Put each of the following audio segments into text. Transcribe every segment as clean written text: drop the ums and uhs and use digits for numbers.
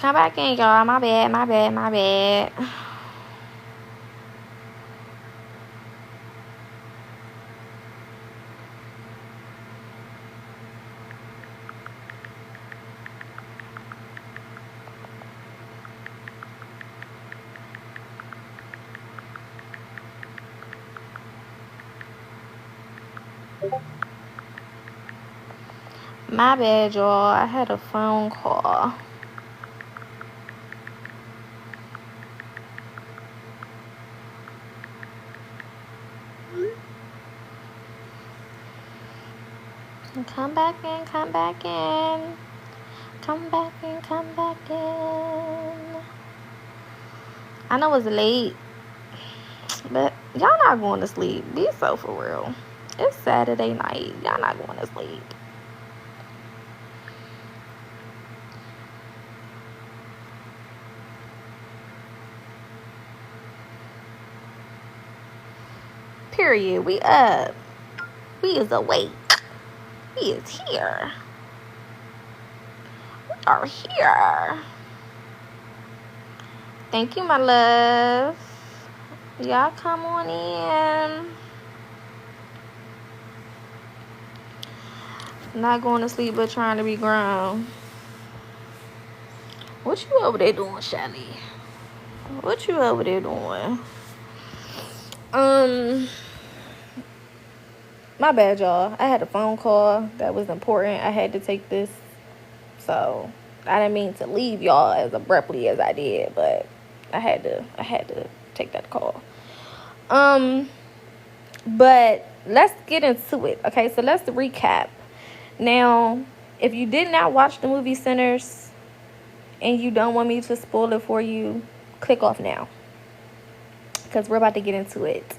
Come back in, y'all. My bad, my bad, my bad. My bad, y'all. I had a phone call. Come back in, come back in. Come back in, come back in. I know it's late, but y'all not going to sleep. Be so for real. It's Saturday night. Y'all not going to sleep. Period. We up. We is awake. We is here. We are here. Thank you, my love. Y'all come on in. Not going to sleep, but trying to be grown. What you over there doing, Shelly? What you over there doing? My bad, y'all. I had a phone call that was important. I had to take this. So I didn't mean to leave y'all as abruptly as I did, but I had to take that call. But let's get into it. Okay, so let's recap. Now, if you did not watch the movie Sinners and you don't want me to spoil it for you, click off now, because we're about to get into it.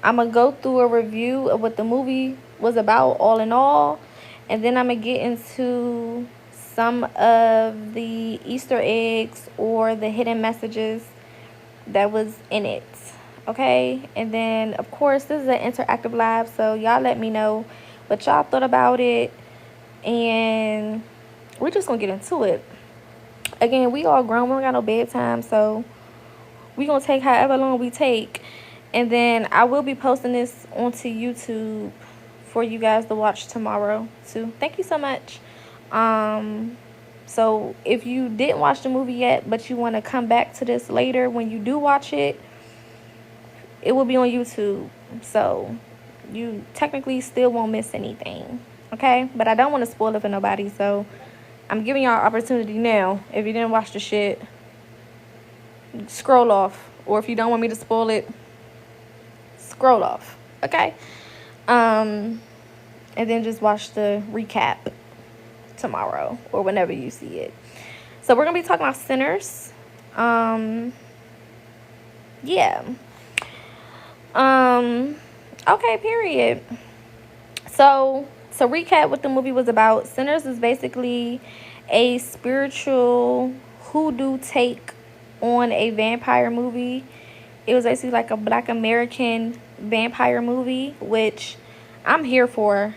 I'm gonna go through a review of what the movie was about, all in all, and then I'm gonna get into some of the Easter eggs or the hidden messages that was in it. Okay, and then of course this is an interactive live, so y'all let me know what y'all thought about it, and we're just gonna get into it. Again, we all grown, we don't got no bedtime, so we gonna take however long we take, and then I will be posting this onto YouTube for you guys to watch tomorrow too. Thank you so much. So if you didn't watch the movie yet, but you want to come back to this later when you do watch it, it will be on YouTube, so you technically still won't miss anything. Okay, but I don't want to spoil it for nobody, so I'm giving y'all an opportunity now. If you didn't watch the shit, scroll off, or if you don't want me to spoil it, scroll off. Okay, and then just watch the recap tomorrow or whenever you see it. So we're gonna be talking about Sinners. Yeah. Okay, period. So to recap what the movie was about, Sinners is basically a spiritual hoodoo take on a vampire movie. It was basically like a Black American vampire movie, which I'm here for,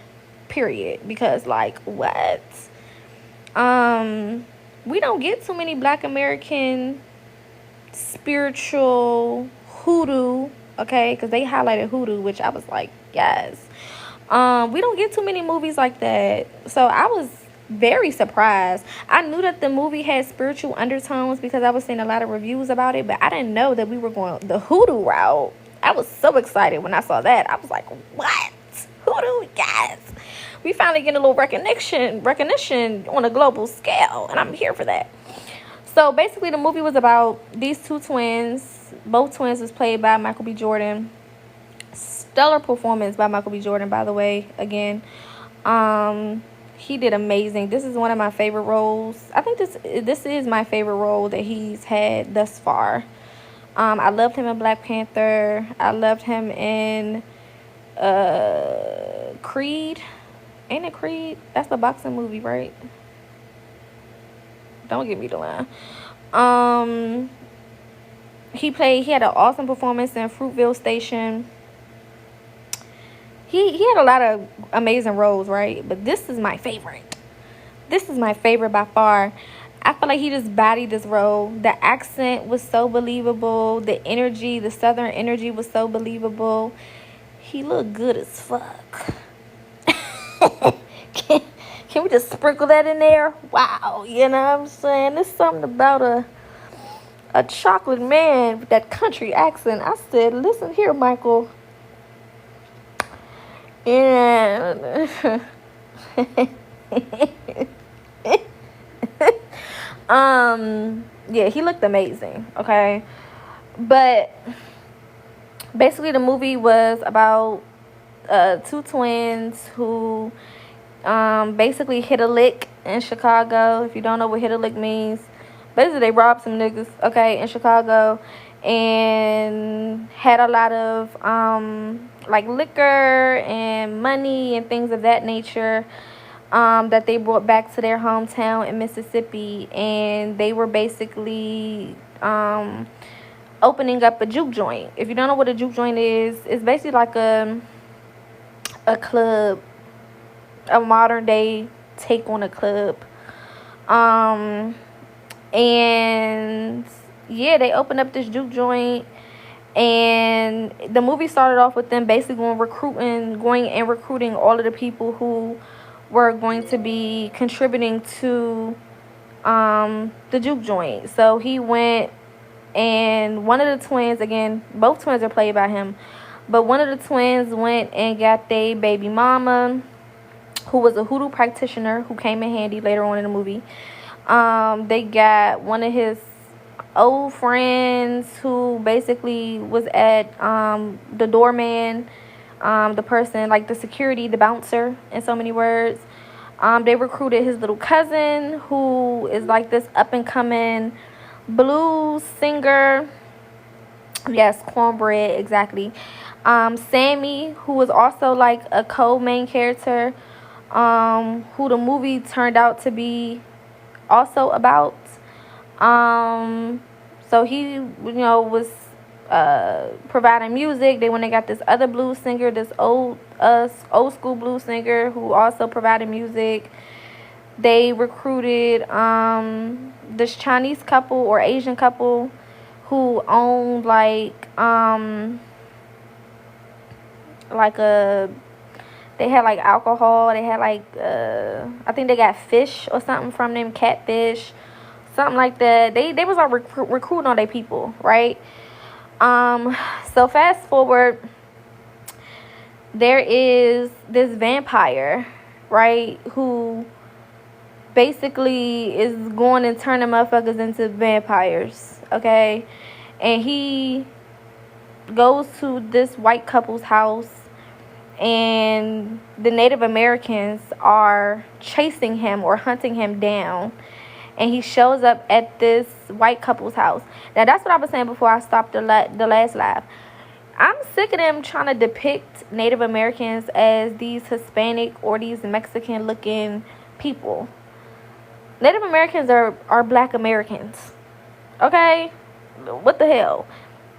period, because like what? We don't get too many Black American spiritual hoodoo, okay, because they highlighted hoodoo, which I was like, yes. We don't get too many movies like that, so I was very surprised. I knew that the movie had spiritual undertones because I was seeing a lot of reviews about it, but I didn't know that we were going the hoodoo route. I was so excited when I saw that. I was like, what? Hoodoo? Yes. We finally getting a little recognition on a global scale, and I'm here for that. So basically the movie was about these two twins. Both twins was played by Michael B. Jordan. Stellar performance by Michael B. Jordan, by the way, again. He did amazing. This is one of my favorite roles. I think this is my favorite role that he's had thus far. I loved him in Black Panther. I loved him in Creed. Ain't it Creed? That's the boxing movie, right? Don't give me the line. He had an awesome performance in Fruitvale Station. He had a lot of amazing roles, right? But this is my favorite. This is my favorite by far. I feel like he just bodied this role. The accent was so believable. The energy, the southern energy was so believable. He looked good as fuck. can, can we just sprinkle that in there? Wow, you know what I'm saying? There's something about a chocolate man with that country accent. I said, listen here, Michael. And yeah, he looked amazing, okay? But basically the movie was about two twins who basically hit a lick in Chicago. If you don't know what hit a lick means, basically they robbed some niggas, okay, in Chicago, and had a lot of like liquor and money and things of that nature that they brought back to their hometown in Mississippi. And they were basically opening up a juke joint. If you don't know what a juke joint is, it's basically like a club, a modern day take on a club. And yeah, they opened up this juke joint, and the movie started off with them basically going and recruiting all of the people who were going to be contributing to the juke joint. So he went, and one of the twins, again, both twins are played by him, but one of the twins went and got their baby mama, who was a hoodoo practitioner who came in handy later on in the movie. They got one of his old friends who basically was at the doorman, the person, like the security, the bouncer, in so many words. They recruited his little cousin, who is like this up and coming blues singer. Yes, cornbread, exactly. Sammy, who was also like a co-main character, who the movie turned out to be also about. So he, was providing music. They went and got this other blues singer, this old school blues singer, who also provided music. They recruited this Chinese couple or Asian couple who owned like they had like alcohol. They had like I think they got fish or something from them, catfish, something like that. They was like recruiting all their people, right? So fast forward, there is this vampire, right, who basically is going and turning motherfuckers into vampires, okay? And he goes to this white couple's house, and the Native Americans are chasing him or hunting him down. And he shows up at this white couple's house. Now, that's what I was saying before I stopped the last live. I'm sick of them trying to depict Native Americans as these Hispanic or these Mexican-looking people. Native Americans are black Americans. Okay? What the hell?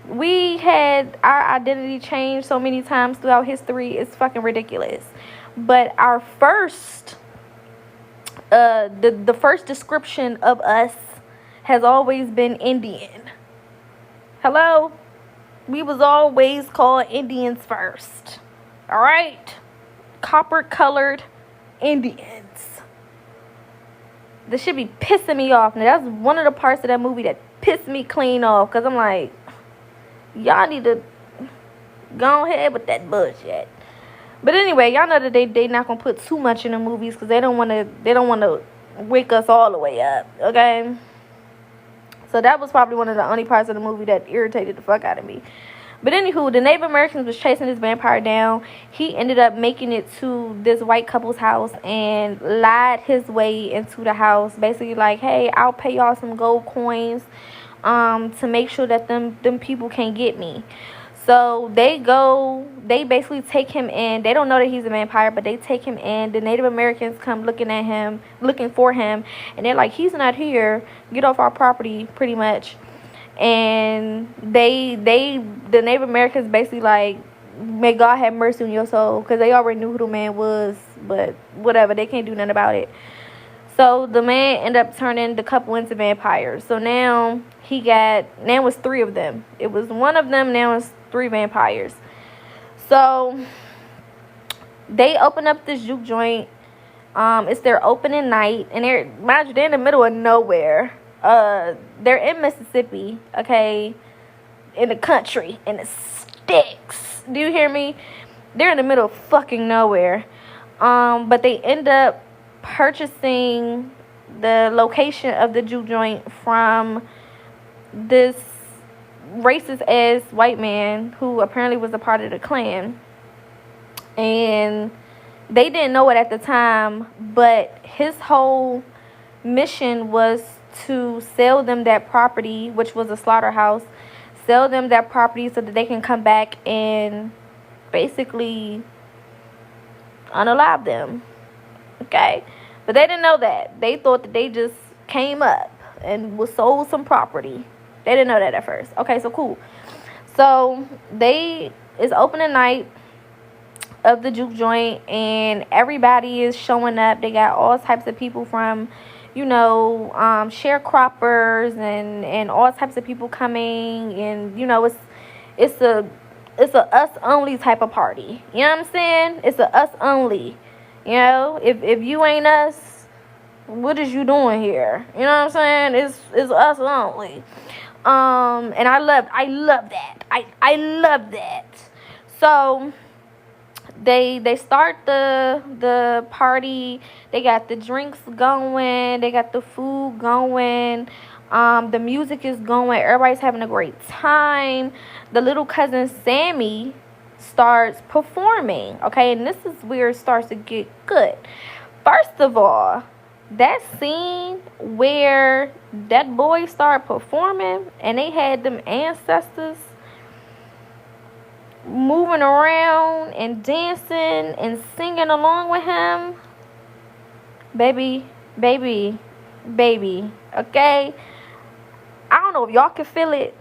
We had our identity changed so many times throughout history. It's fucking ridiculous. But our first... the first description of us has always been Indian. Hello? We was always called Indians first. Alright? Copper-colored Indians. This should be pissing me off. Now, that's one of the parts of that movie that pissed me clean off. Because I'm like, y'all need to go ahead with that bullshit. But anyway, y'all know that they not gonna put too much in the movies because they don't wanna wake us all the way up, okay? So that was probably one of the only parts of the movie that irritated the fuck out of me. But anywho, the Native Americans was chasing this vampire down. He ended up making it to this white couple's house and lied his way into the house. Basically like, hey, I'll pay y'all some gold coins to make sure that them people can't get me. So they basically take him in. They don't know that he's a vampire, but they take him in. The Native Americans come looking for him, and they're like, he's not here. Get off our property, pretty much. And the Native Americans basically like, may God have mercy on your soul, because they already knew who the man was, but whatever, they can't do nothing about it. So the man ended up turning the couple into vampires. So now it's three of them. It was one of them, now it's three vampires. So they open up this juke joint. It's their opening night, and they're in the middle of nowhere. They're in Mississippi, okay, in the country, in the sticks. Do you hear me? They're in the middle of fucking nowhere. But they end up purchasing the location of the juke joint from this racist ass white man who apparently was a part of the Klan. And they didn't know it at the time, but his whole mission was to sell them that property, which was a slaughterhouse, sell them that property so that they can come back and basically unalive them. Okay? But they didn't know that. They thought that they just came up and was sold some property. They didn't know that at first. Okay, so cool. So it's opening night of the juke joint, and everybody is showing up. They got all types of people from, sharecroppers and all types of people coming, and it's a us only type of party. You know what I'm saying? It's a us only. If you ain't us, what is you doing here? You know what I'm saying? It's us only. And I love that. I love that. So they start the party. They got the drinks going. They got the food going. The music is going. Everybody's having a great time. The little cousin Sammy starts performing. Okay, and this is where it starts to get good. First of all, that scene where that boy started performing and they had them ancestors moving around and dancing and singing along with him, baby, okay? I don't know if y'all can feel it,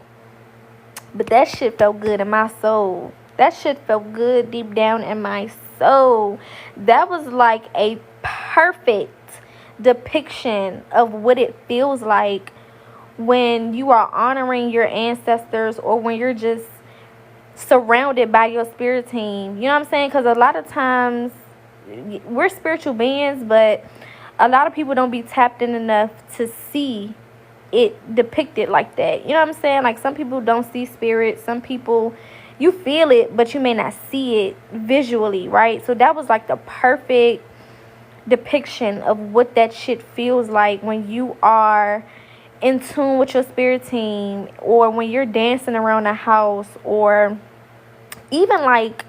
but that shit felt good in my soul. That shit felt good deep down in my soul. That was like a perfect depiction of what it feels like when you are honoring your ancestors, or when you're just surrounded by your spirit team. You know what I'm saying? Because a lot of times we're spiritual beings, but a lot of people don't be tapped in enough to see it depicted like that. You know what I'm saying? Like, some people don't see spirit. Some people, you feel it, but you may not see it visually, right? So that was like the perfect depiction of what that shit feels like when you are in tune with your spirit team, or when you're dancing around the house, or even like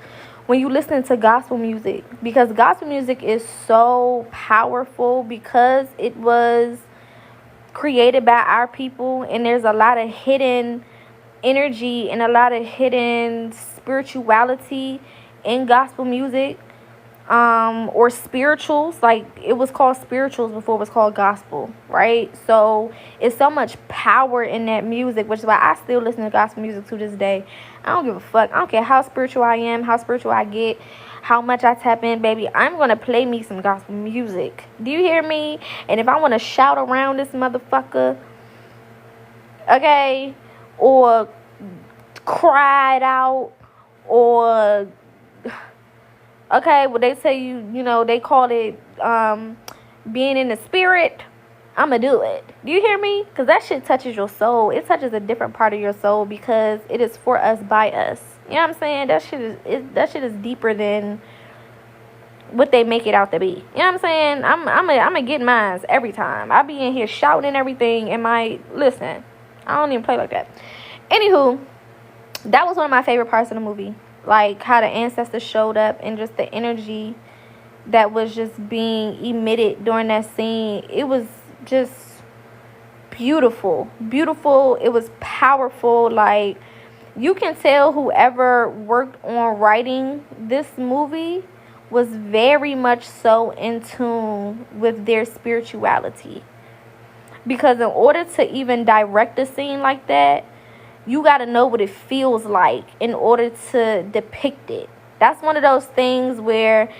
when you listen to gospel music, because gospel music is so powerful because it was created by our people, and there's a lot of hidden energy and a lot of hidden spirituality in gospel music. Or spirituals. Like, it was called spirituals before it was called gospel, right? So it's so much power in that music, which is why I still listen to gospel music to this day. I don't give a fuck. I don't care how spiritual I am, how spiritual I get, how much I tap in, baby. I'm gonna play me some gospel music. Do you hear me? And if I want to shout around this motherfucker, okay, or cry it out, or okay, well, they say they call it being in the spirit. I'ma do it. Do you hear me? Because that shit touches your soul. It touches a different part of your soul because it is for us, by us. You know what I'm saying? That shit is deeper than what they make it out to be. You know what I'm saying? I'm get mine every time. I be in here shouting and everything, and listen, I don't even play like that. Anywho, that was one of my favorite parts of the movie. Like, how the ancestors showed up and just the energy that was just being emitted during that scene. It was just beautiful. Beautiful. It was powerful. Like, you can tell whoever worked on writing this movie was very much so in tune with their spirituality. Because in order to even direct a scene like that, you got to know what it feels like in order to depict it. That's one of those things where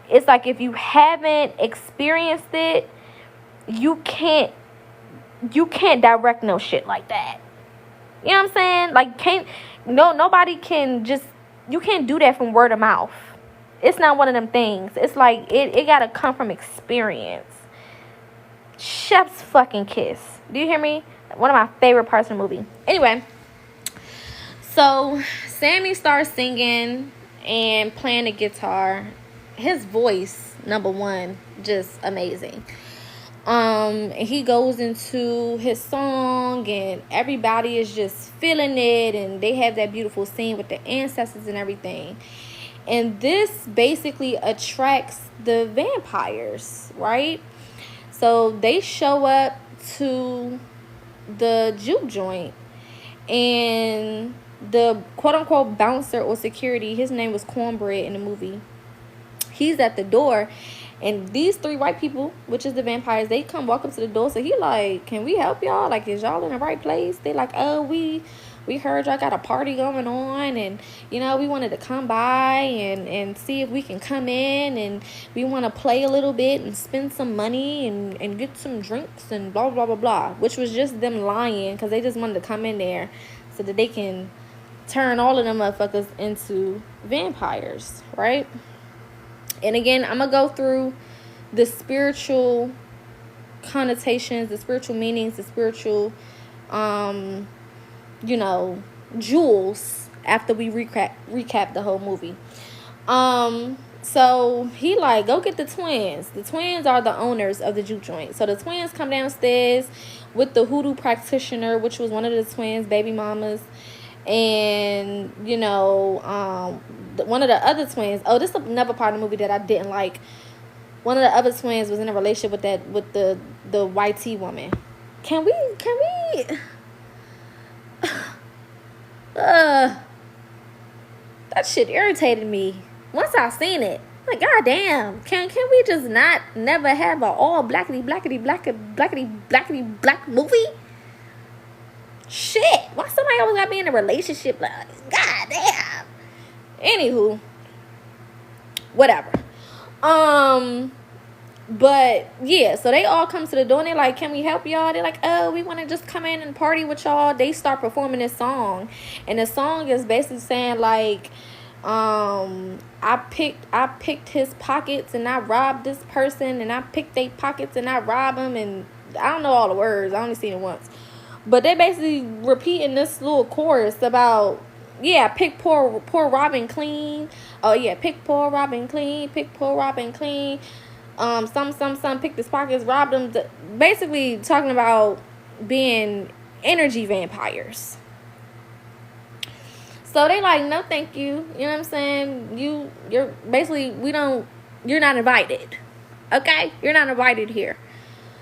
it's like, if you haven't experienced it, you can't direct no shit like that. You know what I'm saying? Like, nobody can just, you can't do that from word of mouth. It's not one of them things. It's like, it gotta come from experience. Chef's fucking kiss. Do you hear me? One of my favorite parts of the movie. Anyway, so Sammy starts singing and playing the guitar. His voice, number one, just amazing. He goes into his song and everybody is just feeling it, and they have that beautiful scene with the ancestors and everything. And this basically attracts the vampires, right? So they show up to the juke joint, and the quote-unquote bouncer or security, his name was Cornbread in the movie, he's at the door, and these three white people, which is the vampires, they come walk up to the door. So he like, can we help y'all? Like, is y'all in the right place? They like, oh, we heard y'all got a party going on, and you know, we wanted to come by and see if we can come in, and we want to play a little bit and spend some money and get some drinks and blah blah blah blah, which was just them lying, because they just wanted to come in there so that they can turn all of them motherfuckers into vampires, right? And again, I'm going to go through the spiritual connotations, the spiritual meanings, the spiritual, jewels after we recap the whole movie. So he like, go get the twins. The twins are the owners of the juke joint. So the twins come downstairs with the hoodoo practitioner, which was one of the twins' baby mamas. And one of the other twins, this is another part of the movie that I didn't like. One of the other twins was in a relationship with the YT woman. Can we that shit irritated me once I seen it. Like, goddamn, can we just never have an all black movie? Shit, why somebody always gotta be in a relationship? Like, goddamn. Anywho, whatever. But yeah, so they all come to the door and they're like, can we help y'all? They're like, oh, we want to just come in and party with y'all. They start performing this song, and the song is basically saying like, I picked his pockets and I robbed this person, and I picked their pockets and I robbed them, and I don't know all the words. I only seen it once. But they basically repeating this little chorus about, pick poor Robin clean. Oh yeah, pick poor Robin clean. Pick poor Robin clean. Some picked his pockets, robbed them. Basically talking about being energy vampires. So they like, no, thank you. You know what I'm saying? You're basically, you're not invited. Okay, you're not invited here.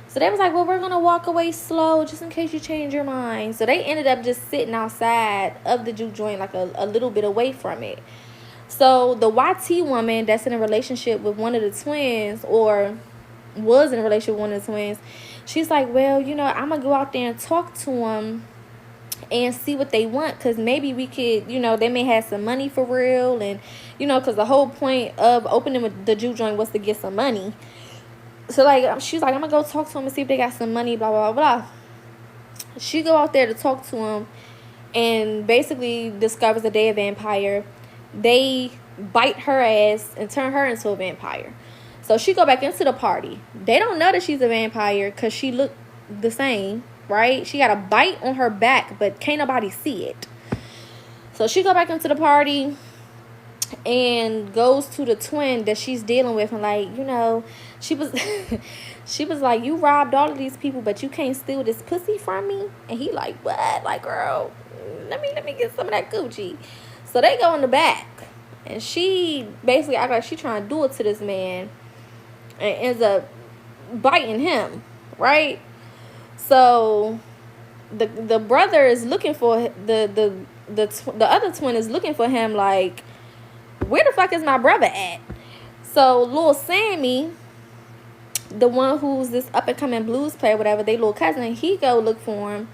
So they was like, well, we're going to walk away slow just in case you change your mind. So they ended up just sitting outside of the juke joint, like a little bit away from it. So the YT woman that's in a relationship with one of the twins, or was in a relationship with one of the twins, she's like, well, I'm going to go out there and talk to them and see what they want, because maybe we could, they may have some money for real. And, because the whole point of opening with the juke joint was to get some money. So, like, she's like, I'm going to go talk to them and see if they got some money, blah, blah, blah. She go out there to talk to them and basically discovers that they a vampire. They bite her ass and turn her into a vampire. So she go back into the party. They don't know that she's a vampire because she looked the same, right? She got a bite on her back, but can't nobody see it. So she go back into the party and goes to the twin that she's dealing with, and like, she was she was like, you robbed all of these people, but you can't steal this pussy from me. And he like, what? Like, girl, let me get some of that Gucci. So they go in the back, and she basically act like she trying to do it to this man, and ends up biting him, right? So the brother is looking for the other twin is looking for him, like, where the fuck is my brother at? So little Sammy, the one who's this up and coming blues player, whatever, they little cousin, he go look for him.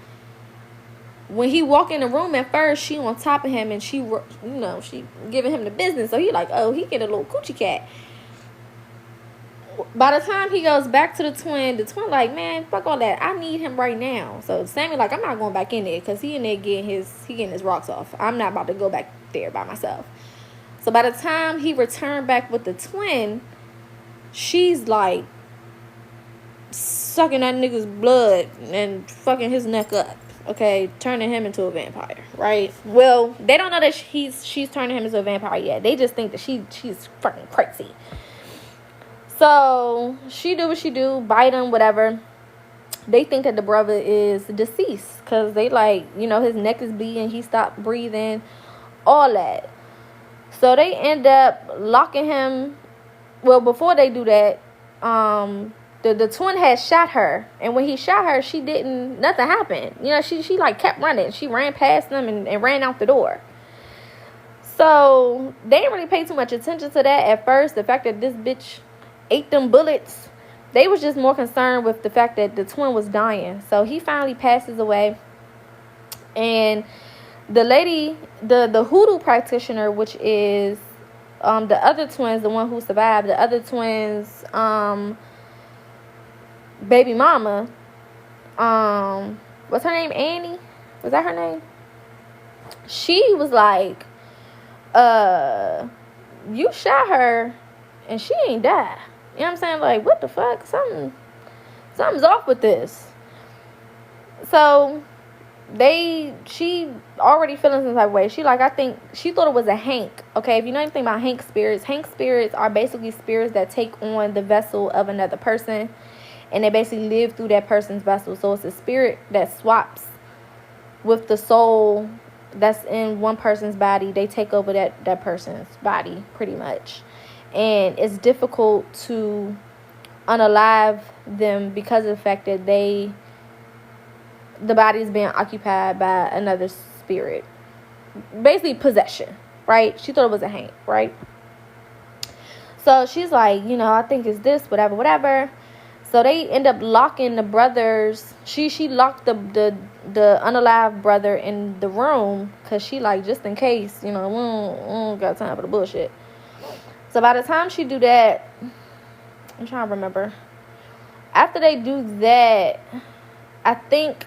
When he walk in the room, at first she on top of him, and she giving him the business. So he like, oh, he get a little coochie cat. By the time he goes back to the twin like, man, fuck all that. I need him right now. So Sammy like, I'm not going back in there because he in there getting his rocks off. I'm not about to go back there by myself. So by the time he returned back with the twin, she's like sucking that nigga's blood and fucking his neck up. Okay, turning him into a vampire, right? Well, they don't know that she's turning him into a vampire yet. They just think that she's fucking crazy. So she do what she do, bite him, whatever. They think that the brother is deceased because they like, you know, his neck is bleeding, he stopped breathing, all that. So they end up locking him. Well, before they do that, the twin had shot her, and when he shot her, nothing happened. You know, she like kept running. She ran past them and ran out the door. So they didn't really pay too much attention to that at first. The fact that this bitch ate them bullets, they was just more concerned with the fact that the twin was dying. So he finally passes away, and the lady, the hoodoo practitioner, which is the other twins, the one who survived, the other twins, baby mama, what's her name? Annie? Was that her name? She was like, you shot her and she ain't died. You know what I'm saying? Like, what the fuck? Something's off with this. So she already feeling some type of way. She like, I think she thought it was a Hank. Okay, if you know anything about Hank spirits are basically spirits that take on the vessel of another person, and they basically live through that person's vessel. So it's a spirit that swaps with the soul that's in one person's body. They take over that person's body pretty much, and it's difficult to unalive them because of the fact that the body is being occupied by another spirit. Basically possession, right? She thought it was a Hank, right? So she's like, you know, I think it's this, whatever. So they end up locking the brothers. She locked the unalive brother in the room because she like, just in case, you know, we don't got time for the bullshit. So by the time she do that, I'm trying to remember. After they do that, I think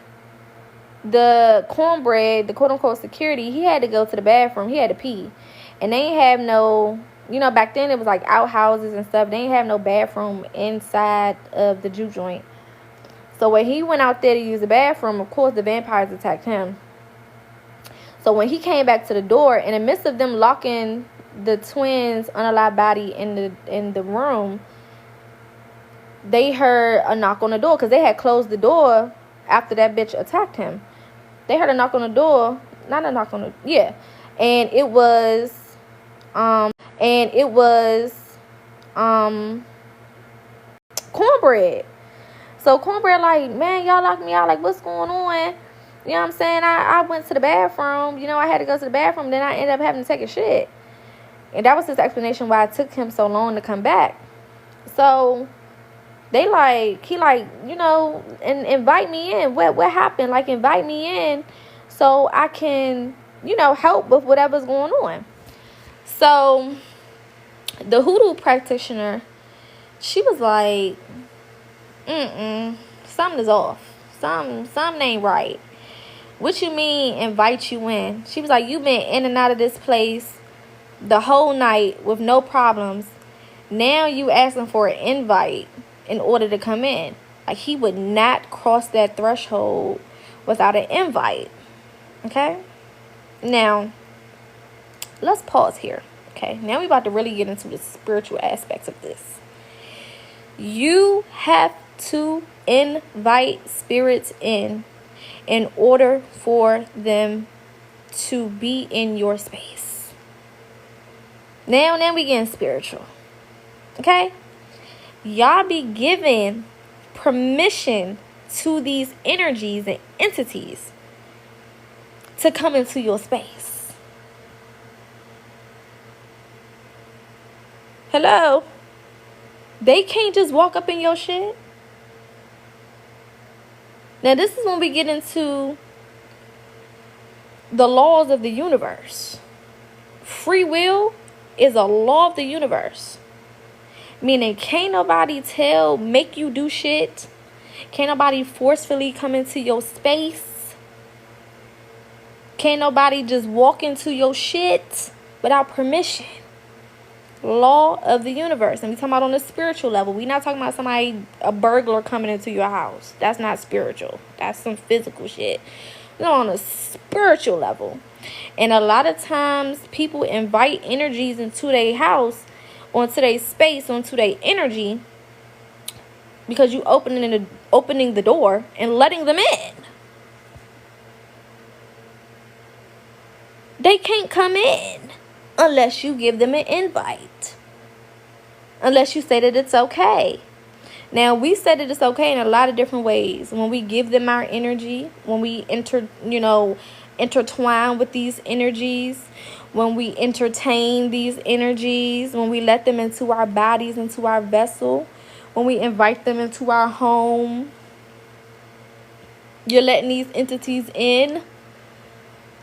the cornbread, the quote-unquote security, he had to go to the bathroom. He had to pee. And they ain't have no, you know, back then it was like outhouses and stuff. They ain't have no bathroom inside of the juke joint. So when he went out there to use the bathroom, of course, the vampires attacked him. So when he came back to the door, in the midst of them locking the twins' unalive body in the room, they heard a knock on the door because they had closed the door after that bitch attacked him. They heard a knock on the door. Not a knock on the... Yeah. And it was... Cornbread. So Cornbread like, man, y'all locked me out. Like, what's going on? You know what I'm saying? I went to the bathroom. You know, I had to go to the bathroom. Then I ended up having to take a shit. And that was his explanation why it took him so long to come back. So... he like, you know, and invite me in. What happened? Like, invite me in so I can, you know, help with whatever's going on. So the hoodoo practitioner, she was like, something is off. Something ain't right. What you mean invite you in? She was like, you been in and out of this place the whole night with no problems. Now you asking for an invite in order to come in. Like, he would not cross that threshold without an invite. Okay? Now, let's pause here. Okay? Now we about to really get into the spiritual aspects of this. You have to invite spirits in order for them to be in your space. Now we getting spiritual. Okay? Y'all be giving permission to these energies and entities to come into your space. Hello? They can't just walk up in your shit. Now, this is when we get into the laws of the universe. Free will is a law of the universe. Meaning, can't nobody make you do shit. Can't nobody forcefully come into your space. Can't nobody just walk into your shit without permission. Law of the universe. And we talking about on a spiritual level. We not talking about a burglar coming into your house. That's not spiritual. That's some physical shit. We're on a spiritual level. And a lot of times people invite energies into their house, onto their space, onto their energy, because you opening the door and letting them in. They can't come in unless you give them an invite. Unless you say that it's okay. Now, we say that it's okay in a lot of different ways. When we give them our energy, when we intertwine with these energies, when we entertain these energies, when we let them into our bodies, into our vessel, when we invite them into our home, you're letting these entities in.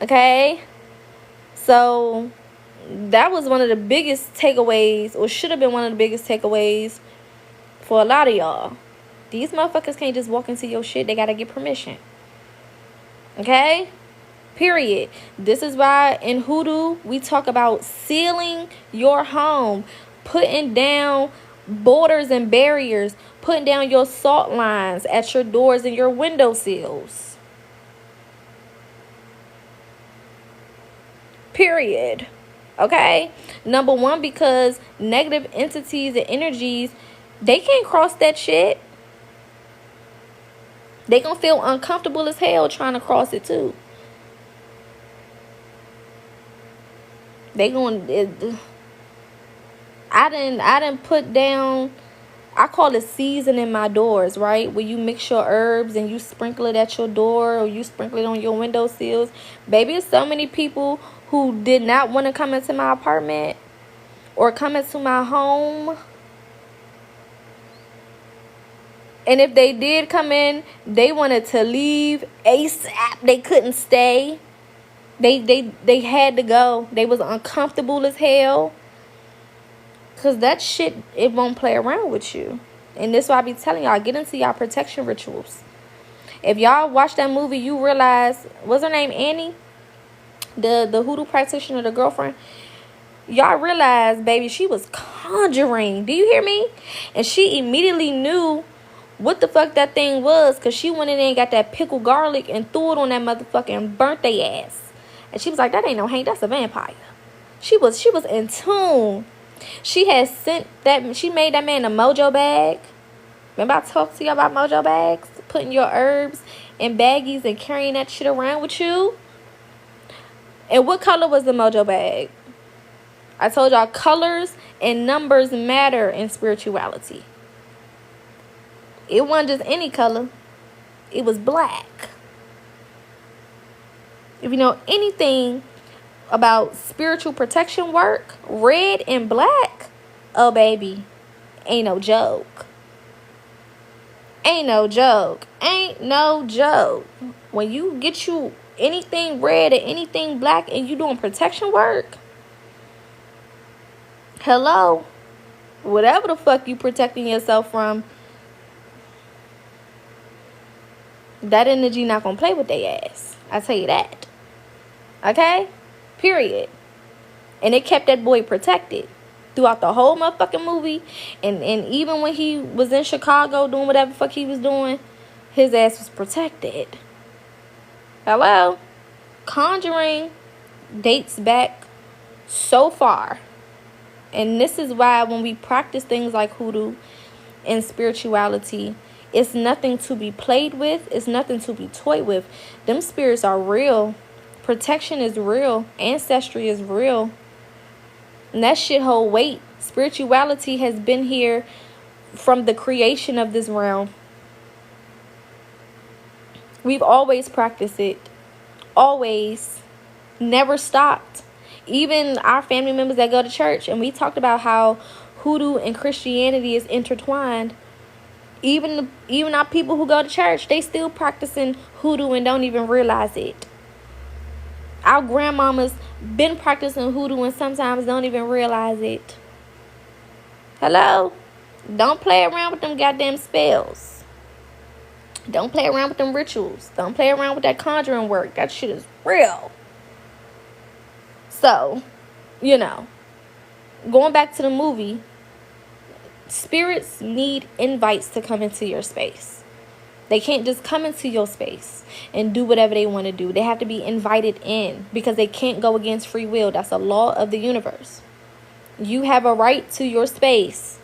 Okay? So that was one of the biggest takeaways, or should have been one of the biggest takeaways for a lot of y'all. These motherfuckers can't just walk into your shit. They gotta get permission. Okay? Period. This is why in Hoodoo we talk about sealing your home, putting down borders and barriers, putting down your salt lines at your doors and your window sills. Period. Okay? Number one, because negative entities and energies, they can't cross that shit. They gonna feel uncomfortable as hell trying to cross it too. They gonna... I didn't put down... I call it seasoning my doors, right? Where you mix your herbs and you sprinkle it at your door, or you sprinkle it on your window sills. Baby, there's so many people who did not want to come into my apartment or come into my home. And if they did come in, they wanted to leave ASAP. They couldn't stay. They had to go. They was uncomfortable as hell. Because that shit, it won't play around with you. And this is why I be telling y'all, get into y'all protection rituals. If y'all watch that movie, you realize, what's her name, Annie? The Hoodoo practitioner, the girlfriend. Y'all realize, baby, she was conjuring. Do you hear me? And she immediately knew what the fuck that thing was, because she went in there and got that pickled garlic and threw it on that motherfucker and burnt their ass. And she was like, that ain't no Hank, that's a vampire. She was in tune. She had she made that man a mojo bag. Remember I talked to you about mojo bags? Putting your herbs in baggies and carrying that shit around with you. And what color was the mojo bag? I told y'all colors and numbers matter in spirituality. It wasn't just any color. It was black. If you know anything about spiritual protection work, red and black, oh baby, ain't no joke. Ain't no joke. Ain't no joke. When you get you anything red or anything black and you doing protection work, hello, whatever the fuck you protecting yourself from, that energy not gonna play with their ass. I tell you that. Okay? Period. And it kept that boy protected throughout the whole motherfucking movie. And even when he was in Chicago doing whatever the fuck he was doing, his ass was protected. Hello? Conjuring dates back so far. And this is why when we practice things like hoodoo and spirituality, it's nothing to be played with. It's nothing to be toyed with. Them spirits are real. Protection is real. Ancestry is real. And that shit hold weight. Spirituality has been here from the creation of this realm. We've always practiced it. Always. Never stopped. Even our family members that go to church, and we talked about how hoodoo and Christianity is intertwined. Even our people who go to church, they still practicing hoodoo and don't even realize it. Our grandmamas been practicing hoodoo and sometimes don't even realize it. Hello? Don't play around with them goddamn spells. Don't play around with them rituals. Don't play around with that conjuring work. That shit is real. So, going back to the movie, spirits need invites to come into your space. They can't just come into your space and do whatever they want to do. They have to be invited in because they can't go against free will. That's a law of the universe. You have a right to your space,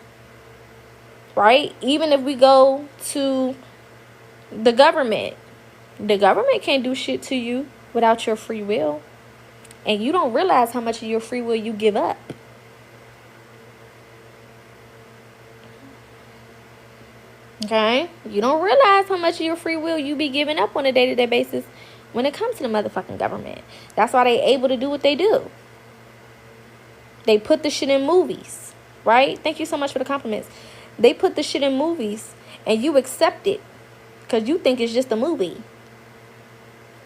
right? Even if we go to the government can't do shit to you without your free will. And you don't realize how much of your free will you give up. Okay? You don't realize how much of your free will you be giving up on a day-to-day basis when it comes to the motherfucking government. That's why they able to do what they do. They put the shit in movies, right? Thank you so much for the compliments. They put the shit in movies and you accept it because you think it's just a movie.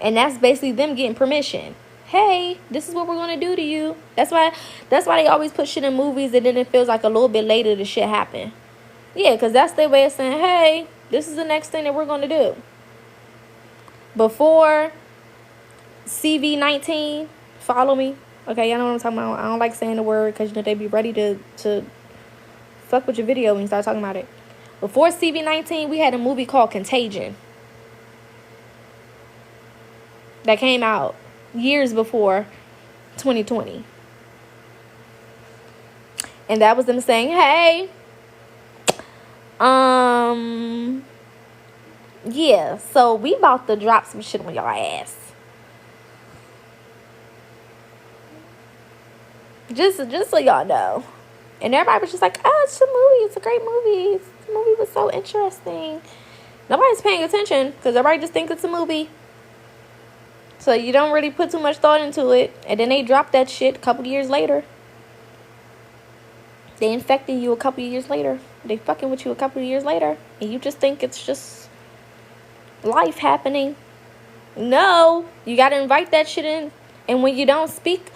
And that's basically them getting permission. Hey, this is what we're going to do to you. That's why they always put shit in movies and then it feels like a little bit later the shit happened. Yeah, because that's their way of saying, hey, this is the next thing that we're going to do. Before CV19, follow me. Okay, y'all know what I'm talking about. I don't like saying the word because, they be ready to fuck with your video when you start talking about it. Before CV19, we had a movie called Contagion. That came out years before 2020. And that was them saying, hey, yeah, so we about to drop some shit on your ass. Just so y'all know. And everybody was just like, oh, it's a movie. It's a great movie. The movie was so interesting. Nobody's paying attention because everybody just thinks it's a movie. So you don't really put too much thought into it. And then they dropped that shit a couple years later. They infecting you a couple of years later. They fucking with you a couple of years later. And you just think it's just life happening. No. You got to invite that shit in. And when you don't speak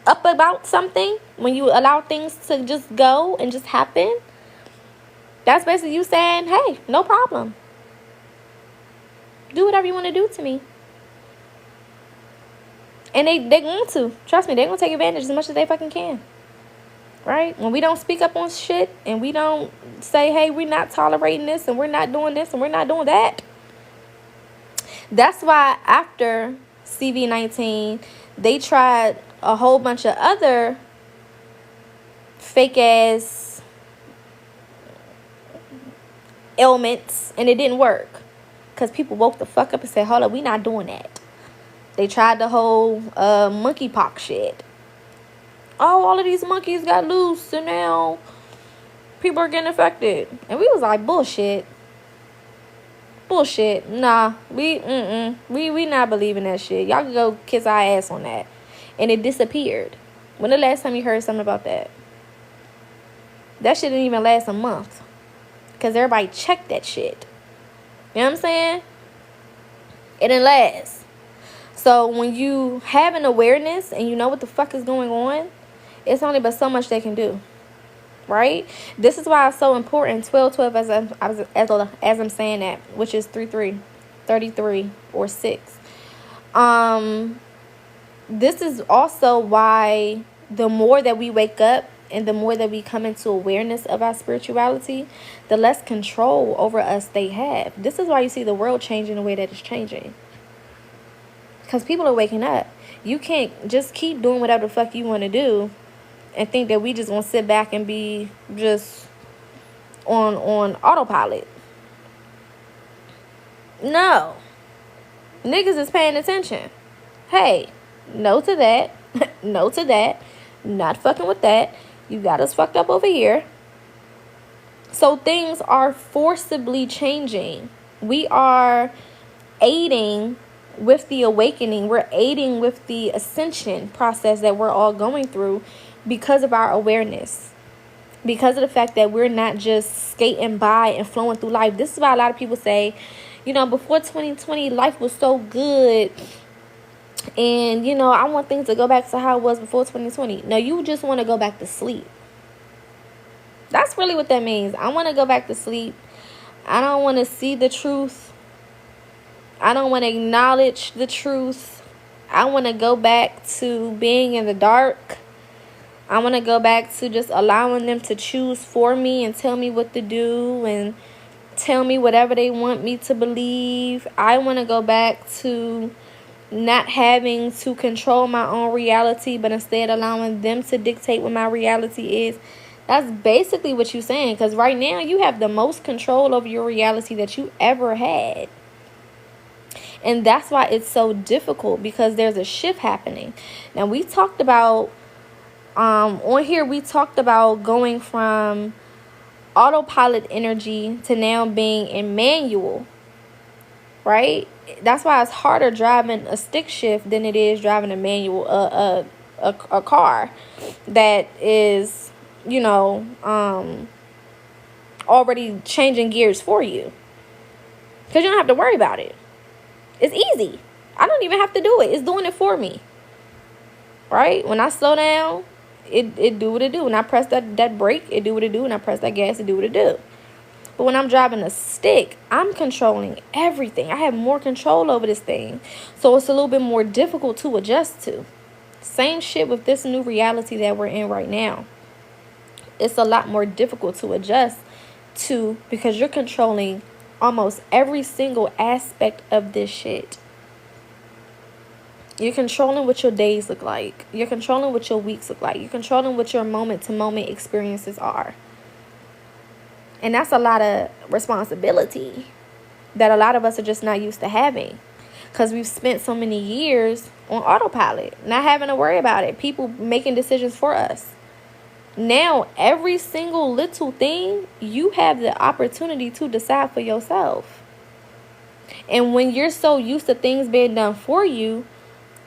up about something, when you allow things to just go and just happen, that's basically you saying, hey, no problem. Do whatever you want to do to me. And they going to. Trust me, they going to take advantage as much as they fucking can. Right? When we don't speak up on shit and we don't say, hey, we're not tolerating this and we're not doing this and we're not doing that. That's why after CV19, they tried a whole bunch of other fake ass ailments and it didn't work. Because people woke the fuck up and said, hold up, we not doing that. They tried the whole monkeypox shit. Oh, all of these monkeys got loose and now people are getting affected. And we was like, bullshit. Bullshit. Nah, we not believing that shit. Y'all can go kiss our ass on that. And it disappeared. When the last time you heard something about that? That shit didn't even last a month. Because everybody checked that shit. You know what I'm saying? It didn't last. So when you have an awareness and you know what the fuck is going on, it's only but so much they can do, right? This is why it's so important. 12-12 as I'm saying that, which is 3-3, 33 or 6. This is also why the more that we wake up and the more that we come into awareness of our spirituality, the less control over us they have. This is why you see the world changing the way that it's changing. Because people are waking up. You can't just keep doing whatever the fuck you want to do and think that we just gonna sit back and be just on autopilot. No. Niggas is paying attention. Hey, no to that. No to that. Not fucking with that. You got us fucked up over here. So things are forcibly changing. We are aiding with the awakening. We're aiding with the ascension process that we're all going through because of our awareness, because of the fact that we're not just skating by and flowing through life. This is why a lot of people say, before 2020 life was so good and I want things to go back to how it was before 2020. No, you just want to go back to sleep. That's really what that means. I want to go back to sleep. I don't want to see the truth. I don't want to acknowledge the truth. I want to go back to being in the dark. I want to go back to just allowing them to choose for me and tell me what to do and tell me whatever they want me to believe. I want to go back to not having to control my own reality, but instead allowing them to dictate what my reality is. That's basically what you're saying, because right now you have the most control over your reality that you ever had. And that's why it's so difficult, because there's a shift happening. Now, we talked about, on here, we talked about going from autopilot energy to now being in manual, right? That's why it's harder driving a stick shift than it is driving a manual, a car that is, you know, already changing gears for you, because you don't have to worry about it. It's easy. I don't even have to do it. It's doing it for me, right? When I slow down, it do what it do. When I press that brake, it do what it do. When I press that gas, it do what it do. But when I'm driving a stick, I'm controlling everything. I have more control over this thing. So it's a little bit more difficult to adjust to. Same shit with this new reality that we're in right now. It's a lot more difficult to adjust to, because you're controlling almost every single aspect of this shit. You're controlling what your days look like. You're controlling what your weeks look like. You're controlling what your moment-to-moment experiences are. And that's a lot of responsibility that a lot of us are just not used to having, because we've spent so many years on autopilot, not having to worry about it. People making decisions for us. Now, every single little thing, you have the opportunity to decide for yourself. And when you're so used to things being done for you,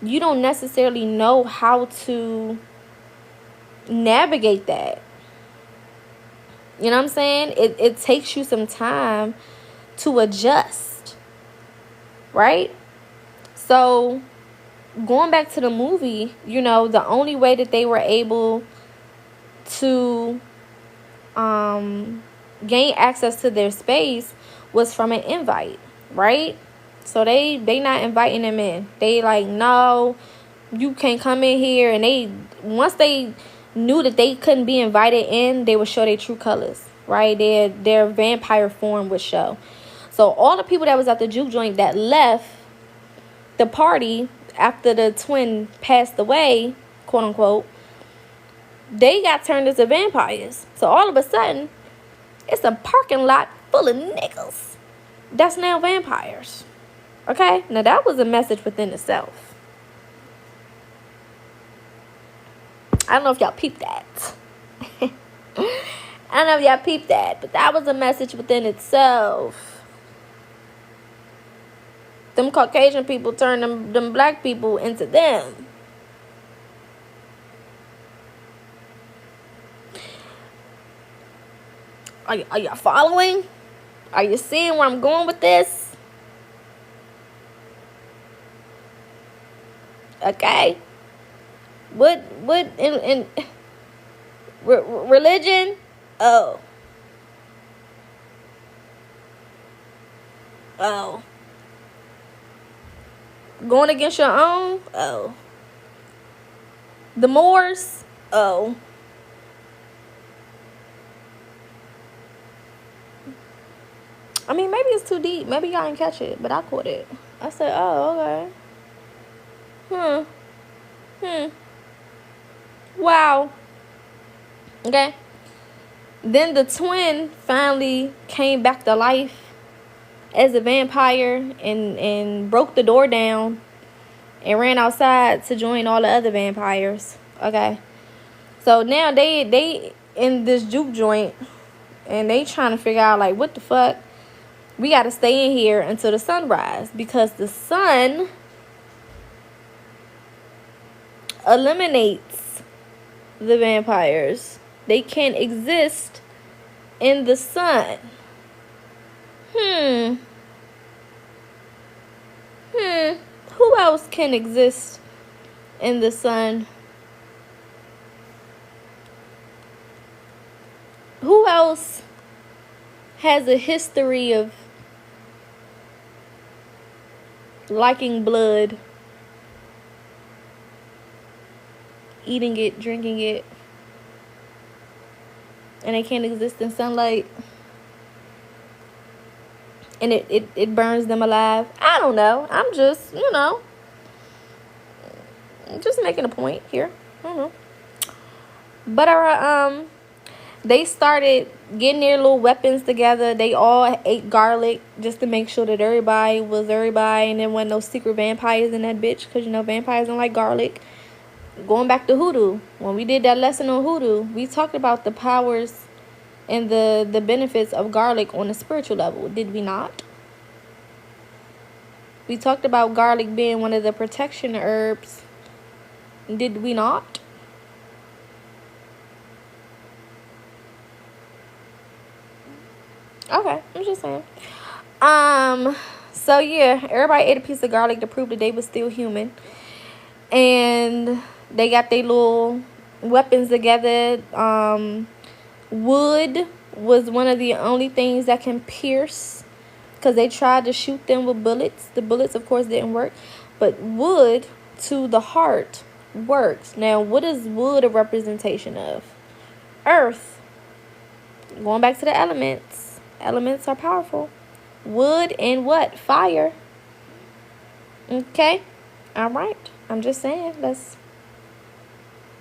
you don't necessarily know how to navigate that. You know what I'm saying? It takes you some time to adjust, right? So, going back to the movie, you know, the only way that they were able to gain access to their space was from an invite, right? So they not inviting them in. They like, no, you can't come in here. And once they knew that they couldn't be invited in, they would show their true colors, right? Their vampire form would show. So all the people that was at the juke joint that left the party after the twin passed away, quote unquote, they got turned into vampires. So all of a sudden, it's a parking lot full of niggas that's now vampires. Okay? Now that was a message within itself. I don't know if y'all peeped that. I don't know if y'all peeped that, but that was a message within itself. Them Caucasian people turned them black people into them. Are y'all following? Are you seeing where I'm going with this? Okay. What in religion? Oh. Going against your own? Oh. The Moors? Oh. I mean, maybe it's too deep. Maybe y'all didn't catch it, but I caught it. I said, oh, okay. Wow. Okay. Then the twin finally came back to life as a vampire and broke the door down and ran outside to join all the other vampires. Okay. So now they in this juke joint, and they trying to figure out, like, what the fuck? We got to stay in here until the sunrise, because the sun eliminates the vampires. They can't exist in the sun. Who else can exist in the sun? Who else has a history of liking blood, eating it, drinking it, and they can't exist in sunlight, and it burns them alive? I don't know. I'm just, just making a point here. I don't know. But they started getting their little weapons together. They all ate garlic just to make sure that everybody was everybody, and there wasn't no secret vampires in that bitch, because vampires don't like garlic. Going back to hoodoo, when we did that lesson on hoodoo, we talked about the powers and the benefits of garlic on a spiritual level, did we not? We talked about garlic being one of the protection herbs, did we not? Okay, I'm just saying. So yeah, everybody ate a piece of garlic to prove that they was still human. And they got their little weapons together. Wood was one of the only things that can pierce, because they tried to shoot them with bullets. The bullets, of course, didn't work. But wood to the heart works. Now, what is wood a representation of? Earth. Going back to the elements. Elements are powerful. Wood and what? Fire. Okay? All right. I'm just saying. Let's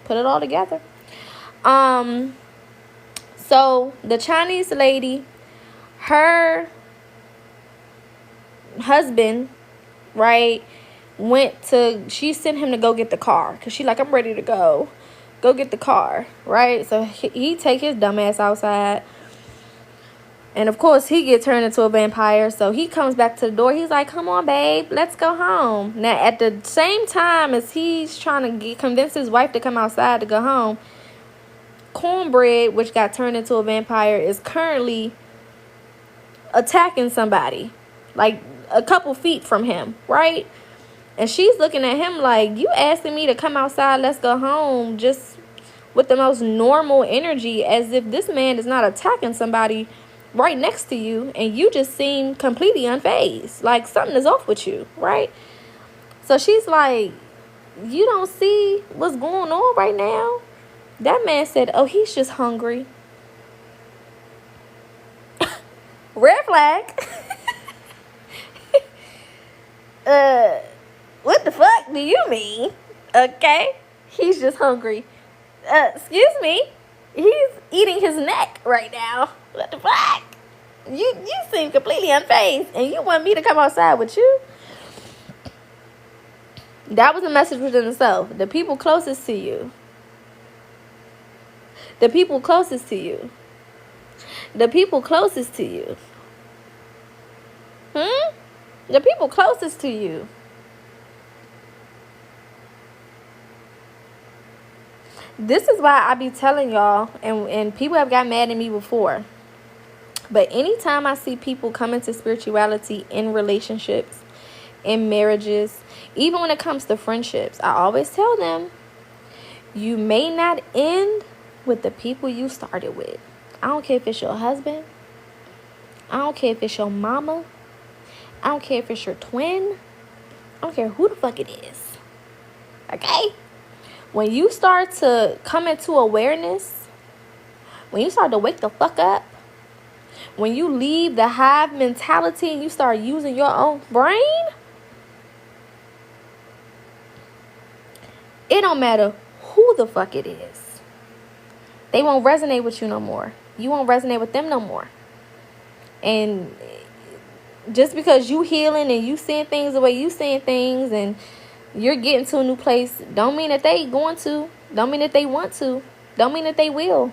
put it all together. So the Chinese lady, her husband, right, she sent him to go get the car, because she like, I'm ready to go get the car, right? So he take his dumb ass outside, and of course he get turned into a vampire. So he comes back to the door. He's like, come on, babe, let's go home. Now at the same time as he's trying to convince his wife to come outside to go home, Cornbread, which got turned into a vampire, is currently attacking somebody like a couple feet from him, right? And she's looking at him like, you asking me to come outside, let's go home, just with the most normal energy, as if this man is not attacking somebody right next to you, and you just seem completely unfazed, like something is off with you, right? So she's like, you don't see what's going on right now? That man said, oh, he's just hungry. Red flag. What the fuck do you mean? Okay, he's just hungry. Excuse me, he's eating his neck right now. What the fuck? You seem completely unfazed, and you want me to come outside with you? That was a message within itself. The people closest to you. The people closest to you. The people closest to you. The people closest to you. This is why I be telling y'all, and people have got mad at me before, but anytime I see people come into spirituality in relationships, in marriages, even when it comes to friendships, I always tell them, you may not end with the people you started with. I don't care if it's your husband. I don't care if it's your mama. I don't care if it's your twin. I don't care who the fuck it is. Okay? When you start to come into awareness, when you start to wake the fuck up, when you leave the hive mentality and you start using your own brain, it don't matter who the fuck it is. They won't resonate with you no more. You won't resonate with them no more. And just because you healing and you seeing things the way you seeing things, and you're getting to a new place, don't mean that they going to. Don't mean that they want to. Don't mean that they will.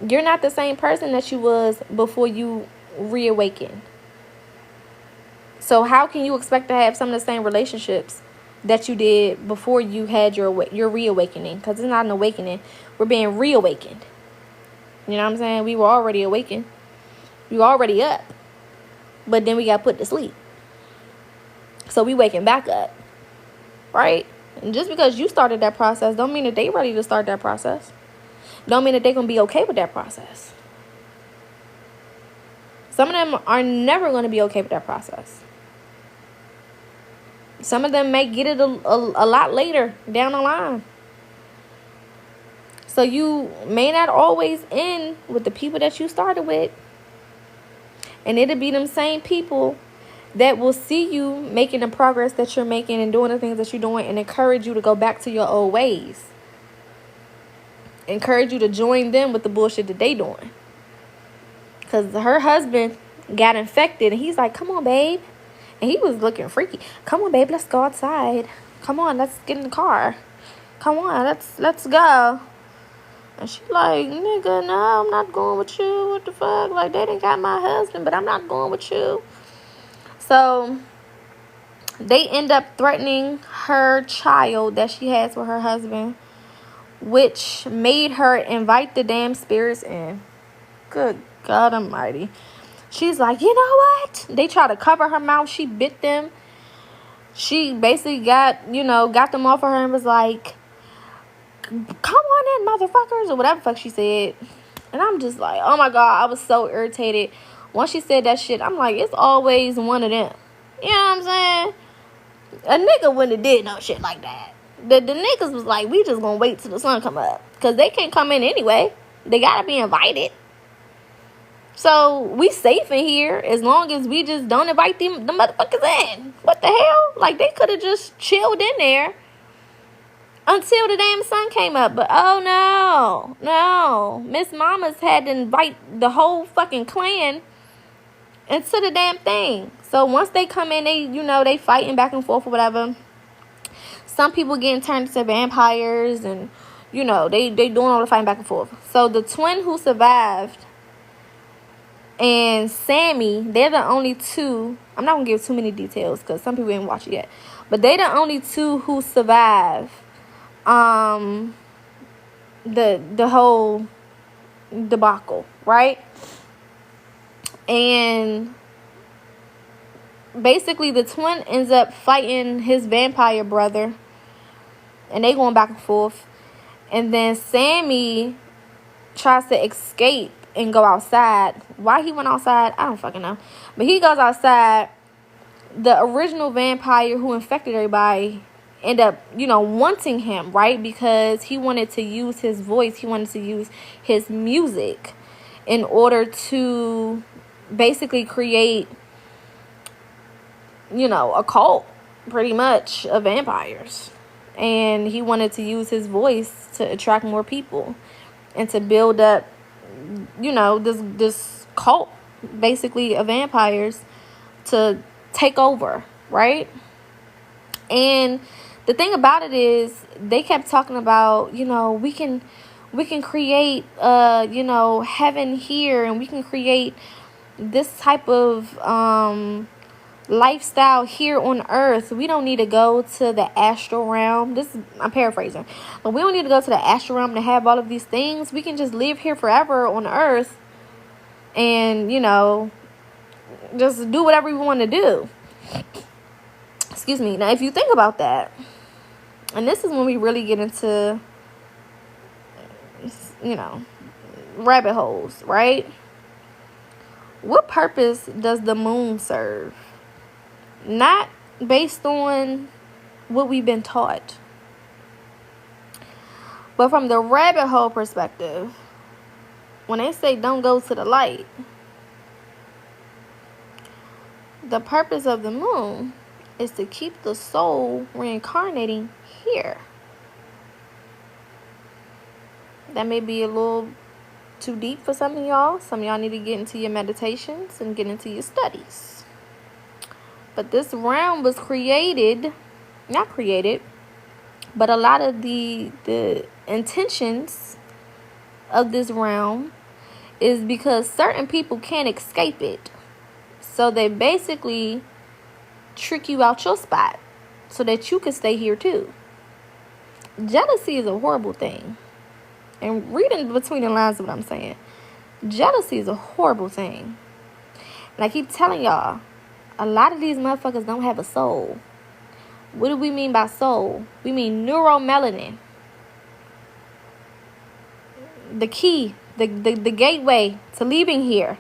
You're not the same person that you was before you reawakened. So how can you expect to have some of the same relationships that you did before you had your reawakening? Because it's not an awakening. We're being reawakened. You know what I'm saying? We were already awakened. We were already up. But then we got put to sleep. So we waking back up. Right? And just because you started that process don't mean that they ready to start that process. don't mean that they're going to be okay with that process. Some of them are never going to be okay with that process. Some of them may get it a lot later down the line. So you may not always end with the people that you started with. And it'll be them same people that will see you making the progress that you're making and doing the things that you're doing and encourage you to go back to your old ways. Encourage you to join them with the bullshit that they doing. Because her husband got infected and he's like, come on, babe. And he was looking freaky. Come on, babe, let's go outside. Come on, let's get in the car. Come on, let's go. And she like, nigga, no, I'm not going with you. What the fuck? Like, they didn't got my husband, but I'm not going with you. So they end up threatening her child that she has with her husband, which made her invite the damn spirits in. Good God Almighty. She's like, you know what? They try to cover her mouth. She bit them. She basically got them off of her and was like, come on in, motherfuckers, or whatever the fuck she said. And I'm just like, oh my God, I was so irritated. Once she said that shit, I'm like, it's always one of them. You know what I'm saying? A nigga wouldn't have did no shit like that. The niggas was like, we just gonna wait till the sun come up. Because they can't come in anyway. They gotta be invited. So we safe in here as long as we just don't invite the motherfuckers in. What the hell? Like, they could have just chilled in there until the damn sun came up. But oh no. Miss Mamas had to invite the whole fucking clan into the damn thing. So once they come in, they fighting back and forth or whatever. Some people getting turned into vampires and, they doing all the fighting back and forth. So the twin who survived and Sammy, they're the only two. I'm not going to give too many details because some people ain't watched it yet. But they're the only two who survive the whole debacle, right? And basically the twin ends up fighting his vampire brother. And they going back and forth. And then Sammy tries to escape and go outside. Why he went outside, I don't fucking know. But he goes outside. The original vampire who infected everybody end up, wanting him, right? Because he wanted to use his voice. He wanted to use his music in order to basically create, a cult, pretty much, of vampires. And he wanted to use his voice to attract more people and to build up, this cult, basically, of vampires to take over, right? And the thing about it is, they kept talking about, we can create, heaven here, and we can create this type of lifestyle here on earth. We don't need to go to the astral realm. I'm paraphrasing, but we don't need to go to the astral realm to have all of these things. We can just live here forever on earth and, just do whatever we want to do. Excuse me. Now, if you think about that, and this is when we really get into, rabbit holes, right? What purpose does the moon serve? Not based on what we've been taught, but from the rabbit hole perspective, when they say don't go to the light, the purpose of the moon is to keep the soul reincarnating here. That may be a little too deep for some of y'all. Some of y'all need to get into your meditations and get into your studies. But this realm was not created, but a lot of the intentions of this realm is because certain people can't escape it. So they basically trick you out your spot so that you can stay here too. Jealousy is a horrible thing. And reading between the lines of what I'm saying, jealousy is a horrible thing. And I keep telling y'all, a lot of these motherfuckers don't have a soul. What do we mean by soul? We mean neuromelanin. the key, the gateway to leaving here,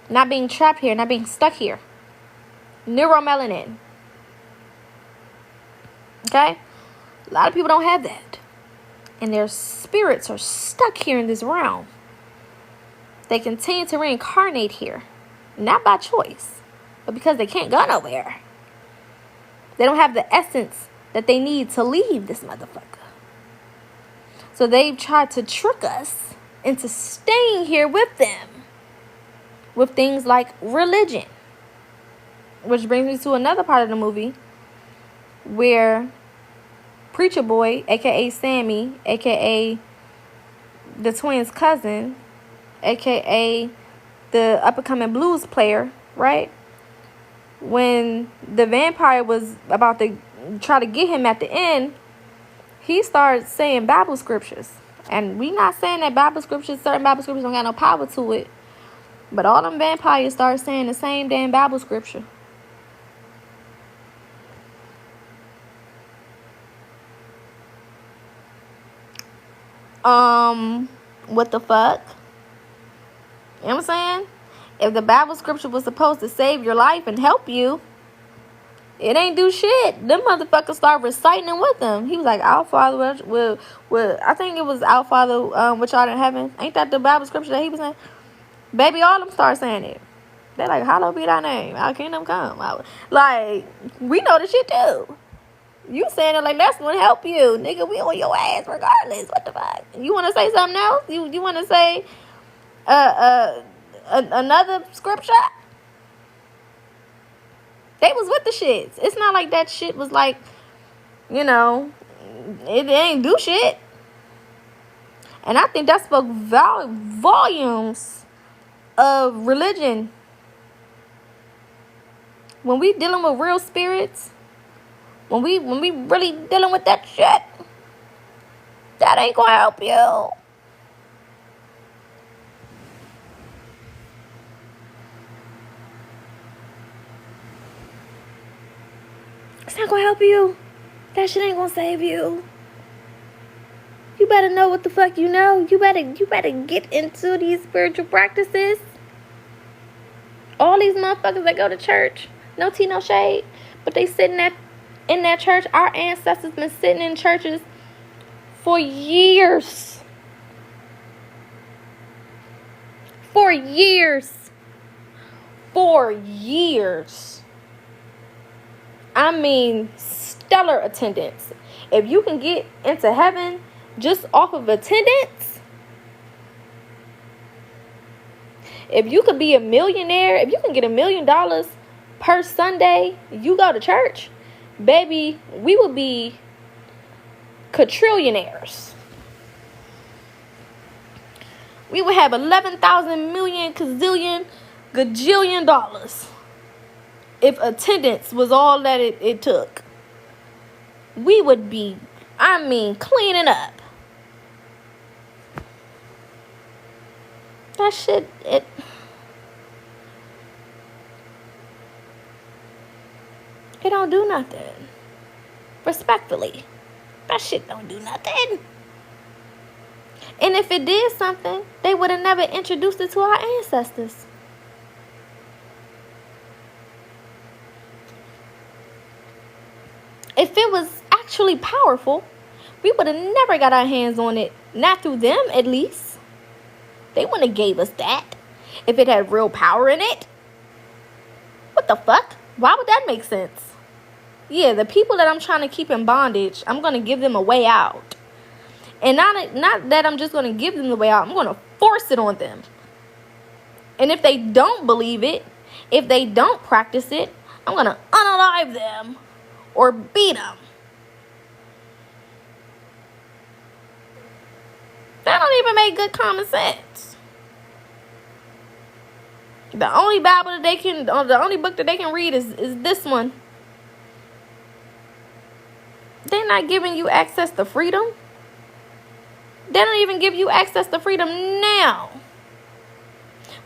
not being trapped here, not being stuck here. Neuromelanin. Okay? A lot of people don't have that. And their spirits are stuck here in this realm. They continue to reincarnate here. Not by choice, but because they can't go nowhere. They don't have the essence that they need to leave this motherfucker. So they've tried to trick us into staying here with them. With things like religion. Which brings me to another part of the movie where Preacher Boy, a.k.a. Sammy, a.k.a. the twins' cousin, a.k.a. the up-and-coming blues player, right? When the vampire was about to try to get him at the end, he started saying Bible scriptures. And we not saying that certain Bible scriptures don't got no power to it. But all them vampires started saying the same damn Bible scripture. What the fuck? You know what I'm saying? If the Bible scripture was supposed to save your life and help you, it ain't do shit. Them motherfuckers start reciting it with them. He was like, Our Father, I think it was Our Father, which art in heaven. Ain't that the Bible scripture that he was saying? Baby, all them start saying it. They're like, hallowed be thy name. Our kingdom come. Like, we know the shit too. You saying it like that's going to help you. Nigga, we on your ass regardless. What the fuck? You want to say something else? You want to say another scripture? They was with the shits. It's not like that shit was like, it ain't do shit. And I think that spoke volumes of religion. When we dealing with real spirits, when we really dealing with that shit, that ain't gonna help you. It's not gonna help you. That shit ain't gonna save you. You better know what the fuck you know. You better get into these spiritual practices. All these motherfuckers that go to church, no tea, no shade, but they sitting in that church. Our ancestors been sitting in churches for years. For years. I mean, stellar attendance. If you can get into heaven just off of attendance, if you could be a millionaire, if you can get $1 million per Sunday, you go to church, baby, we would be quadrillionaires. We would have 11,000 million gazillion gajillion dollars if attendance was all that it took. We would be, cleaning up. That shit, it don't do nothing. Respectfully, that shit don't do nothing. And if it did something, they would have never introduced it to our ancestors. If it was actually powerful, we would have never got our hands on it. Not through them, at least. They wouldn't have gave us that. If it had real power in it. What the fuck? Why would that make sense? Yeah, the people that I'm trying to keep in bondage, I'm going to give them a way out. And not that I'm just going to give them the way out. I'm going to force it on them. And if they don't believe it, if they don't practice it, I'm going to unalive them or beat them. That don't even make good common sense. The only Bible that the only book that they can read is this one. They're not giving you access to freedom. They don't even give you access to freedom now.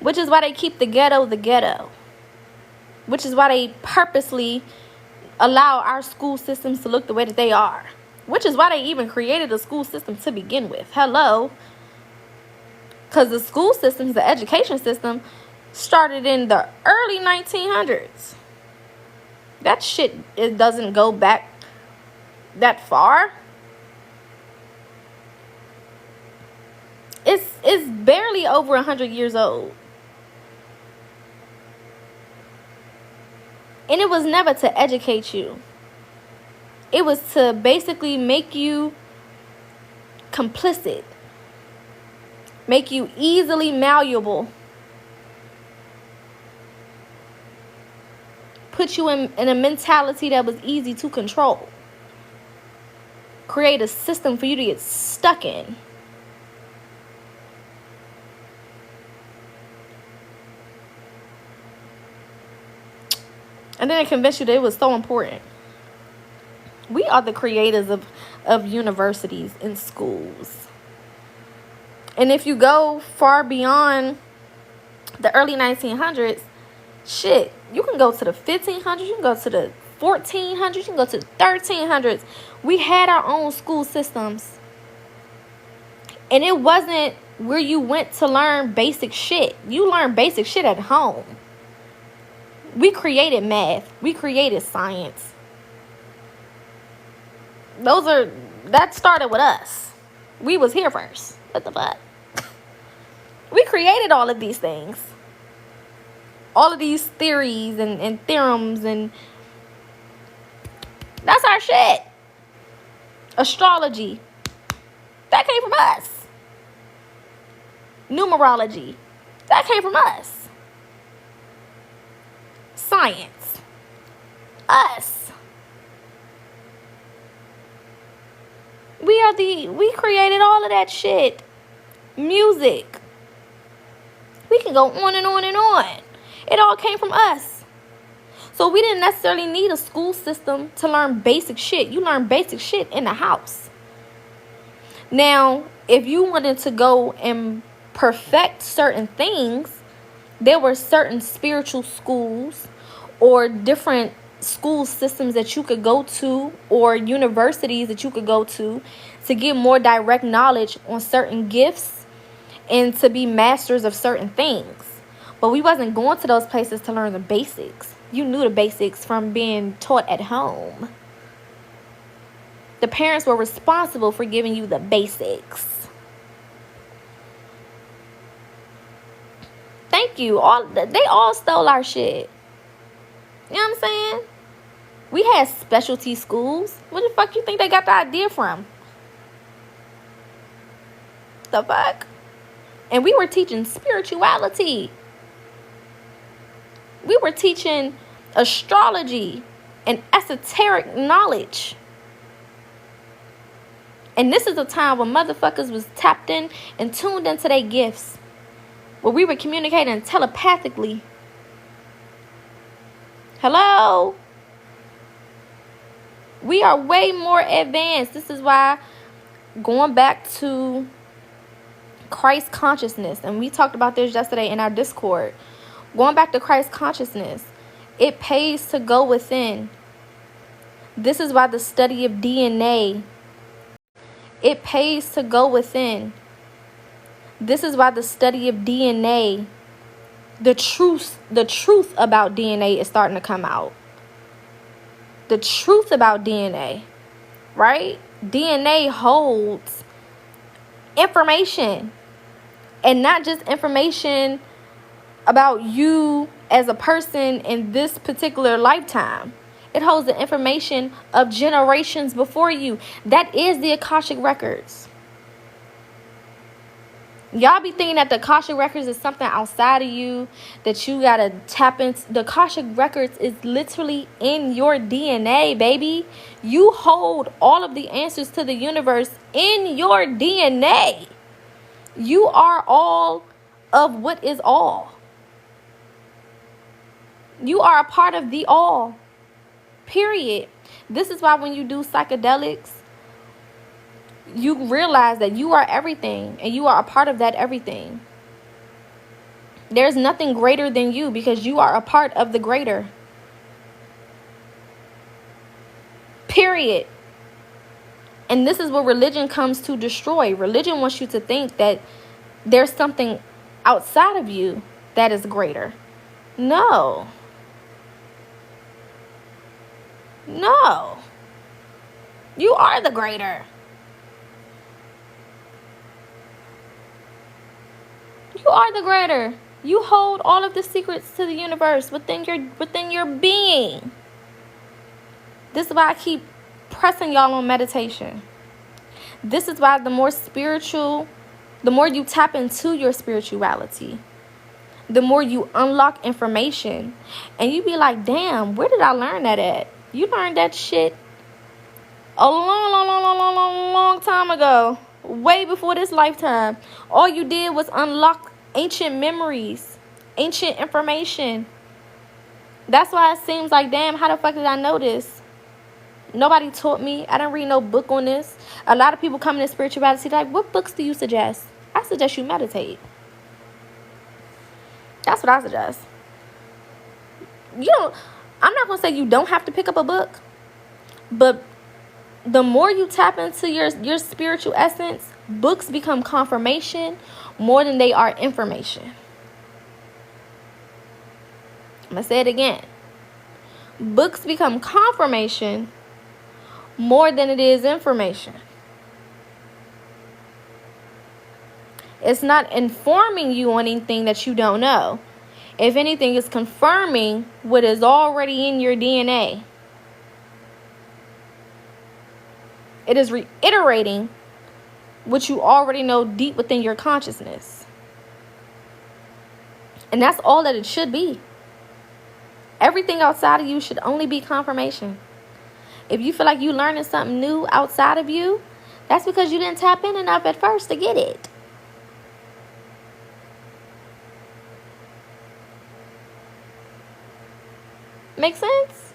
Which is why they keep the ghetto the ghetto. Which is why they purposely allow our school systems to look the way that they are. Which is why they even created a school system to begin with. Hello. Because the school systems, the education system, started in the early 1900s. That shit, it doesn't go back that far. It's barely over 100 years old. And it was never to educate you. It was to basically make you complicit. Make you easily malleable. Put you in a mentality that was easy to control. Create a system for you to get stuck in. And then it convinced you that it was so important. We are the creators of universities and schools. And if you go far beyond the early 1900s, shit, you can go to the 1500s, you can go to the 1400s, you can go to the 1300s. We had our own school systems. And it wasn't where you went to learn basic shit. You learned basic shit at home. We created math. We created science. That started with us. We was here first. What the fuck? We created all of these things. All of these theories and theorems, and that's our shit. Astrology. That came from us. Numerology. That came from us. Science. Us. We created all of that shit. Music. We can go on and on and on. It all came from us. So we didn't necessarily need a school system to learn basic shit. You learn basic shit in the house. Now, if you wanted to go and perfect certain things, there were certain spiritual schools or different school systems that you could go to, or universities that you could go to get more direct knowledge on certain gifts and to be masters of certain things. But we wasn't going to those places to learn the basics. You knew the basics from being taught at home. The parents were responsible for giving you the basics. Thank you. They all stole our shit. You know what I'm saying? We had specialty schools. Where the fuck you think they got the idea from? The fuck? And we were teaching spirituality. We were teaching astrology and esoteric knowledge. And this is a time when motherfuckers was tapped in and tuned into their gifts. Where we were communicating telepathically. Hello? We are way more advanced. This is why, going back to Christ consciousness, and we talked about this yesterday in our Discord. Going back to Christ consciousness, it pays to go within. This is why the study of DNA, it pays to go within. This is why the study of DNA, the truth about DNA is starting to come out. The truth about DNA, right? DNA holds information, and not just information about you as a person in this particular lifetime. It holds the information of generations before you. That is the Akashic Records. Y'all be thinking that the Akashic Records is something outside of you that you gotta tap into. The Akashic Records is literally in your DNA, baby. You hold all of the answers to the universe in your DNA. You are all of what is all. You are a part of the all. Period. This is why when you do psychedelics, you realize that you are everything and you are a part of that everything. There's nothing greater than you because you are a part of the greater. Period. And this is what religion comes to destroy. Religion wants you to think that there's something outside of you that is greater. No. No. You are the greater. You are the greater. You hold all of the secrets to the universe within your being. This is why I keep pressing y'all on meditation. This is why the more you tap into your spirituality, the more you unlock information. And you be like, damn, where did I learn that at? You learned that shit a long time ago. Way before this lifetime. All you did was unlock ancient memories, ancient information. That's why it seems like, damn, how the fuck did I know this? Nobody taught me. I didn't read no book on this. A lot of people come into spirituality like, what books do you suggest? I suggest you meditate. That's what I suggest. I'm not going to say you don't have to pick up a book, but the more you tap into your spiritual essence, books become confirmation more than they are information. I'm going to say it again. Books become confirmation more than it is information. It's not informing you on anything that you don't know. If anything, it's confirming what is already in your DNA. It is reiterating what you already know deep within your consciousness. And that's all that it should be. Everything outside of you should only be confirmation. If you feel like you're learning something new outside of you, that's because you didn't tap in enough at first to get it. Make sense?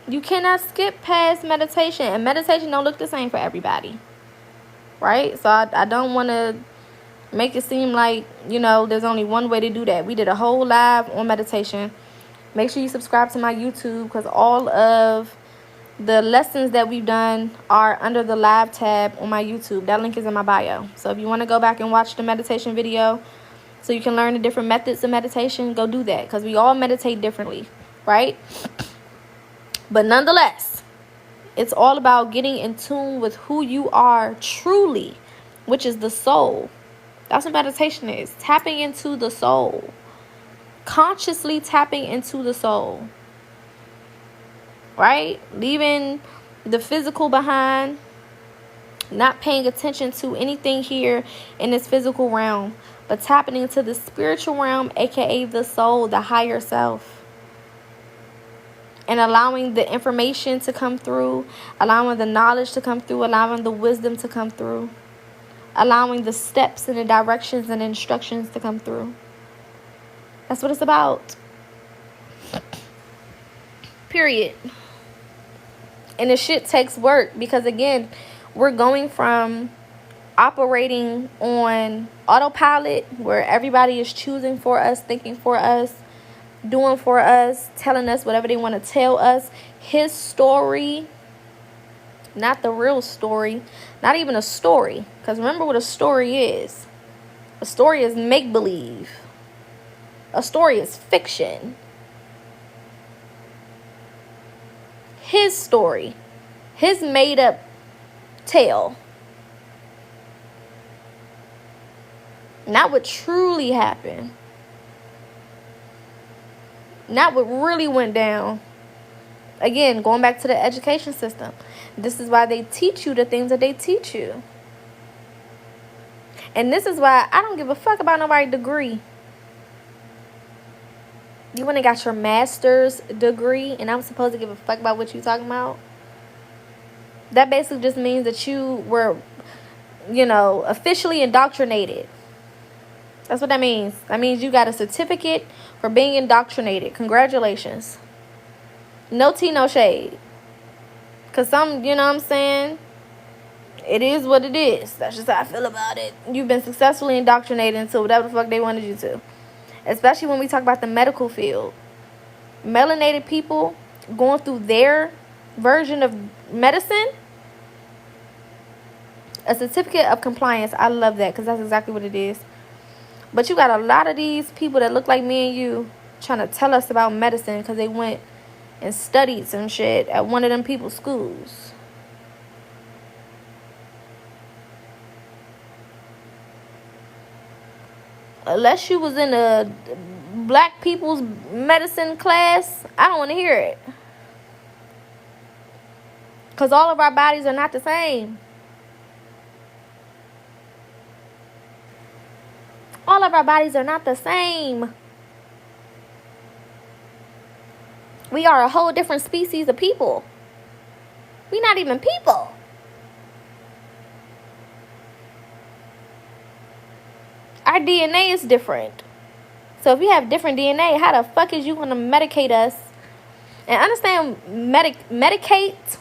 You cannot skip past meditation. And meditation don't look the same for everybody. Right? So I don't want to make it seem like, there's only one way to do that. We did a whole live on meditation. Make sure you subscribe to my YouTube because all of the lessons that we've done are under the live tab on my YouTube. That link is in my bio. So if you want to go back and watch the meditation video so you can learn the different methods of meditation, go do that because we all meditate differently, right? But nonetheless, it's all about getting in tune with who you are truly, which is the soul. That's what meditation is. Tapping into the soul. Consciously tapping into the soul. Right? Leaving the physical behind. Not paying attention to anything here in this physical realm. But tapping into the spiritual realm, aka the soul, the higher self. And allowing the information to come through. Allowing the knowledge to come through. Allowing the wisdom to come through. Allowing the steps and the directions and instructions to come through. That's what it's about. Period. And the shit takes work because, again, we're going from operating on autopilot where everybody is choosing for us, thinking for us, doing for us, telling us whatever they want to tell us. His story, not the real story, not even a story. Because remember what a story is. A story is make-believe. A story is fiction. His story. His made-up tale. Not what truly happened. Not what really went down. Again, going back to the education system. This is why they teach you the things that they teach you. And this is why I don't give a fuck about nobody's degree. You went and got your master's degree, and I'm supposed to give a fuck about what you talking about? That basically just means that you were, officially indoctrinated. That's what that means. That means you got a certificate for being indoctrinated. Congratulations. No tea, no shade. Because some, you know what I'm saying? It is what it is. That's just how I feel about it. You've been successfully indoctrinated into whatever the fuck they wanted you to. Especially when we talk about the medical field. Melanated people going through their version of medicine. A certificate of compliance. I love that because that's exactly what it is. But you got a lot of these people that look like me and you trying to tell us about medicine because they went and studied some shit at one of them people's schools. Unless you was in a black people's medicine class, I don't want to hear it. Because all of our bodies are not the same. All of our bodies are not the same. We are a whole different species of people. We're not even people. Our DNA is different. So if you have different DNA, how the fuck is you going to medicate us? And understand, medicate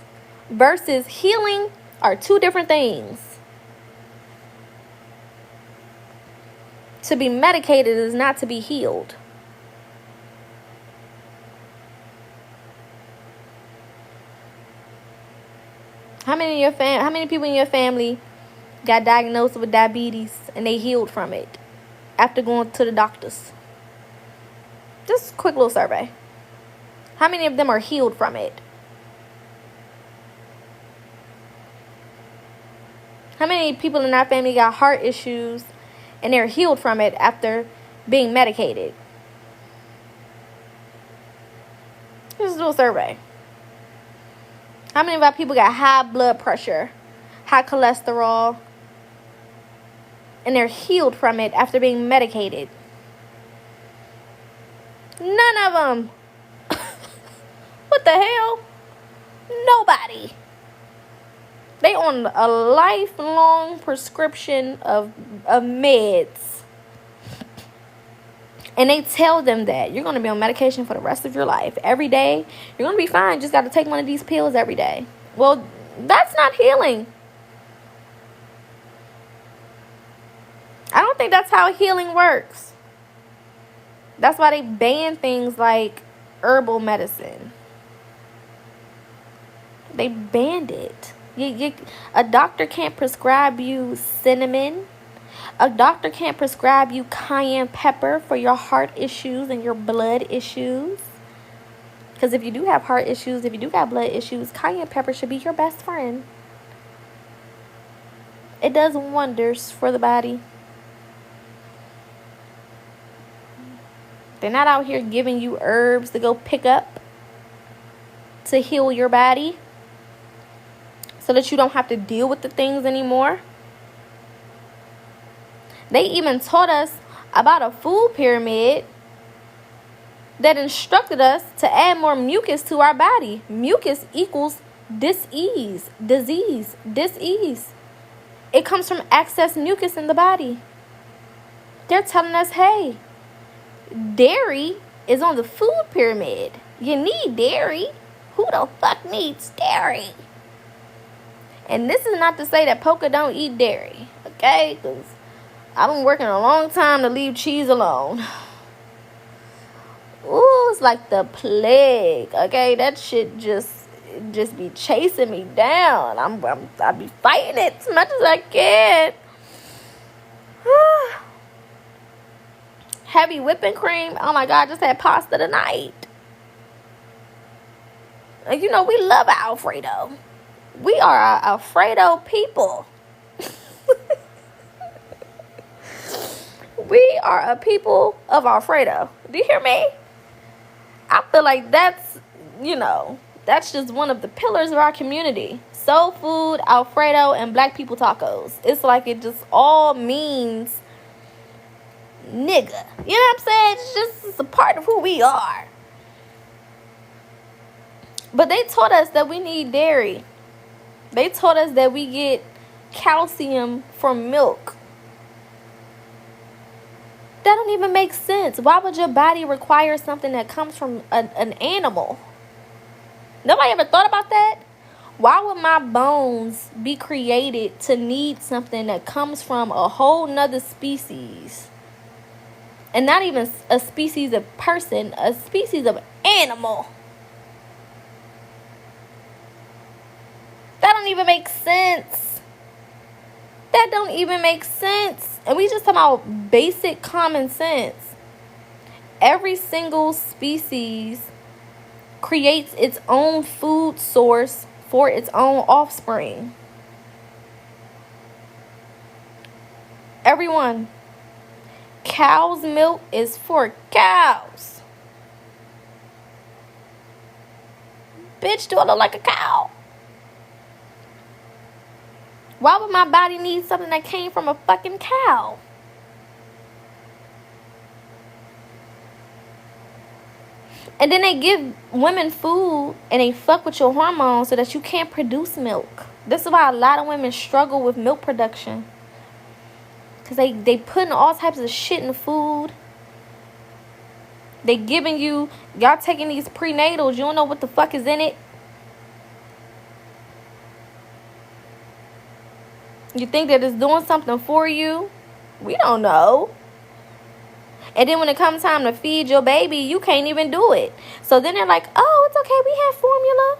versus healing are two different things. To be medicated is not to be healed. How many people in your family got diagnosed with diabetes and they healed from it after going to the doctors? Just a quick little survey. How many of them are healed from it? How many people in our family got heart issues and they're healed from it after being medicated? Just a little survey. How many of our people got high blood pressure, high cholesterol, and they're healed from it after being medicated? None of them. What the hell? Nobody. They on a lifelong prescription of meds. And they tell them that you're going to be on medication for the rest of your life. Every day, you're going to be fine. Just got to take one of these pills every day. Well, that's not healing. I don't think that's how healing works. That's why they ban things like herbal medicine. They banned it. A doctor can't prescribe you cinnamon. A doctor can't prescribe you cayenne pepper for your heart issues and your blood issues. Because if you do have heart issues, if you do have blood issues, cayenne pepper should be your best friend. It does wonders for the body. They're not out here giving you herbs to go pick up to heal your body so that you don't have to deal with the things anymore. They even taught us about a food pyramid that instructed us to add more mucus to our body. Mucus equals disease. It comes from excess mucus in the body. They're telling us, hey, dairy is on the food pyramid. You need dairy. Who the fuck needs dairy? And this is not to say that Poca don't eat dairy, okay? Because I've been working a long time to leave cheese alone. Ooh, it's like the plague, okay? That shit just be chasing me down. I be fighting it as much as I can. Heavy whipping cream. Oh my God, I just had pasta tonight. And you know, we love Alfredo. We are a Alfredo people. We are a people of Alfredo. Do you hear me? I feel like that's just one of the pillars of our community. Soul food, Alfredo, and black people tacos. It's like it just all means nigga. You know what I'm saying? It's a part of who we are. But they taught us that we need dairy. They taught us that we get calcium from milk. That don't even make sense. Why would your body require something that comes from an animal? Nobody ever thought about that? Why would my bones be created to need something that comes from a whole nother species? And not even a species of person, a species of animal. That don't even make sense. That don't even make sense. And we just talking about basic common sense. Every single species creates its own food source for its own offspring. Everyone. Cow's milk is for cows. Bitch, do I look like a cow? Why would my body need something that came from a fucking cow? And then they give women food and they fuck with your hormones so that you can't produce milk. This is why a lot of women struggle with milk production. Because they putting all types of shit in the food. They giving you, y'all taking these prenatals. You don't know what the fuck is in it. You think that it's doing something for you? We don't know. And then when it comes time to feed your baby, you can't even do it. So then they're like, oh, it's okay, we have formula.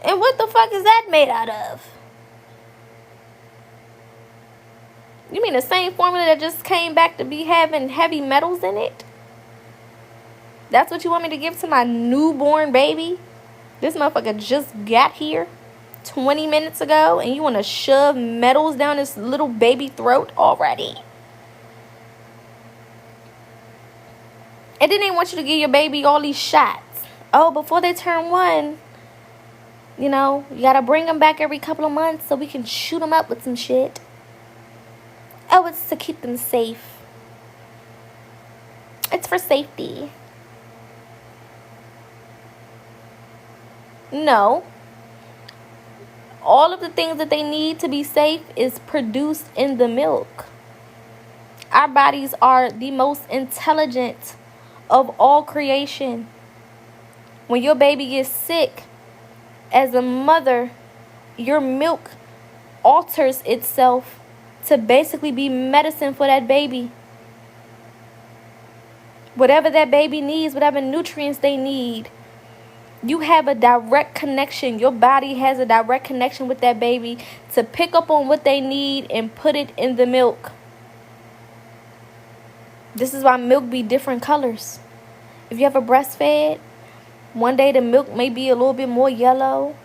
And what the fuck is that made out of? You mean the same formula that just came back to be having heavy metals in it? That's what you want me to give to my newborn baby? This motherfucker just got here 20 minutes ago and you want to shove metals down this little baby throat already? And then they want you to give your baby all these shots. Oh, before they turn 1, you know, you got to bring them back every couple of months so we can shoot them up with some shit. Oh, it's to keep them safe. It's for safety. No. All of the things that they need to be safe is produced in the milk. Our bodies are the most intelligent of all creation. When your baby gets sick, as a mother, your milk alters itself to basically be medicine for that baby. Whatever that baby needs, whatever nutrients they need, you have a direct connection. Your body has a direct connection with that baby to pick up on what they need and put it in the milk. This is why milk be different colors. If you ever breastfed, one day the milk may be a little bit more yellow.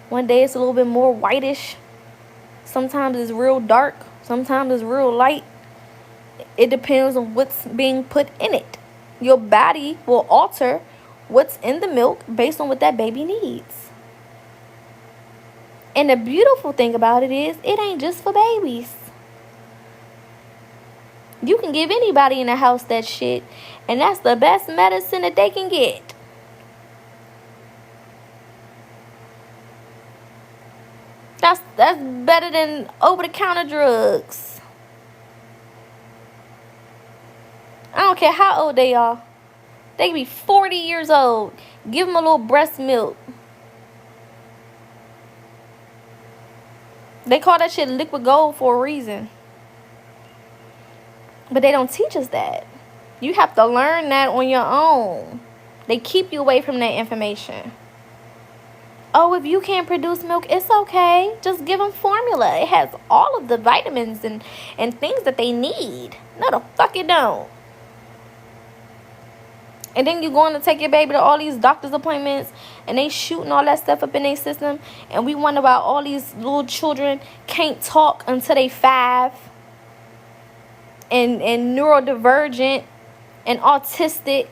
One day it's a little bit more whitish. Sometimes it's real dark. Sometimes it's real light. It depends on what's being put in it. Your body will alter what's in the milk based on what that baby needs. And the beautiful thing about it is, it ain't just for babies. You can give anybody in the house that shit, and that's the best medicine that they can get. That's better than over-the-counter drugs. I don't care how old they are. They can be 40 years old. Give them a little breast milk. They call that shit liquid gold for a reason. But they don't teach us that. You have to learn that on your own. They keep you away from that information. Oh, if you can't produce milk, it's okay. Just give them formula. It has all of the vitamins and things that they need. No, the fuck it don't. And then you going to take your baby to all these doctor's appointments and they shooting all that stuff up in their system. And we wonder why all these little children can't talk until they 5. And neurodivergent and autistic.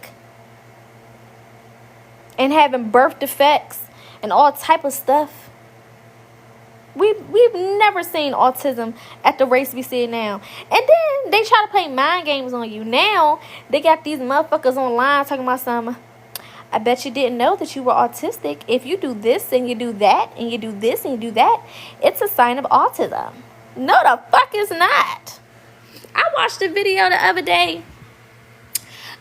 And having birth defects and all type of stuff. We've never seen autism at the rates we see it now. And then they try to play mind games on you. Now they got these motherfuckers online talking about something. I bet you didn't know that you were autistic. If you do this and you do that and you do this and you do that, it's a sign of autism. No, the fuck it's not. I watched a video the other day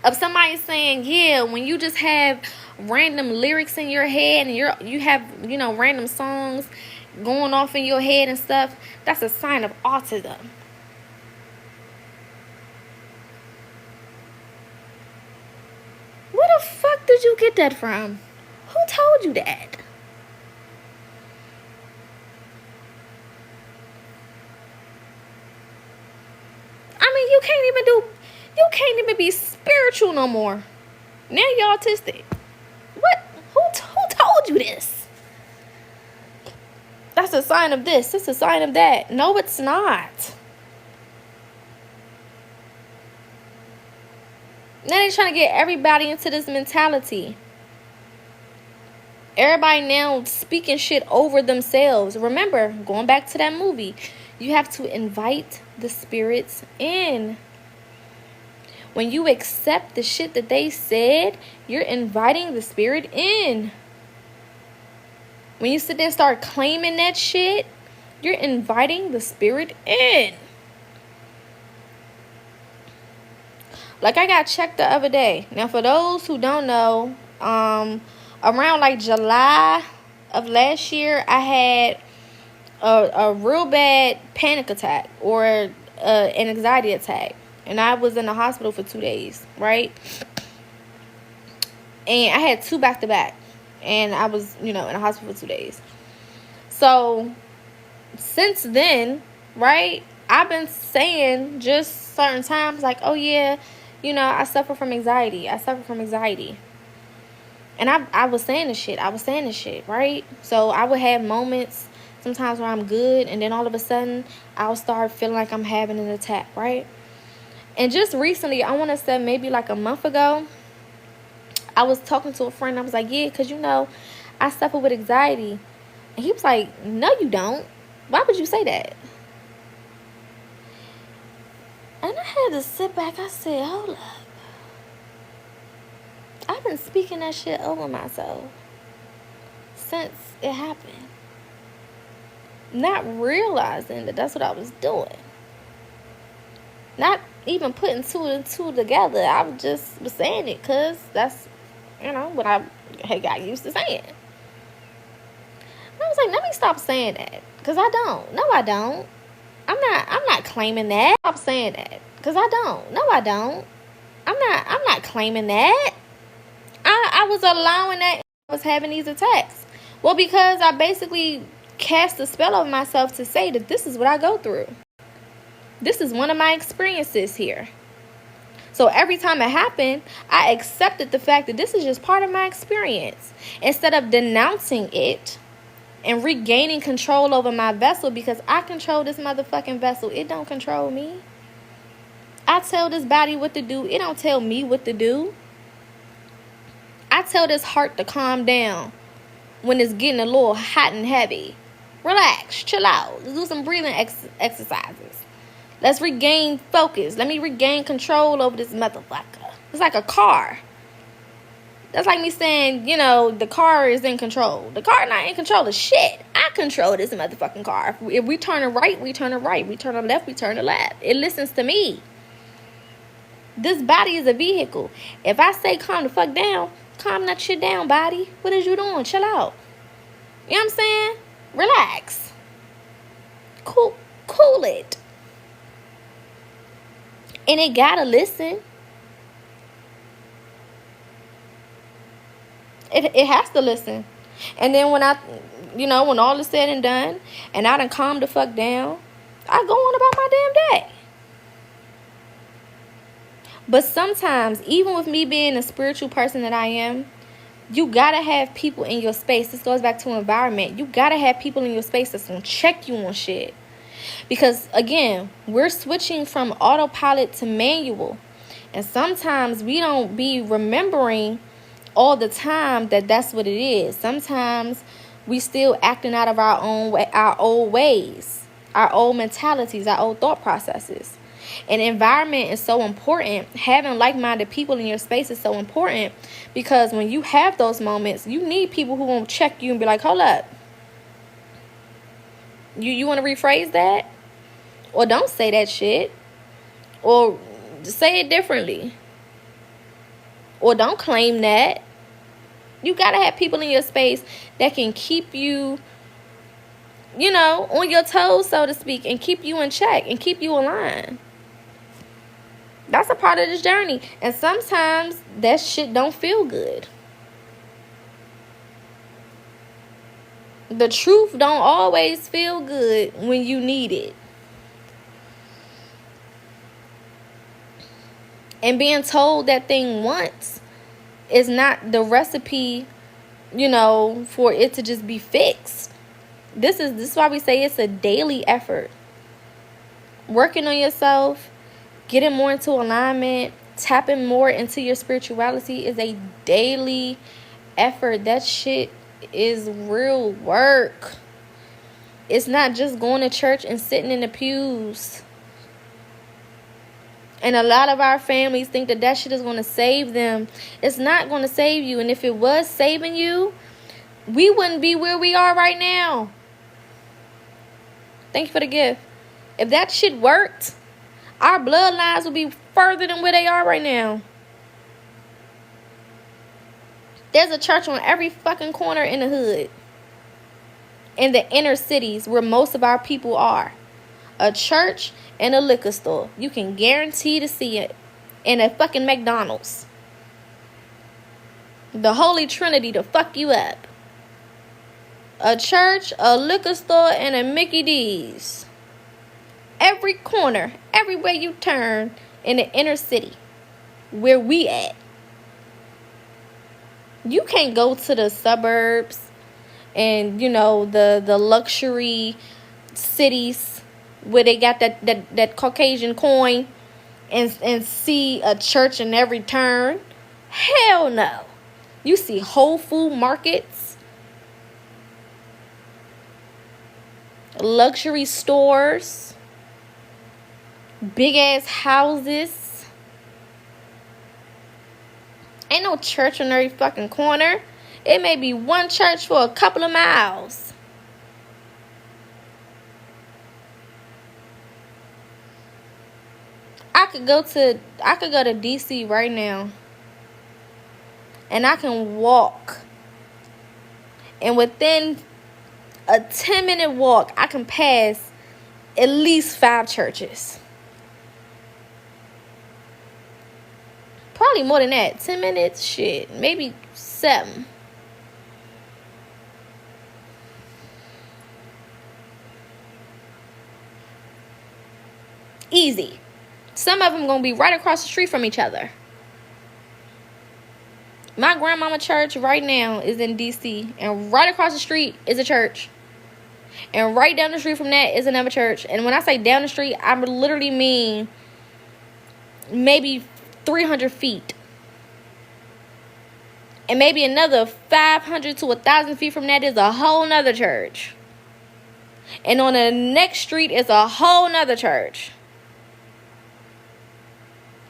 of somebody saying, yeah, when you just have random lyrics in your head and you have, random songs going off in your head and stuff, that's a sign of autism. Where the fuck did you get that from? Who told you that? you can't even be spiritual no more. Now you're autistic. What? Who told you this? That's a sign of this. It's a sign of that. No, it's not. Now they're trying to get everybody into this mentality. Everybody now speaking shit over themselves. Remember, going back to that movie, you have to invite the spirits in. When you accept the shit that they said, you're inviting the spirit in. When you sit there and start claiming that shit, you're inviting the spirit in. Like, I got checked the other day. Now, for those who don't know, around like July of last year, I had a real bad panic attack or an anxiety attack. And I was in the hospital for 2 days, right? And I had 2 back-to-back. And I was, in the hospital for 2 days. So, since then, right, I've been saying just certain times like, oh, yeah, I suffer from anxiety. And I was saying this shit. Right? So, I would have moments sometimes where I'm good. And then all of a sudden, I'll start feeling like I'm having an attack, right? And just recently, I want to say maybe like a month ago, I was talking to a friend. I was like, yeah, because, I suffer with anxiety. And he was like, no, you don't. Why would you say that? And I had to sit back. I said, hold up. I've been speaking that shit over myself since it happened. Not realizing that that's what I was doing. Not even putting 2 and 2 together. I was saying it because that's, what I had got used to saying. And I was like, let me stop saying that. Because I don't. No, I don't. I'm not claiming that. Stop saying that. Because I don't. No, I don't. I'm not claiming that. I was allowing that. I was having these attacks. Well, because I basically cast a spell over myself to say that this is what I go through. This is one of my experiences here. So every time it happened, I accepted the fact that this is just part of my experience. Instead of denouncing it and regaining control over my vessel, because I control this motherfucking vessel. It don't control me. I tell this body what to do. It don't tell me what to do. I tell this heart to calm down when it's getting a little hot and heavy. Relax, chill out. Let's do some breathing exercises. Let's regain focus. Let me regain control over this motherfucker. It's like a car. That's like me saying, the car is in control. The car not in control of shit. I control this motherfucking car. If we turn it right, we turn it right. We turn it left, we turn it left. It listens to me. This body is a vehicle. If I say calm the fuck down, calm that shit down, body. What is you doing? Chill out. You know what I'm saying? Relax. Cool it. And it gotta listen. It has to listen. And then when when all is said and done, and I done calmed the fuck down, I go on about my damn day. But sometimes, even with me being a spiritual person that I am, you gotta have people in your space. This goes back to environment. You gotta have people in your space that's gonna check you on shit. Because, again, we're switching from autopilot to manual. And sometimes we don't be remembering all the time that that's what it is. Sometimes we still acting out of our old ways, our old mentalities, our old thought processes. And environment is so important. Having like-minded people in your space is so important. Because when you have those moments, you need people who won't check you and be like, hold up. You want to rephrase that? Or don't say that shit. Or say it differently. Or don't claim that. You got to have people in your space that can keep you, on your toes, so to speak. And keep you in check. And keep you aligned. That's a part of this journey. And sometimes that shit don't feel good. The truth don't always feel good when you need it. And being told that thing once is not the recipe, for it to just be fixed. This is why we say it's a daily effort. Working on yourself, getting more into alignment, tapping more into your spirituality is a daily effort. That shit is real work. It's not just going to church and sitting in the pews. And a lot of our families think that shit is going to save them. It's not going to save you. And if it was saving you, we wouldn't be where we are right now. Thank you for the gift. If that shit worked, our bloodlines would be further than where they are right now. There's a church on every fucking corner in the hood. In the inner cities where most of our people are. A church and a liquor store. You can guarantee to see it. In a fucking McDonald's. The Holy Trinity to fuck you up. A church, a liquor store, and a Mickey D's. Every corner, everywhere you turn in the inner city. Where we at. You can't go to the suburbs and, the luxury cities where they got that Caucasian coin and see a church in every turn. Hell no. You see Whole Food markets, luxury stores, big ass houses. Ain't no church on every fucking corner. It may be one church for a couple of miles. I could go to DC right now. And I can walk. And within a 10-minute walk, I can pass at least 5 churches. Probably more than that. 10 minutes, shit. Maybe 7. Easy. Some of them going to be right across the street from each other. My grandmama church right now is in D.C. And right across the street is a church. And right down the street from that is another church. And when I say down the street, I literally mean maybe 300 feet. And maybe another 500 to 1,000 feet from that is a whole nother church. And on the next street is a whole nother church.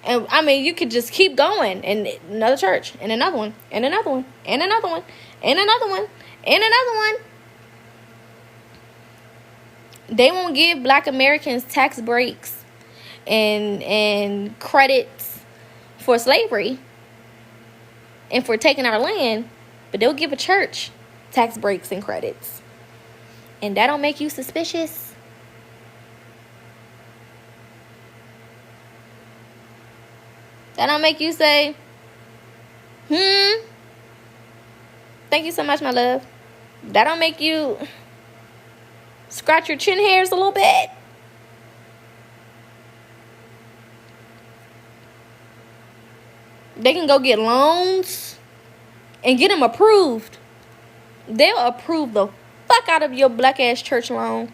And I mean, you could just keep going. And another church. And another one. And another one. And another one. And another one. And another one. They won't give Black Americans tax breaks and credits for slavery and for taking our land. But they'll give a church tax breaks and credits. And that don't make you suspicious? That don't make you say, Thank you so much, my love. That don't make you scratch your chin hairs a little bit? They can go get loans and get them approved. They'll approve the fuck out of your black ass church loan.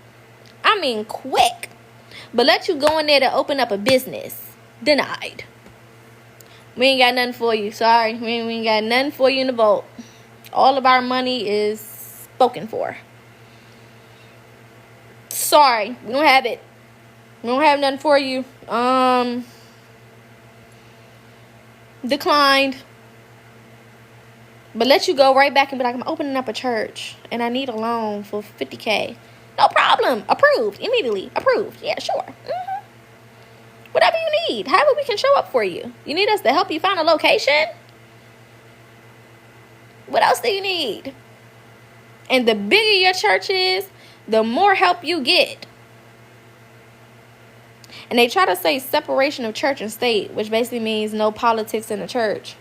I mean, quick. But let you go in there to open up a business. Denied. We ain't got nothing for you. Sorry. We ain't got nothing for you in the vault. All of our money is spoken for. Sorry. We don't have it. We don't have nothing for you. Declined. But let you go right back and be like, I'm opening up a church and I need a loan for $50,000. No problem. Approved. Immediately. Approved. Yeah, sure. Whatever you need. However we can show up for you. You need us to help you find a location? What else do you need? And the bigger your church is, the more help you get. And they try to say separation of church and state, which basically means no politics in the church.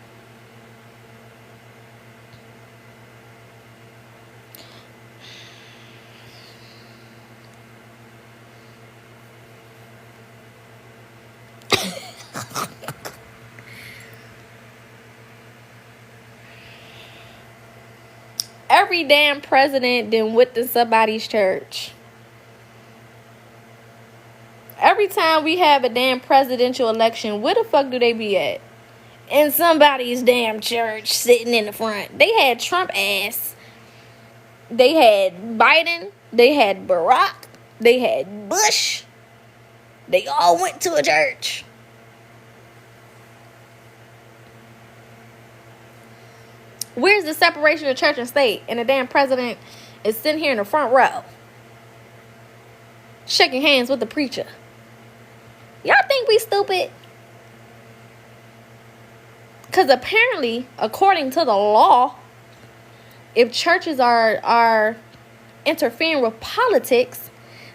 every damn president then went to somebody's church. Every time we have a damn presidential election, where the fuck do they be at? In somebody's damn church, sitting in the front. They had Trump ass. They had Biden. They had Barack. They had Bush. They all went to a church. Where's the separation of church and state? And the damn president is sitting here in the front row, shaking hands with the preacher. Y'all think we stupid? Because apparently, according to the law, if churches are interfering with politics,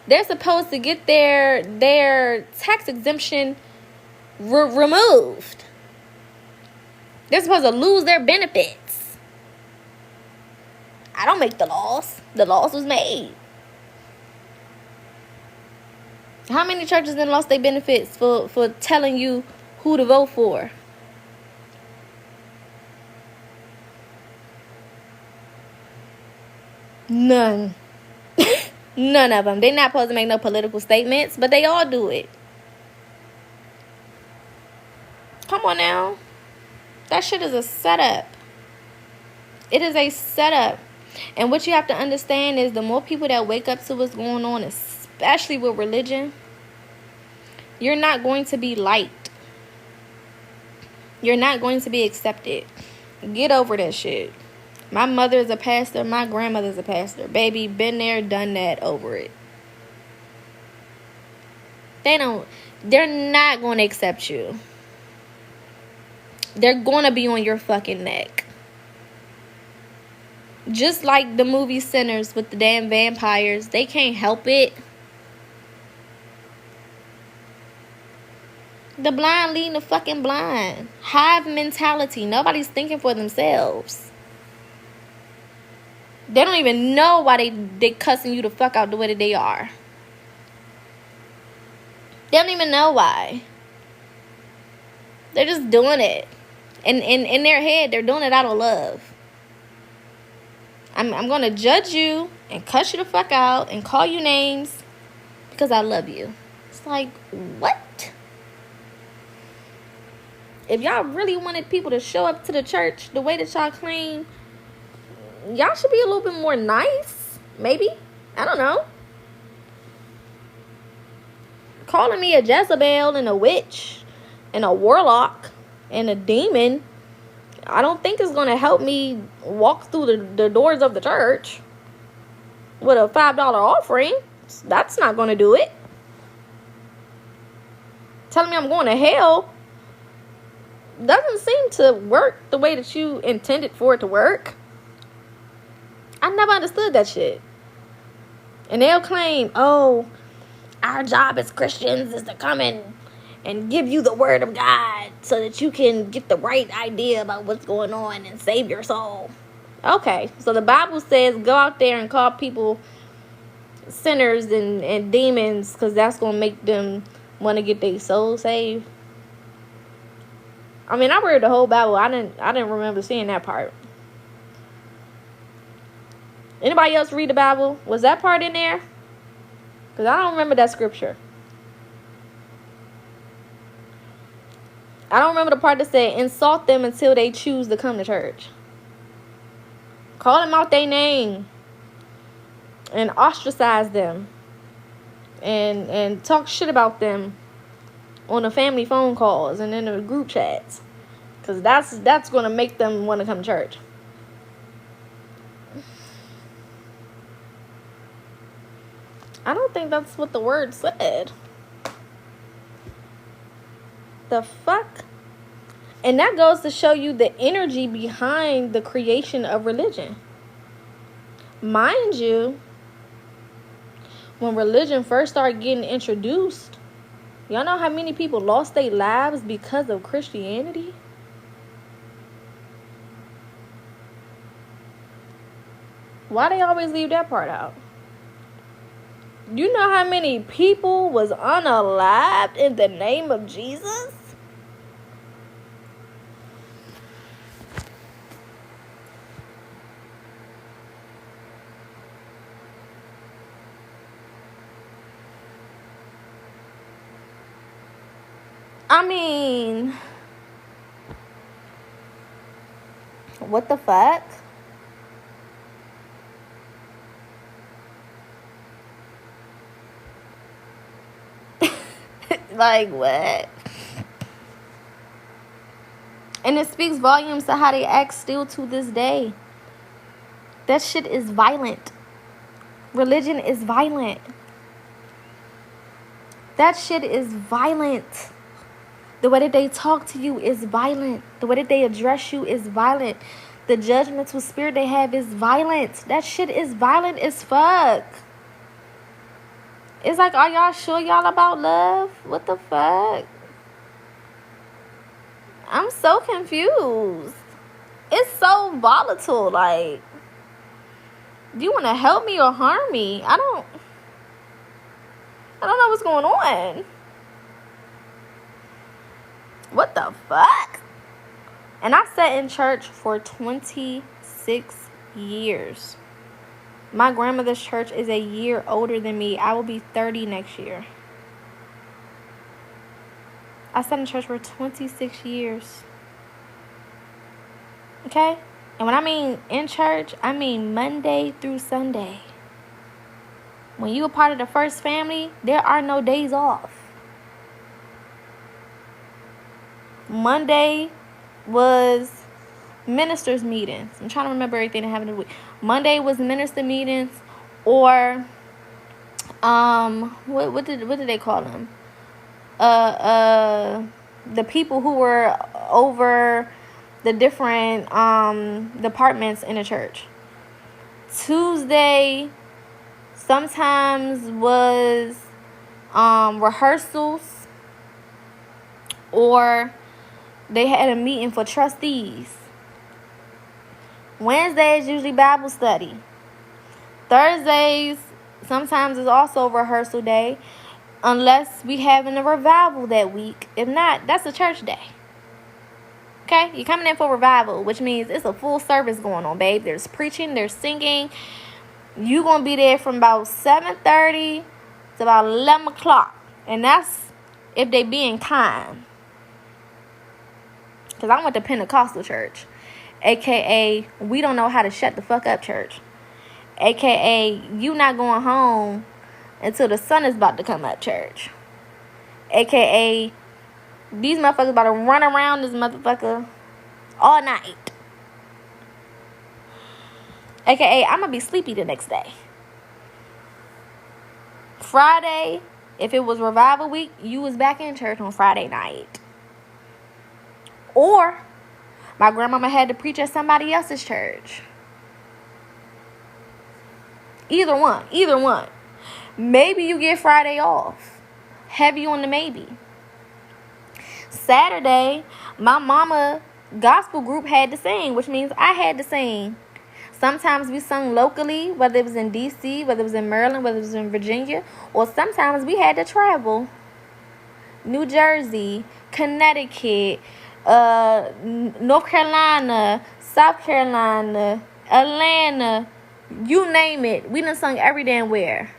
they're supposed to get their tax exemption removed. They're supposed to lose their benefits. I don't make the laws. The laws was made. How many churches then lost their benefits for telling you who to vote for? None. None of them. They're not supposed to make no political statements, but they all do it. Come on now. That shit is a setup. It is a setup. And what you have to understand is the more people that wake up to what's going on, especially with religion, you're not going to be liked. You're not going to be accepted. Get over that shit. My mother is a pastor. My grandmother's a pastor. Baby, been there, done that, over it. They're not going to accept you. They're going to be on your fucking neck. Just like the movie Sinners with the damn vampires. They can't help it. The blind leading the fucking blind. Hive mentality. Nobody's thinking for themselves. They don't even know why they cussing you the fuck out the way that they are. They don't even know why. They're just doing it. And in their head, they're doing it out of love. I'm going to judge you and cuss you the fuck out and call you names because I love you. It's like, what? If y'all really wanted people to show up to the church the way that y'all claim, y'all should be a little bit more nice. Maybe. I don't know. Calling me a Jezebel and a witch and a warlock and a demon, I don't think it's going to help me walk through the doors of the church with a $5 offering. That's not going to do it. Telling me I'm going to hell doesn't seem to work the way that you intended for it to work. I never understood that shit. And they'll claim, oh, our job as Christians is to come in and give you the word of God so that you can get the right idea about what's going on and save your soul. Okay, so the Bible says go out there and call people sinners and demons because that's going to make them want to get their soul saved. I mean, I read the whole Bible. I didn't remember seeing that part. Anybody else read the Bible? Was that part in there? Because I don't remember that scripture. I don't remember the part that said, insult them until they choose to come to church. Call them out their name. And ostracize them. And talk shit about them on the family phone calls and in the group chats. Because that's going to make them want to come to church. I don't think that's what the word said. The fuck? And that goes to show you the energy behind the creation of religion. Mind you, when religion first started getting introduced, y'all know how many people lost their lives because of Christianity? Why they always leave that part out? You know how many people was unalived in the name of Jesus? I mean, what the fuck? Like, what? And it speaks volumes to how they act still to this day. That shit is violent. Religion is violent. That shit is violent. The way that they talk to you is violent. The way that they address you is violent. The judgmental spirit they have is violent. That shit is violent as fuck. It's like, are y'all sure y'all about love? What the fuck? I'm so confused. It's so volatile. Like, do you want to help me or harm me? I don't know what's going on. What the fuck? And I sat in church for 26 years. My grandmother's church is a year older than me. I will be 30 next year. I sat in church for 26 years. Okay? And when I mean in church, I mean Monday through Sunday. When you are part of the first family, there are no days off. Monday was ministers' meetings. I'm trying to remember everything that happened in the week. Monday was minister meetings, or what did they call them? The people who were over the different departments in the church. Tuesday sometimes was rehearsals, or they had a meeting for trustees. Wednesday is usually Bible study. Thursdays sometimes is also rehearsal day, unless we having a revival that week. If not, that's a church day. Okay? You're coming in for revival, which means it's a full service going on, babe. There's preaching, there's singing. You're going to be there from about 7:30 to about 11 o'clock. And that's if they being kind. Because I went to Pentecostal church. AKA, we don't know how to shut the fuck up church. AKA, you not going home until the sun is about to come up church. AKA, these motherfuckers about to run around this motherfucker all night. AKA, I'm going to be sleepy the next day. Friday, if it was revival week, you was back in church on Friday night. Or my grandmama had to preach at somebody else's church. Either one. Maybe you get Friday off. Heavy on the maybe. Saturday, my mama gospel group had to sing, which means I had to sing. Sometimes we sung locally, whether it was in D.C., whether it was in Maryland, whether it was in Virginia, or sometimes we had to travel. New Jersey, Connecticut, North Carolina, South Carolina, Atlanta, you name it. We done sung every damn where.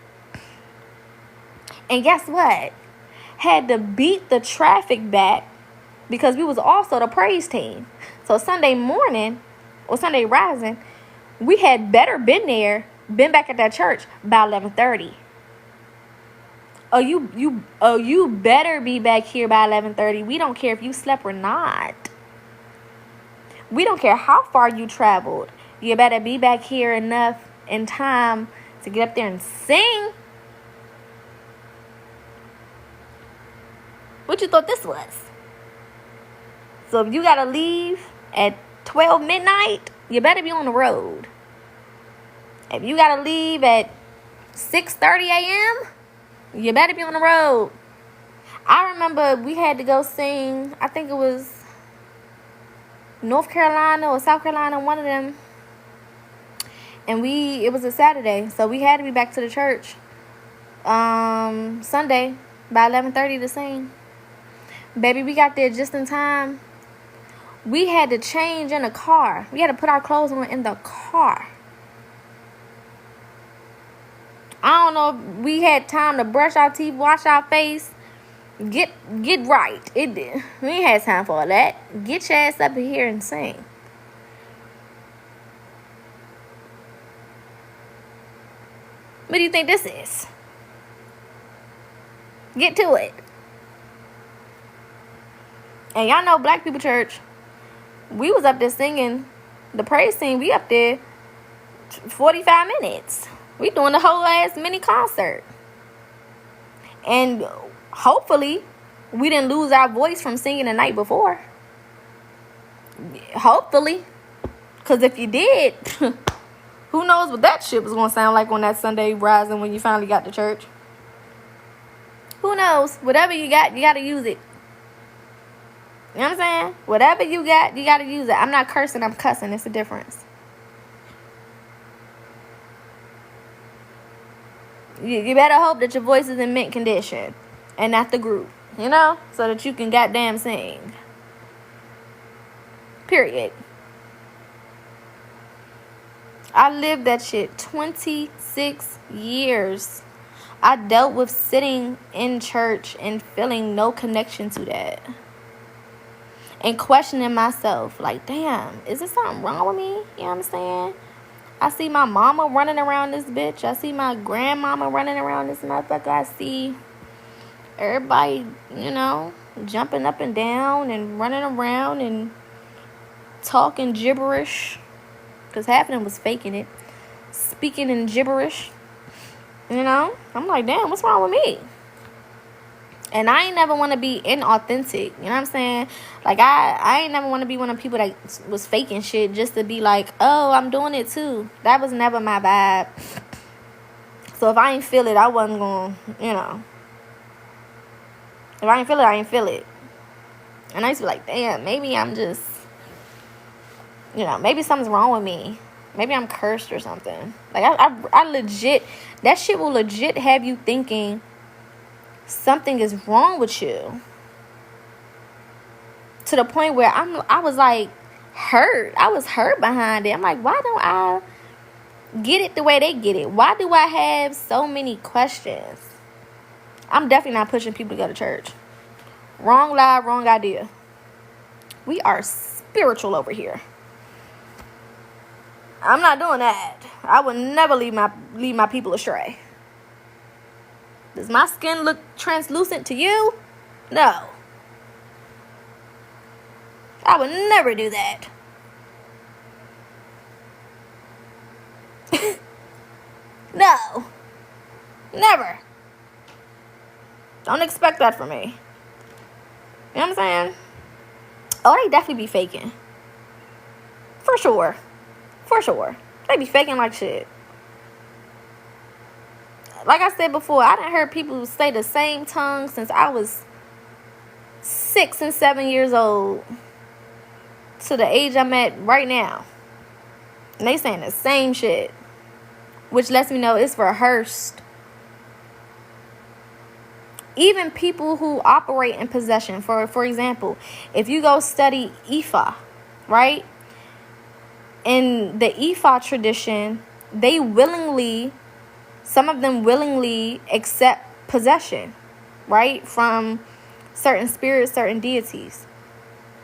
And guess what? Had to beat the traffic back because we was also the praise team. So Sunday morning or Sunday rising, we had better been back at that church by 11:30. You better be back here by 11:30. We don't care if you slept or not. We don't care how far you traveled. You better be back here enough in time to get up there and sing. What you thought this was? So if you gotta leave at 12 midnight, you better be on the road. If you gotta leave at 6:30 a.m., you better be on the road. I remember we had to go sing, I think it was North Carolina or South Carolina, one of them. And it was a Saturday, so we had to be back to the church Sunday by 11:30 to sing. Baby, we got there just in time. We had to change in the car. We had to put our clothes on in the car. I don't know if we had time to brush our teeth, wash our face, Get right. We ain't had time for all that. Get your ass up here and sing. What do you think this is? Get to it. And y'all know Black People Church, we was up there singing the praise team. We up there 45 minutes. We doing the whole ass mini concert. And hopefully we didn't lose our voice from singing the night before. Hopefully. Because if you did, who knows what that shit was going to sound like on that Sunday rising when you finally got to church. Who knows? Whatever you got to use it. You know what I'm saying? Whatever you got to use it. I'm not cursing, I'm cussing. It's a difference. You better hope that your voice is in mint condition and not the group, you know, so that you can goddamn sing. Period. I lived that shit 26 years. I dealt with sitting in church and feeling no connection to that. And questioning myself, like, damn, is there something wrong with me? You know what I'm saying? I see my mama running around this bitch. I see my grandmama running around this motherfucker. I see everybody, you know, jumping up and down and running around and talking gibberish. Because half of them was faking it. Speaking in gibberish. You know? I'm like, damn, what's wrong with me? And I ain't never want to be inauthentic. You know what I'm saying? Like, I ain't never want to be one of the people that was faking shit just to be like, oh, I'm doing it too. That was never my vibe. So if I ain't feel it, I wasn't going to, you know. If I ain't feel it, I ain't feel it. And I used to be like, damn, maybe I'm just, you know, maybe something's wrong with me. Maybe I'm cursed or something. Like, I legit, that shit will legit have you thinking something is wrong with you. To the point where I was like hurt. I was hurt behind it. I'm like, why don't I get it the way they get it? Why do I have so many questions? I'm definitely not pushing people to go to church. Wrong lie, wrong idea. We are spiritual over here. I'm not doing that. I would never lead my people astray. Does my skin look translucent to you? No. I would never do that. No. Never. Don't expect that from me. You know what I'm saying? Oh, they definitely be faking. For sure. For sure. They be faking like shit. Like I said before, I done heard people say the same tongue since I was 6 and 7 years old to the age I'm at right now. And they saying the same shit. Which lets me know it's rehearsed. Even people who operate in possession. For example, if you go study Ifa, right? In the Ifa tradition, they willingly, some of them willingly accept possession, right? From certain spirits, certain deities.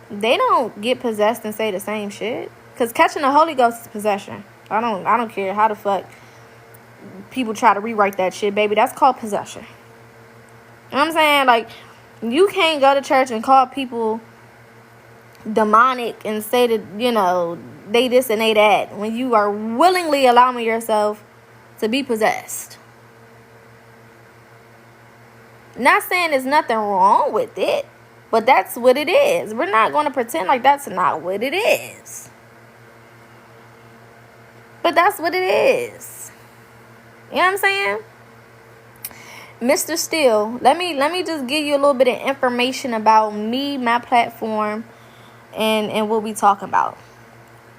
They don't get possessed and say the same shit. Because catching the Holy Ghost is possession. I don't care how the fuck people try to rewrite that shit, baby. That's called possession. You know what I'm saying? Like, you can't go to church and call people demonic and say that, you know, they this and they that when you are willingly allowing yourself to be possessed. Not saying there's nothing wrong with it, but that's what it is. We're not going to pretend like that's not what it is. But that's what it is. You know what I'm saying? Mr. Steele, let me just give you a little bit of information about me, my platform, and what we talk about.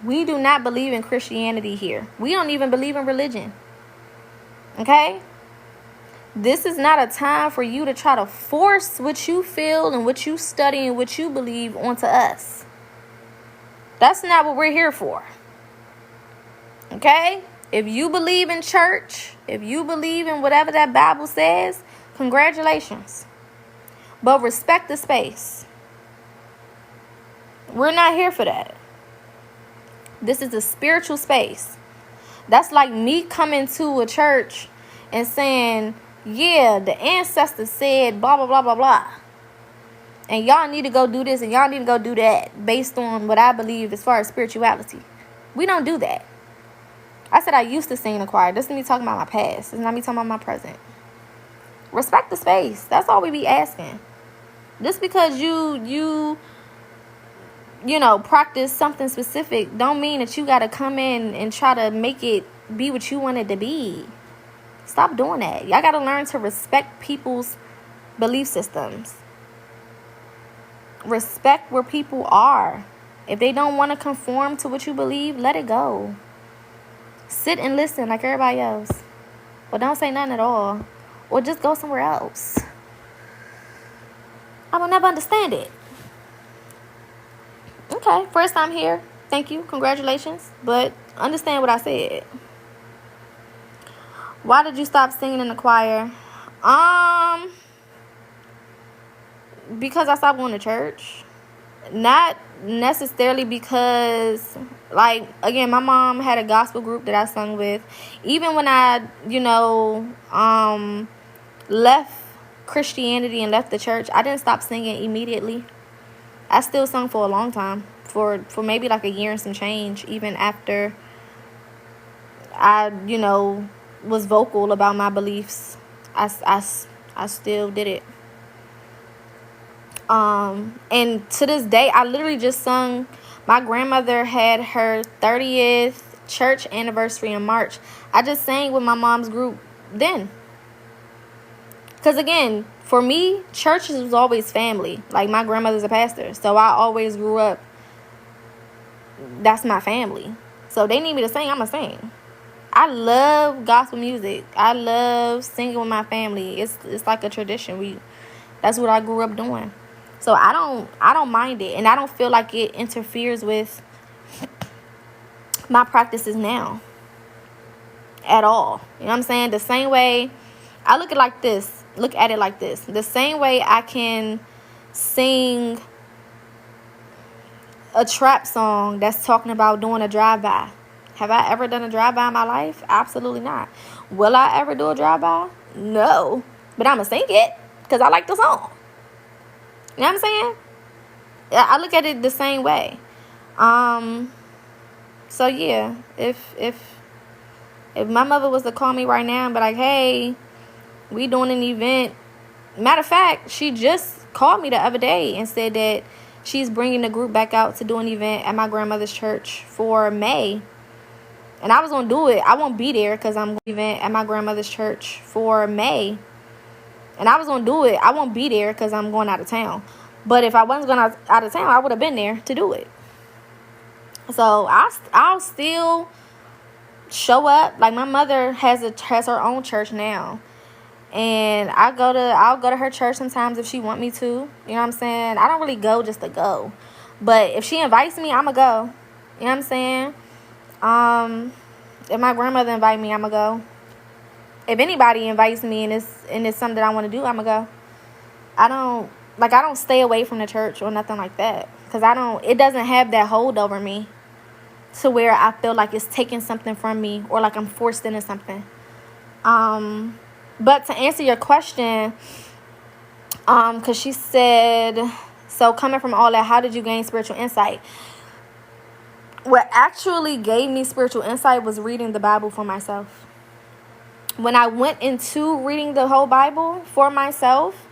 We do not believe in Christianity here. We don't even believe in religion. Okay? This is not a time for you to try to force what you feel and what you study and what you believe onto us. That's not what we're here for. Okay? If you believe in church, if you believe in whatever that Bible says, congratulations. But respect the space. We're not here for that. This is a spiritual space. That's like me coming to a church and saying, yeah, the ancestors said blah, blah, blah, blah, blah. And y'all need to go do this and y'all need to go do that based on what I believe as far as spirituality. We don't do that. I said I used to sing in the choir. This is me talking about my past. It's not me talking about my present. Respect the space. That's all we be asking. Just because you practice something specific don't mean that you got to come in and try to make it be what you want it to be. Stop doing that. Y'all got to learn to respect people's belief systems. Respect where people are. If they don't want to conform to what you believe, let it go. Sit and listen like everybody else. Or don't say nothing at all. Or just go somewhere else. I will never understand it. Okay, first time here. Thank you. Congratulations. But understand what I said. Why did you stop singing in the choir? Because I stopped going to church. Not necessarily because, like, again, my mom had a gospel group that I sung with. Even when I, left Christianity and left the church, I didn't stop singing immediately. I still sung for a long time, for maybe like a year and some change, even after I, was vocal about my beliefs. I still did it. And to this day, I literally just sung. My grandmother had her 30th church anniversary in March. I just sang with my mom's group then. Because again, for me, church was always family. Like, my grandmother's a pastor, so I always grew up, that's my family. So they need me to sing, I'm going to sing. I love gospel music. I love singing with my family. It's like a tradition. That's what I grew up doing. So I don't mind it, and I don't feel like it interferes with my practices now at all. You know what I'm saying? The same way I look at it like this. The same way I can sing a trap song that's talking about doing a drive-by. Have I ever done a drive-by in my life? Absolutely not. Will I ever do a drive-by? No. But I'm going to sing it because I like the song. You know what I'm saying? I look at it the same way. So yeah, if my mother was to call me right now and be like, hey, we doing an event. Matter of fact, she just called me the other day and said that she's bringing the group back out to do an event at my grandmother's church for May. And I was going to do it. I won't be there because I'm going to event at my grandmother's church for May. And I was going to do it. I won't be there because I'm going out of town. But if I wasn't going out of town, I would have been there to do it. So I'll still show up. Like, my mother has her own church now. And I'll go to her church sometimes if she want me to. You know what I'm saying? I don't really go just to go. But if she invites me, I'ma go. You know what I'm saying? If my grandmother invite me, I'ma go. If anybody invites me and it's something that I want to do, I'ma go. I don't stay away from the church or nothing like that. Because it doesn't have that hold over me to where I feel like it's taking something from me or like I'm forced into something. But to answer your question, because she said, so coming from all that, how did you gain spiritual insight? What actually gave me spiritual insight was reading the Bible for myself. When I went into reading the whole Bible for myself,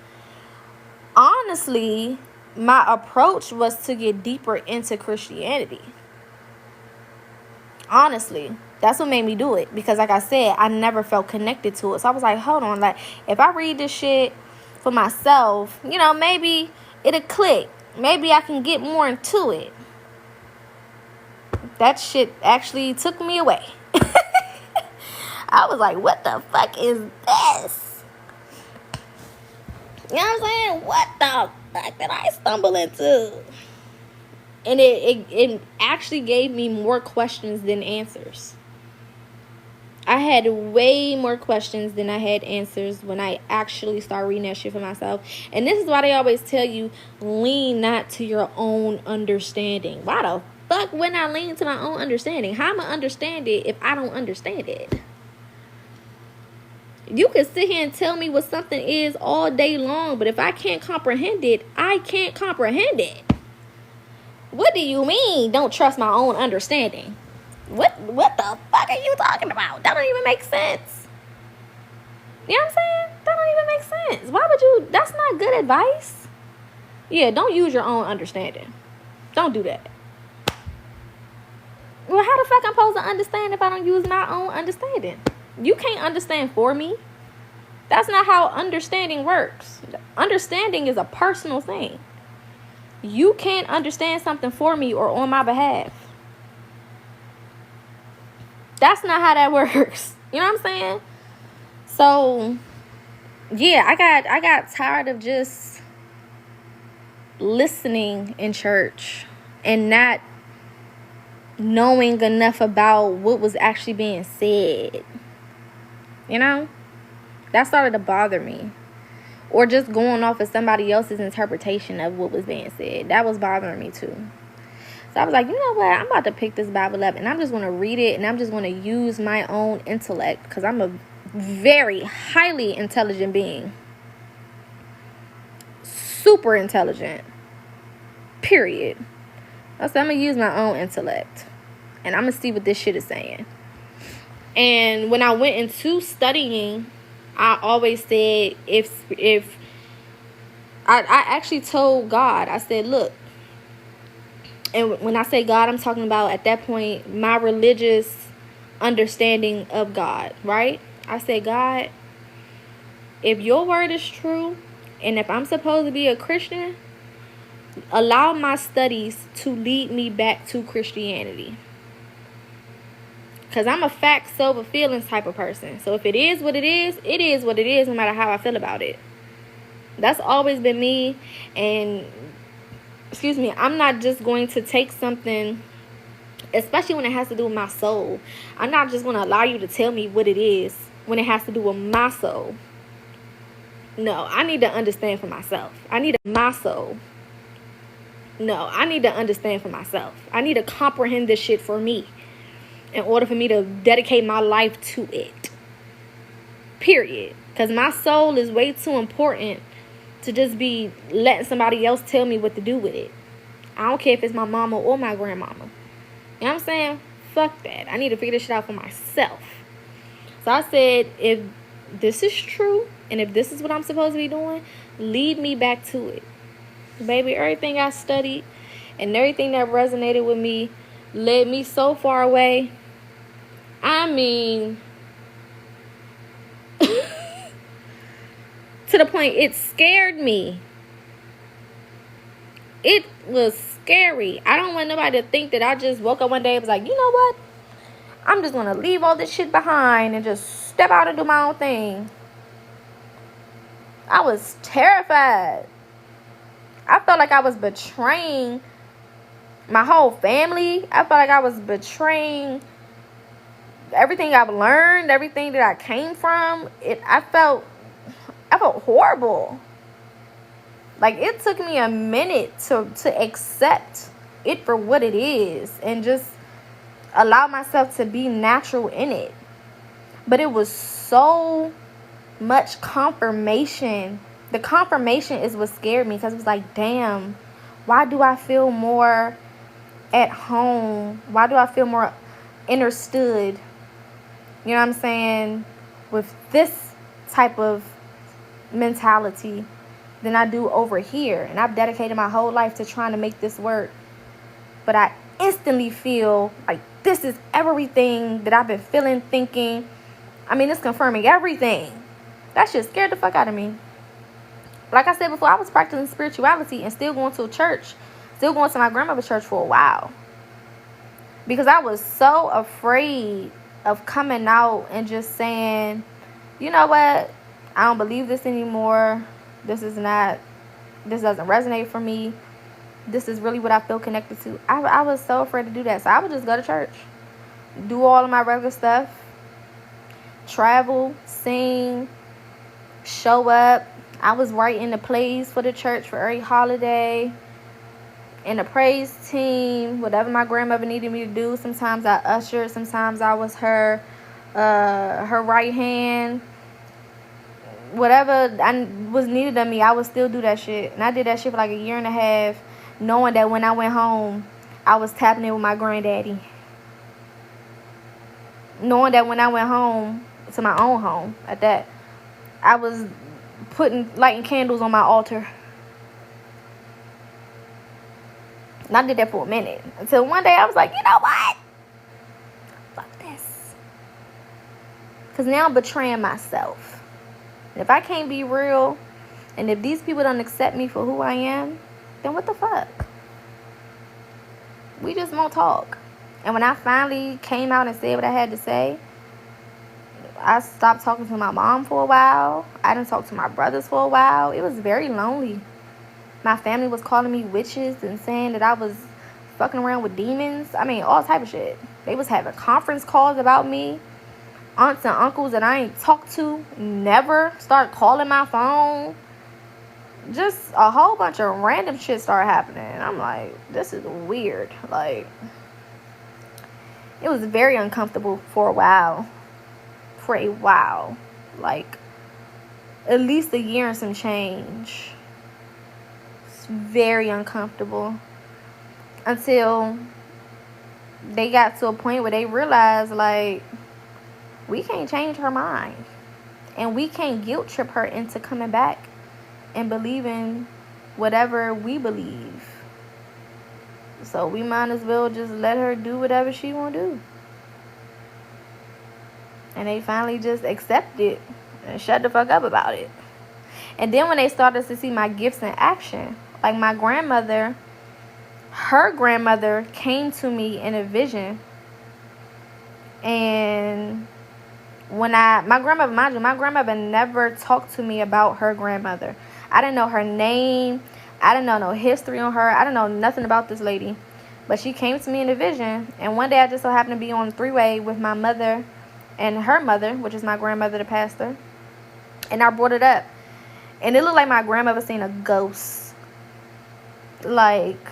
honestly, my approach was to get deeper into Christianity. Honestly, that's what made me do it. Because like I said, I never felt connected to it. So I was like, hold on. Like, if I read this shit for myself, maybe it'll click. Maybe I can get more into it. That shit actually took me away. I was like, what the fuck is this? You know what I'm saying? What the fuck did I stumble into? And it actually gave me more questions than answers. I had way more questions than I had answers when I actually started reading that shit for myself. And this is why they always tell you, lean not to your own understanding. Why the fuck wouldn't I lean to my own understanding? How am I understand it if I don't understand it? You can sit here and tell me what something is all day long, but if I can't comprehend it, I can't comprehend it. What do you mean, don't trust my own understanding? What the fuck are you talking about? That don't even make sense. You know what I'm saying? That don't even make sense. Why would you? That's not good advice. Yeah, don't use your own understanding. Don't do that. Well, how the fuck I'm supposed to understand if I don't use my own understanding? You can't understand for me. That's not how understanding works. Understanding is a personal thing. You can't understand something for me or on my behalf. That's not how that works. You know what I'm saying? So, yeah, I got tired of just listening in church and not knowing enough about what was actually being said. You know? That started to bother me. Or just going off of somebody else's interpretation of what was being said. That was bothering me too. So I was like, you know what? I'm about to pick this Bible up and I'm just going to read it and I'm just going to use my own intellect because I'm a very highly intelligent being. Super intelligent. Period. So I'm going to use my own intellect and I'm going to see what this shit is saying. And when I went into studying, I always said if I actually told God, I said, look, and when I say God, I'm talking about at that point my religious understanding of God, right? I said, God, if your word is true and if I'm supposed to be a Christian, allow my studies to lead me back to Christianity. Because I'm a facts over feelings type of person. So if it is what it is what it is, no matter how I feel about it. That's always been me. And I'm not just going to take something, especially when it has to do with my soul. I'm not just going to allow you to tell me what it is when it has to do with my soul. No, I need to understand for myself. I need my soul. No, I need to understand for myself. I need to comprehend this shit for me in order for me to dedicate my life to it. Period. Because my soul is way too important to just be letting somebody else tell me what to do with it. I don't care if it's my mama or my grandmama. You know what I'm saying? Fuck that. I need to figure this shit out for myself. So I said, if this is true, and if this is what I'm supposed to be doing, lead me back to it. Baby, everything I studied and everything that resonated with me led me so far away. I mean, to the point it scared me. It was scary. I don't want nobody to think that I just woke up one day and was like, you know what? I'm just going to leave all this shit behind and just step out and do my own thing. I was terrified. I felt like I was betraying my whole family. I felt like I was betraying everything I've learned, everything that I came from. I felt horrible. Like, it took me a minute to accept it for what it is and just allow myself to be natural in it. But it was so much confirmation. The confirmation is what scared me, because it was like, damn, why do I feel more at home? Why do I feel more understood, you know what I'm saying, with this type of mentality than I do over here? And I've dedicated my whole life to trying to make this work. But I instantly feel like this is everything that I've been feeling, thinking. I mean, it's confirming everything. That shit scared the fuck out of me. Like I said before, I was practicing spirituality and still going to a church, still going to my grandmother's church for a while. Because I was so afraid of coming out and just saying, you know what? I don't believe this anymore. This doesn't resonate for me. This is really what I feel connected to. I was so afraid to do that. So I would just go to church, do all of my regular stuff, travel, sing, show up. I was writing the plays for the church for every holiday. In the praise team, whatever my grandmother needed me to do. Sometimes I ushered, sometimes I was her right hand. Whatever I was needed of me, I would still do that shit. And I did that shit for like a year and a half, knowing that when I went home, I was tapping in with my granddaddy. Knowing that when I went home, to my own home at that, I was lighting candles on my altar. And I did that for a minute. Until one day I was like, you know what? Fuck this. Because now I'm betraying myself. And if I can't be real, and if these people don't accept me for who I am, then what the fuck? We just won't talk. And when I finally came out and said what I had to say, I stopped talking to my mom for a while. I didn't talk to my brothers for a while. It was very lonely. My family was calling me witches and saying that I was fucking around with demons. I mean, all type of shit. They was having conference calls about me. Aunts and uncles that I ain't talked to never start calling my phone. Just a whole bunch of random shit started happening. And I'm like, this is weird. Like, it was very uncomfortable for a while. Like, at least a year and some change. Very uncomfortable until they got to a point where they realized, like, we can't change her mind and we can't guilt trip her into coming back and believing whatever we believe. So we might as well just let her do whatever she want to do. And they finally just accepted it and shut the fuck up about it. And then when they started to see my gifts in action, like my grandmother, her grandmother came to me in a vision. And when my grandmother, mind you, my grandmother never talked to me about her grandmother. I didn't know her name. I didn't know no history on her. I didn't know nothing about this lady. But she came to me in a vision. And one day I just so happened to be on a three-way with my mother and her mother, which is my grandmother, the pastor. And I brought it up. And it looked like my grandmother seen a ghost. Like,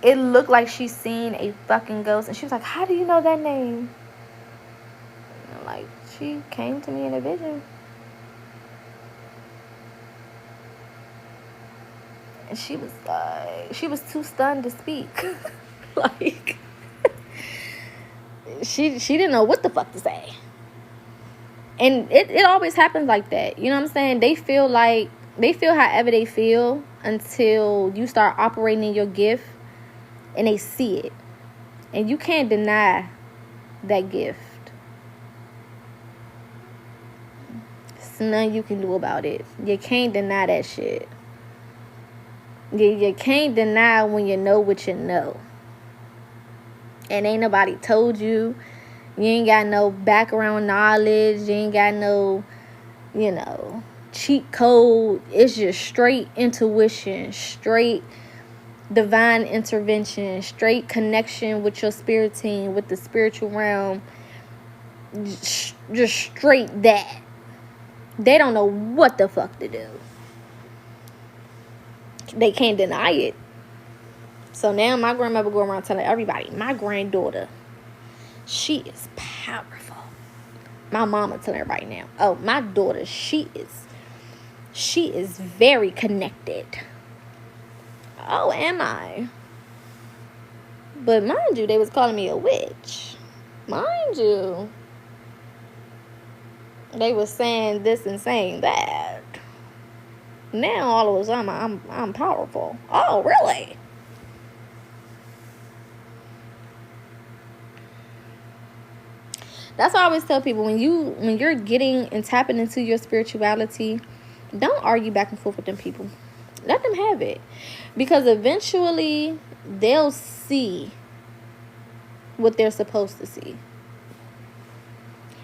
it looked like she seen a fucking ghost. And she was like, how do you know that name? And I'm like, she came to me in a vision. And she was too stunned to speak. Like, she didn't know what the fuck to say. And it always happens like that. You know what I'm saying? They feel however they feel until you start operating in your gift and they see it. And you can't deny that gift. There's nothing you can do about it. You can't deny that shit. You can't deny when you know what you know. And ain't nobody told you. You ain't got no background knowledge. You ain't got no, cheat code. It's just straight intuition, straight divine intervention, straight connection with your spirit team, with the spiritual realm. Just straight that. They don't know what the fuck to do. They can't deny it. So now my grandmother go around telling everybody, my granddaughter, she is powerful. My mama telling everybody now, oh, my daughter, she is very connected. Oh, am I? But mind you, they was calling me a witch. Mind you. They was saying this and saying that. Now all of a sudden I'm powerful. Oh, really? That's why I always tell people, when you're getting and tapping into your spirituality, don't argue back and forth with them people. Let them have it. Because eventually they'll see what they're supposed to see.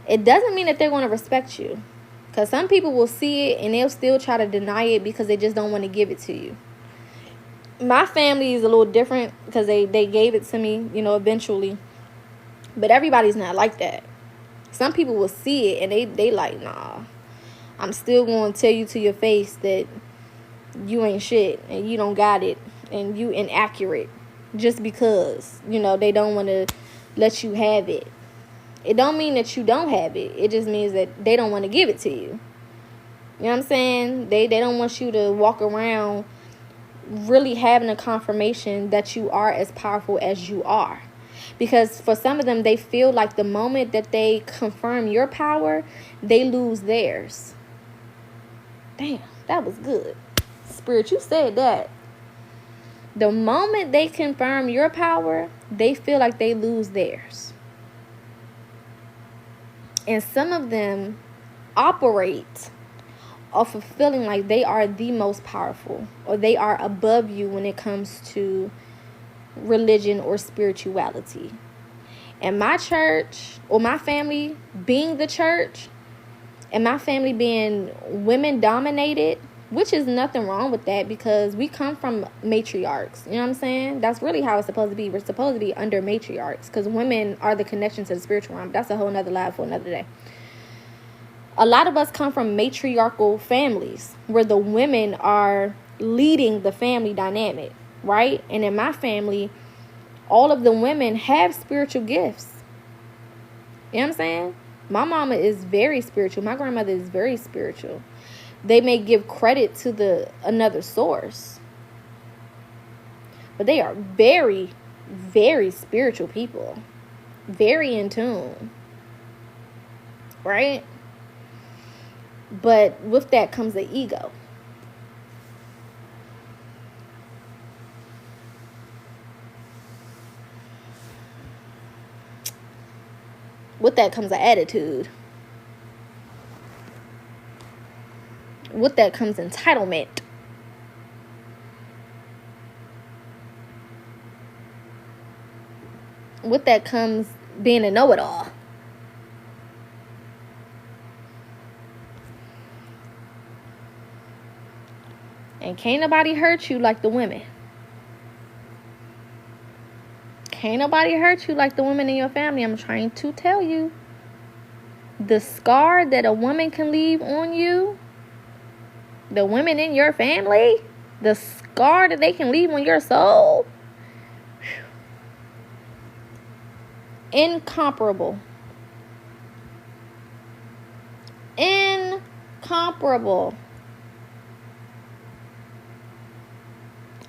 It doesn't mean that they're going to respect you. Because some people will see it and they'll still try to deny it because they just don't want to give it to you. My family is a little different because they gave it to me, eventually. But everybody's not like that. Some people will see it and they like, nah, I'm still going to tell you to your face that you ain't shit and you don't got it and you inaccurate just because, they don't want to let you have it. It don't mean that you don't have it. It just means that they don't want to give it to you. You know what I'm saying? They don't want you to walk around really having a confirmation that you are as powerful as you are. Because for some of them, they feel like the moment that they confirm your power, they lose theirs. Damn, that was good. Spirit, you said that. The moment they confirm your power, they feel like they lose theirs. And some of them operate off of feeling like they are the most powerful or they are above you when it comes to religion or spirituality. And my church, or my family being the church, and my family being women dominated, which is nothing wrong with that because we come from matriarchs. You know what I'm saying? That's really how it's supposed to be. We're supposed to be under matriarchs because women are the connection to the spiritual realm. That's a whole nother live for another day. A lot of us come from matriarchal families where the women are leading the family dynamic, right? And in my family, all of the women have spiritual gifts. You know what I'm saying? My mama is very spiritual. My grandmother is very spiritual. They may give credit to another source, but they are very, very spiritual people. Very in tune. Right? But with that comes the ego. With that comes an attitude. With that comes entitlement. With that comes being a know-it-all. And can't nobody hurt you like the women. Can't nobody hurt you like the women in your family. I'm trying to tell you. The scar that a woman can leave on you, the women in your family, the scar that they can leave on your soul, incomparable. Incomparable.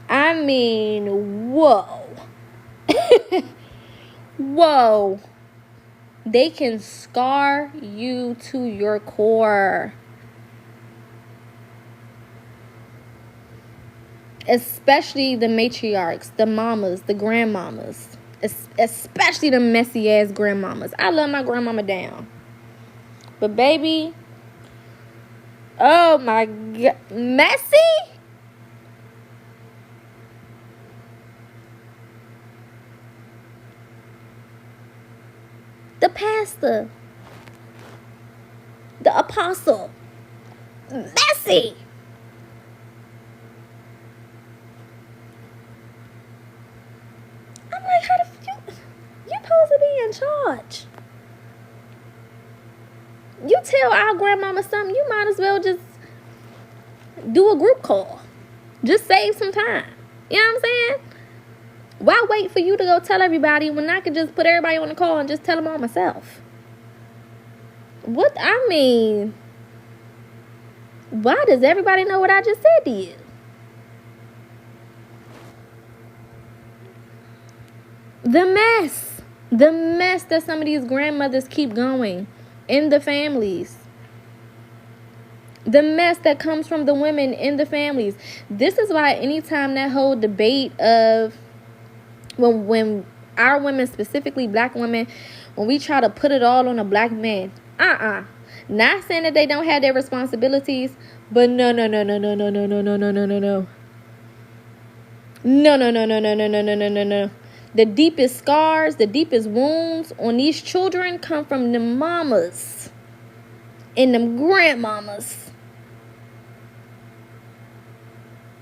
I mean, whoa. Whoa. They can scar you to your core. Especially the matriarchs, the mamas, the grandmamas. Especially the messy ass grandmamas. I love my grandmama down. But baby, oh my God, messy? The pastor, the apostle, messy. I'm like, how the you supposed to be in charge? You tell our grandmama something, you might as well just do a group call. Just save some time. You know what I'm saying? Why wait for you to go tell everybody when I could just put everybody on the call and just tell them all myself? What? I mean, why does everybody know what I just said to you? The mess that some of these grandmothers keep going in the families. The mess that comes from the women in the families. This is why anytime that whole debate of when our women, specifically black women, when we try to put it all on a black man, not saying that they don't have their responsibilities, but no. The deepest scars, the deepest wounds on these children come from the mamas and them grandmamas.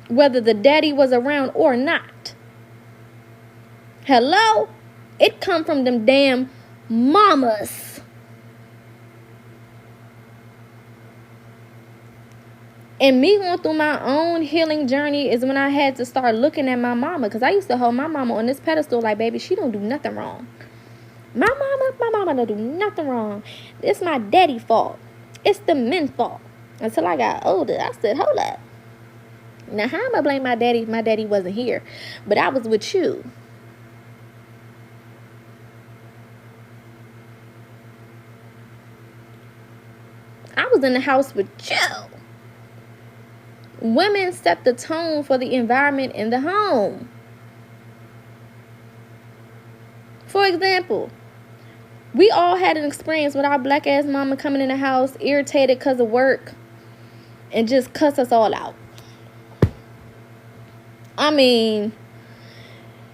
Whether the daddy was around or not. Hello? It come from them damn mamas. And me going through my own healing journey is when I had to start looking at my mama. Because I used to hold my mama on this pedestal like, baby, she don't do nothing wrong. My mama don't do nothing wrong. It's my daddy fault. It's the men's fault. Until I got older, I said, hold up. Now, how am I blame my daddy? My daddy wasn't here. But I was with you. I was in the house with you. Women set the tone for the environment in the home. For example, we all had an experience with our black ass mama coming in the house irritated because of work and just cuss us all out. I mean,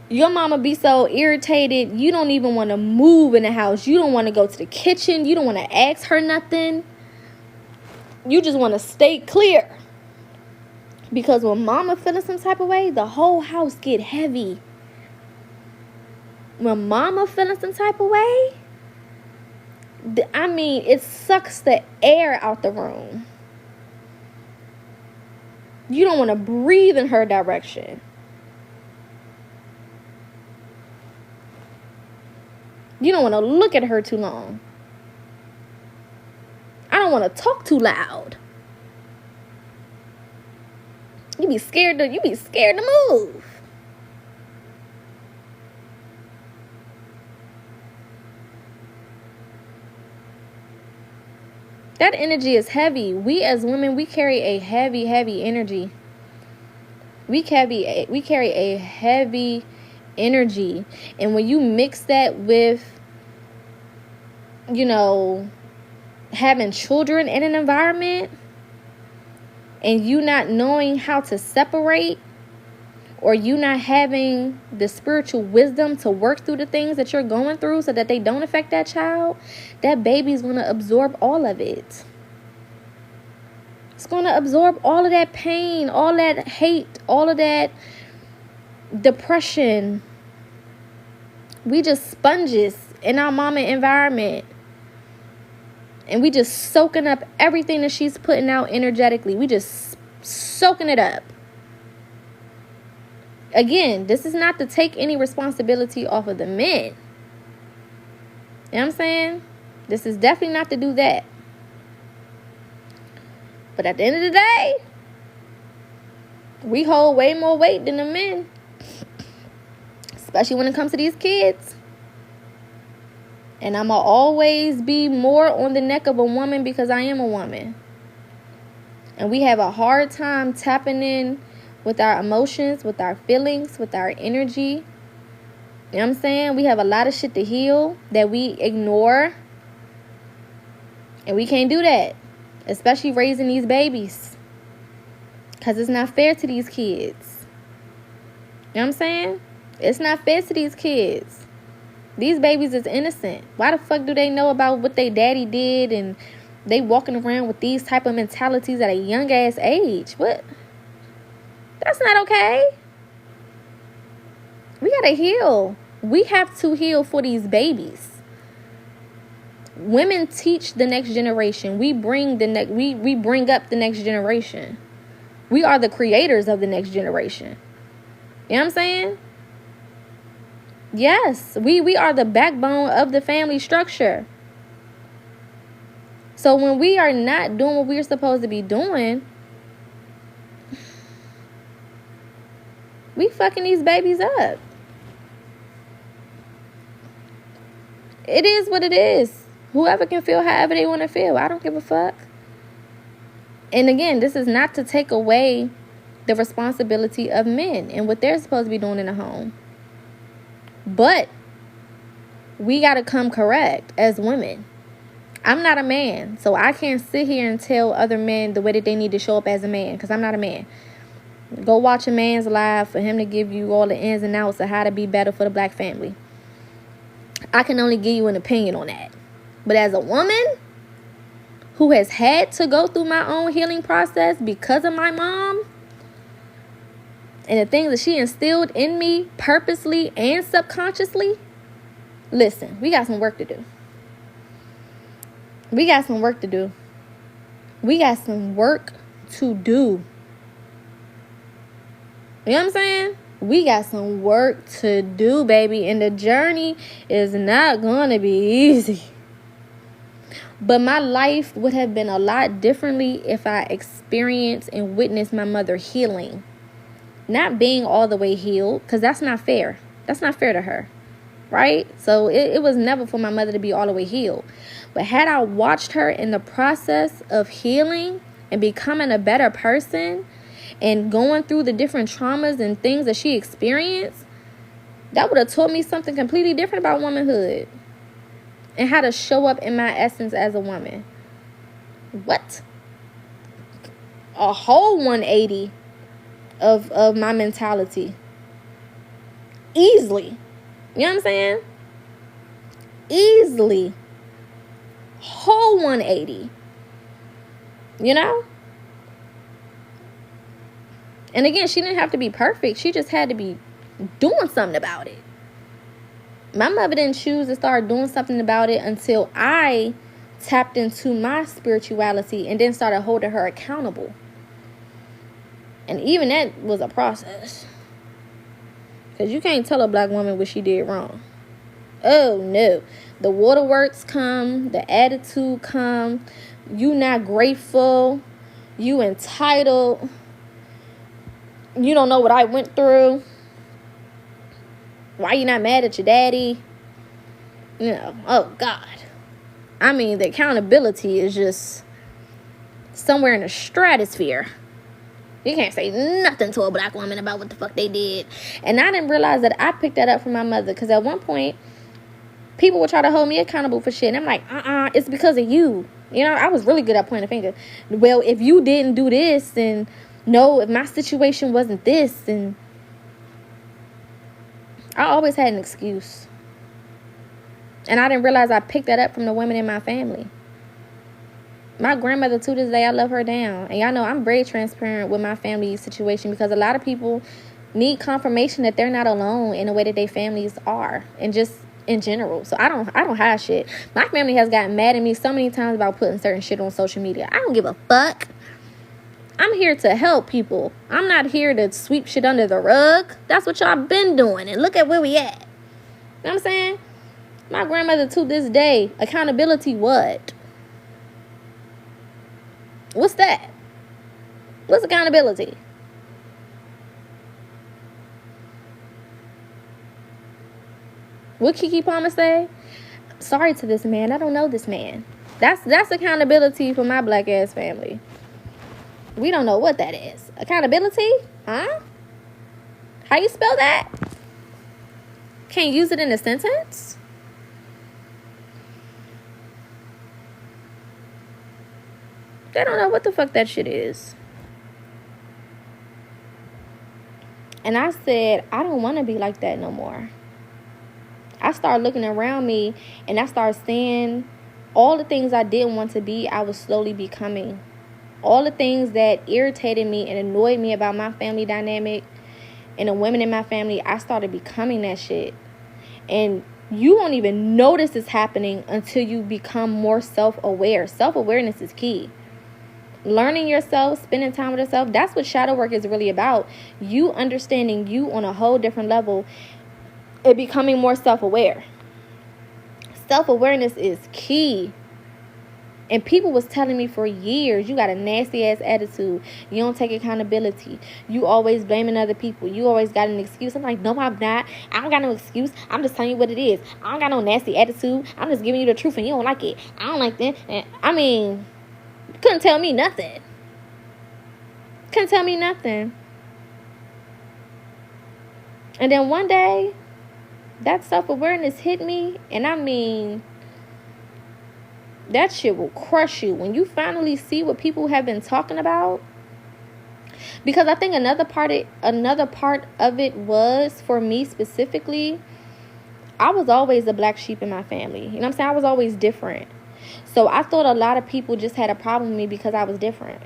your mama be so irritated, you don't even want to move in the house. You don't want to go to the kitchen. You don't want to ask her nothing. You just want to stay clear. Because when mama feeling some type of way, the whole house get heavy. When mama feeling some type of way, I mean, it sucks the air out the room. You don't want to breathe in her direction. You don't want to look at her too long. I don't want to talk too loud. You be scared to move. That energy is heavy. We as women, we carry a heavy, heavy energy. We carry a heavy energy. And when you mix that with, having children in an environment, and you not knowing how to separate, or you not having the spiritual wisdom to work through the things that you're going through so that they don't affect that child, that baby's going to absorb all of it. It's going to absorb all of that pain, all that hate, all of that depression. We just sponges in our mama environment. And we just soaking up everything that she's putting out energetically. We just soaking it up. Again, this is not to take any responsibility off of the men. You know what I'm saying? This is definitely not to do that. But at the end of the day, we hold way more weight than the men. Especially when it comes to these kids. And I'm going to always be more on the neck of a woman because I am a woman. And we have a hard time tapping in with our emotions, with our feelings, with our energy. You know what I'm saying? We have a lot of shit to heal that we ignore. And we can't do that. Especially raising these babies. Because it's not fair to these kids. You know what I'm saying? It's not fair to these kids. These babies is innocent. Why the fuck do they know about what their daddy did and they walking around with these type of mentalities at a young ass age? What? That's not okay. We gotta heal. We have to heal for these babies. Women teach the next generation. We bring we bring up the next generation. We are the creators of the next generation. You know what I'm saying? Yes, we are the backbone of the family structure. So when we are not doing what we're supposed to be doing, we fucking these babies up. It is what it is. Whoever can feel however they want to feel. I don't give a fuck. And again, this is not to take away the responsibility of men and what they're supposed to be doing in the home. But we got to come correct as women. I'm not a man, so I can't sit here and tell other men the way that they need to show up as a man, because I'm not a man. Go watch a man's live for him to give you all the ins and outs of how to be better for the black family. I can only give you an opinion on that. But as a woman who has had to go through my own healing process because of my mom, and the things that she instilled in me purposely and subconsciously, listen, we got some work to do. We got some work to do. We got some work to do. You know what I'm saying? We got some work to do, baby. And the journey is not going to be easy. But my life would have been a lot differently if I experienced and witnessed my mother healing. Not being all the way healed, because that's not fair. That's not fair to her, right? So it was never for my mother to be all the way healed. But had I watched her in the process of healing and becoming a better person and going through the different traumas and things that she experienced, that would have taught me something completely different about womanhood and how to show up in my essence as a woman. What? A whole 180 of my mentality. Easily. You know what I'm saying? Easily. Whole 180. You know? And again, she didn't have to be perfect. She just had to be doing something about it. My mother didn't choose to start doing something about it until I tapped into my spirituality and then started holding her accountable. And even that was a process. Because you can't tell a black woman what she did wrong. Oh, no. The waterworks come. The attitude come. You not grateful. You entitled. You don't know what I went through. Why you not mad at your daddy? You know, oh, God. I mean, the accountability is just somewhere in the stratosphere. You can't say nothing to a black woman about what the fuck they did. And I didn't realize that I picked that up from my mother. Because at one point, people would try to hold me accountable for shit. And I'm like, it's because of you. You know, I was really good at pointing a finger. Well, if you didn't do this, and no, if my situation wasn't this, and I always had an excuse. And I didn't realize I picked that up from the women in my family. My grandmother, to this day, I love her down. And y'all know I'm very transparent with my family situation because a lot of people need confirmation that they're not alone in the way that their families are. And just in general. So I don't hide shit. My family has gotten mad at me so many times about putting certain shit on social media. I don't give a fuck. I'm here to help people. I'm not here to sweep shit under the rug. That's what y'all been doing. And look at where we at. You know what I'm saying? My grandmother, to this day, accountability what? What's that? What's accountability? What Kiki Palmer say? Sorry to this man. I don't know this man. That's accountability for my black ass family. We don't know what that is. Accountability? Huh? How you spell that? Can't use it in a sentence? They don't know what the fuck that shit is. And I said, I don't want to be like that no more. I started looking around me and I started seeing all the things I didn't want to be, I was slowly becoming. All the things that irritated me and annoyed me about my family dynamic and the women in my family, I started becoming that shit. And you won't even notice it's happening until you become more self-aware. Self-awareness is key. Learning yourself, spending time with yourself, that's what shadow work is really about. You understanding you on a whole different level and becoming more self-aware. Self-awareness is key. And people was telling me for years, you got a nasty ass attitude. You don't take accountability. You always blaming other people. You always got an excuse. I'm like, no, I'm not. I don't got no excuse. I'm just telling you what it is. I don't got no nasty attitude. I'm just giving you the truth and you don't like it. I don't like that. And, I mean, couldn't tell me nothing. Couldn't tell me nothing. And then one day, that self-awareness hit me. And I mean, that shit will crush you when you finally see what people have been talking about. Because I think another part of it was, for me specifically, I was always the black sheep in my family. You know what I'm saying? I was always different. So I thought a lot of people just had a problem with me because I was different.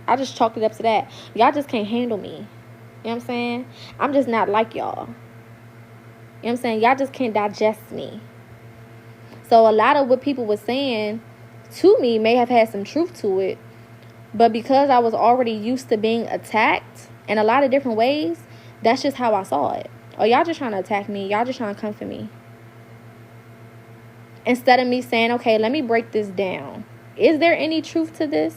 I just chalked it up to that. Y'all just can't handle me. You know what I'm saying? I'm just not like y'all. You know what I'm saying? Y'all just can't digest me. So a lot of what people were saying to me may have had some truth to it. But because I was already used to being attacked in a lot of different ways, that's just how I saw it. Oh, y'all just trying to attack me. Y'all just trying to come for me. Instead of me saying, okay, let me break this down. Is there any truth to this?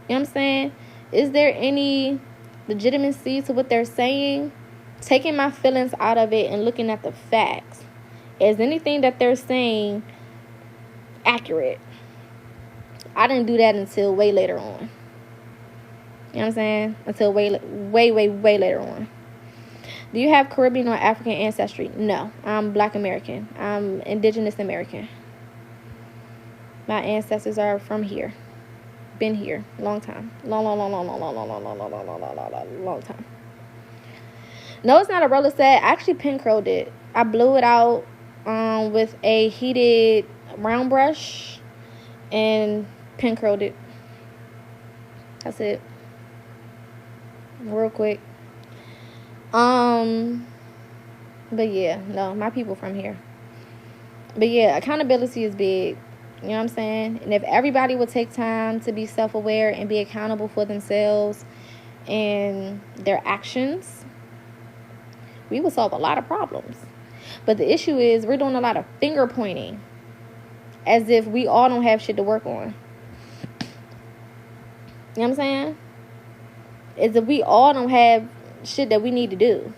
You know what I'm saying? Is there any legitimacy to what they're saying? Taking my feelings out of it and looking at the facts. Is anything that they're saying accurate? I didn't do that until way later on. You know what I'm saying? Until way later on. Do you have Caribbean or African ancestry? No. I'm Black American. I'm Indigenous American. My ancestors are from here. Been here. Long time. Long time. No, it's not a roller set. I actually pin curled it. I blew it out with a heated round brush and pin curled it. That's it. Real quick. But yeah, no, my people from here. But yeah, accountability is big. You know what I'm saying? And if everybody would take time to be self-aware and be accountable for themselves and their actions, we would solve a lot of problems. But the issue is we're doing a lot of finger pointing as if we all don't have shit to work on. You know what I'm saying? As if we all don't have shit that we need to do.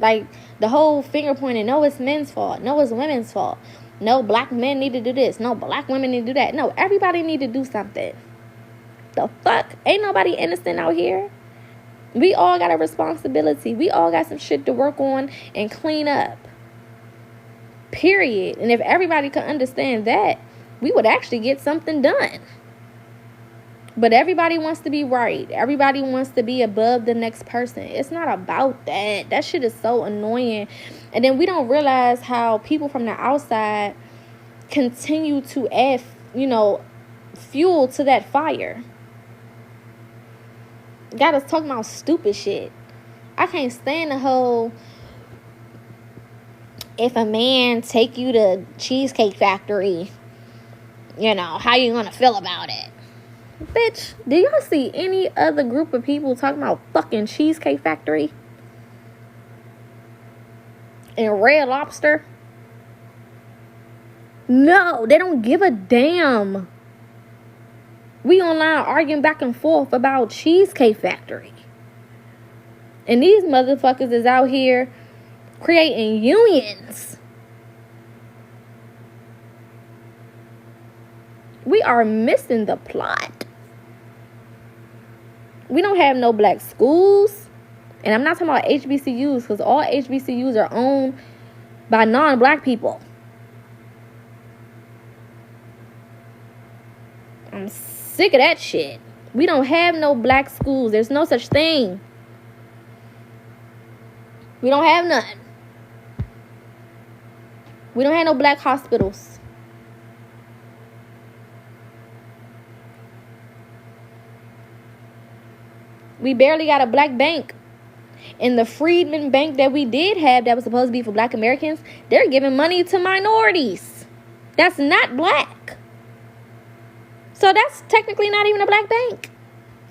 Like the whole finger pointing, no, it's men's fault. No, it's women's fault. No, black men need to do this. No, black women need to do that. No, everybody need to do something. The fuck? Ain't nobody innocent out here. We all got a responsibility. We all got some shit to work on and clean up. Period. And if everybody could understand that, we would actually get something done. But everybody wants to be right. Everybody wants to be above the next person. It's not about that. That shit is so annoying. And then we don't realize how people from the outside continue to add, fuel to that fire. Got us talking about stupid shit. I can't stand the whole, if a man take you to Cheesecake Factory, how you gonna feel about it? Bitch, do y'all see any other group of people talking about fucking Cheesecake Factory? And Red Lobster? No, they don't give a damn. We online arguing back and forth about Cheesecake Factory. And these motherfuckers is out here creating unions. We are missing the plot. We don't have no black schools. And I'm not talking about HBCUs, because all HBCUs are owned by non-black people. I'm sick of that shit. We don't have no black schools. There's no such thing. We don't have none. We don't have no black hospitals. We barely got a black bank. And the Freedmen Bank that we did have that was supposed to be for black Americans, they're giving money to minorities. That's not black. So that's technically not even a black bank.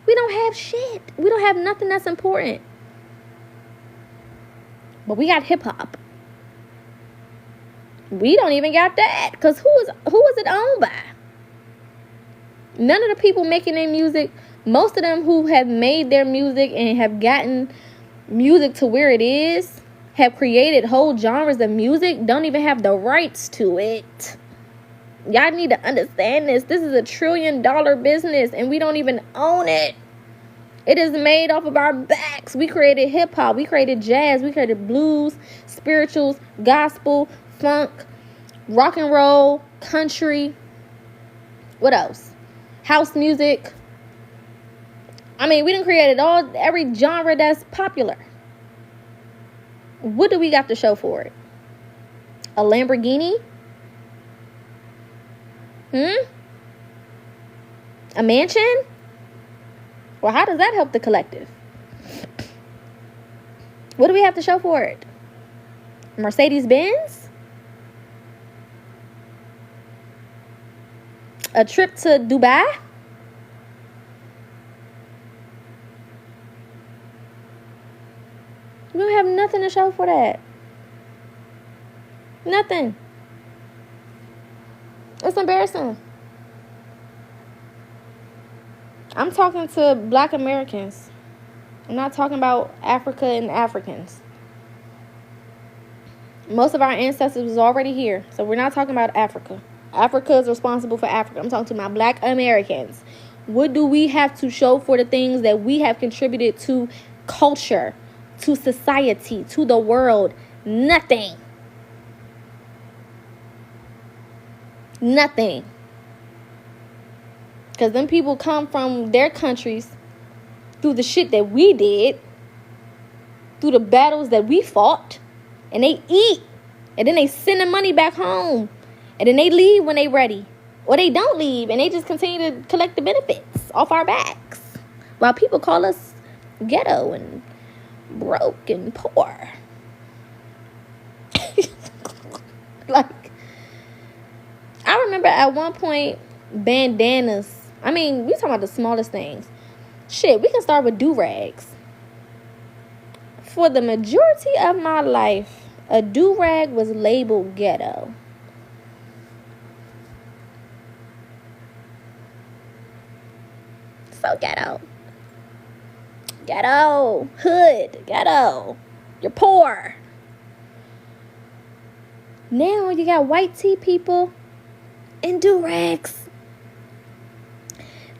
We don't have shit. We don't have nothing that's important. But we got hip hop. We don't even got that. Because who is it owned by? None of the people making their music, most of them who have made their music and have gotten music to where it is, have created whole genres of music, don't even have the rights to it. Y'all need to understand this. This is $1 trillion business and we don't even own it. It is made off of our backs. We created hip hop. We created jazz. We created blues, spirituals, gospel, funk, rock and roll, country. What else? House music. I mean, we done created every genre that's popular. What do we got to show for it? A Lamborghini? A mansion? Well, how does that help the collective? What do we have to show for it? Mercedes-Benz? A trip to Dubai? We don't have nothing to show for that. Nothing. It's embarrassing. I'm talking to Black Americans. I'm not talking about Africa and Africans. Most of our ancestors was already here. So we're not talking about Africa. Africa is responsible for Africa. I'm talking to my Black Americans. What do we have to show for the things that we have contributed to culture, to society, to the world? Nothing. Nothing. Because them people come from their countries through the shit that we did, through the battles that we fought, and they eat, and then they send the money back home, and then they leave when they ready, or they don't leave, and they just continue to collect the benefits off our backs, while people call us ghetto and broke and poor. Like, I remember at one point, bandanas. I mean, we talking about the smallest things. Shit, we can start with do-rags. For the majority of my life, a do-rag was labeled ghetto. So ghetto. Ghetto. Hood. Ghetto. You're poor. Now you got white tea people in do-rags.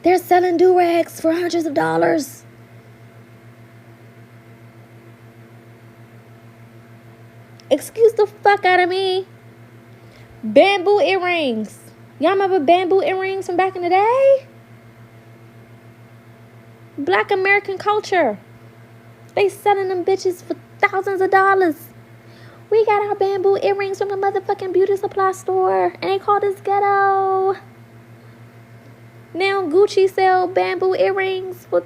They're selling do-rags for hundreds of dollars. Excuse the fuck out of me. Bamboo earrings. Y'all remember bamboo earrings from back in the day? Black American culture. They selling them bitches for thousands of dollars. We got our bamboo earrings from the motherfucking beauty supply store, and they call this ghetto. Now Gucci sell bamboo earrings for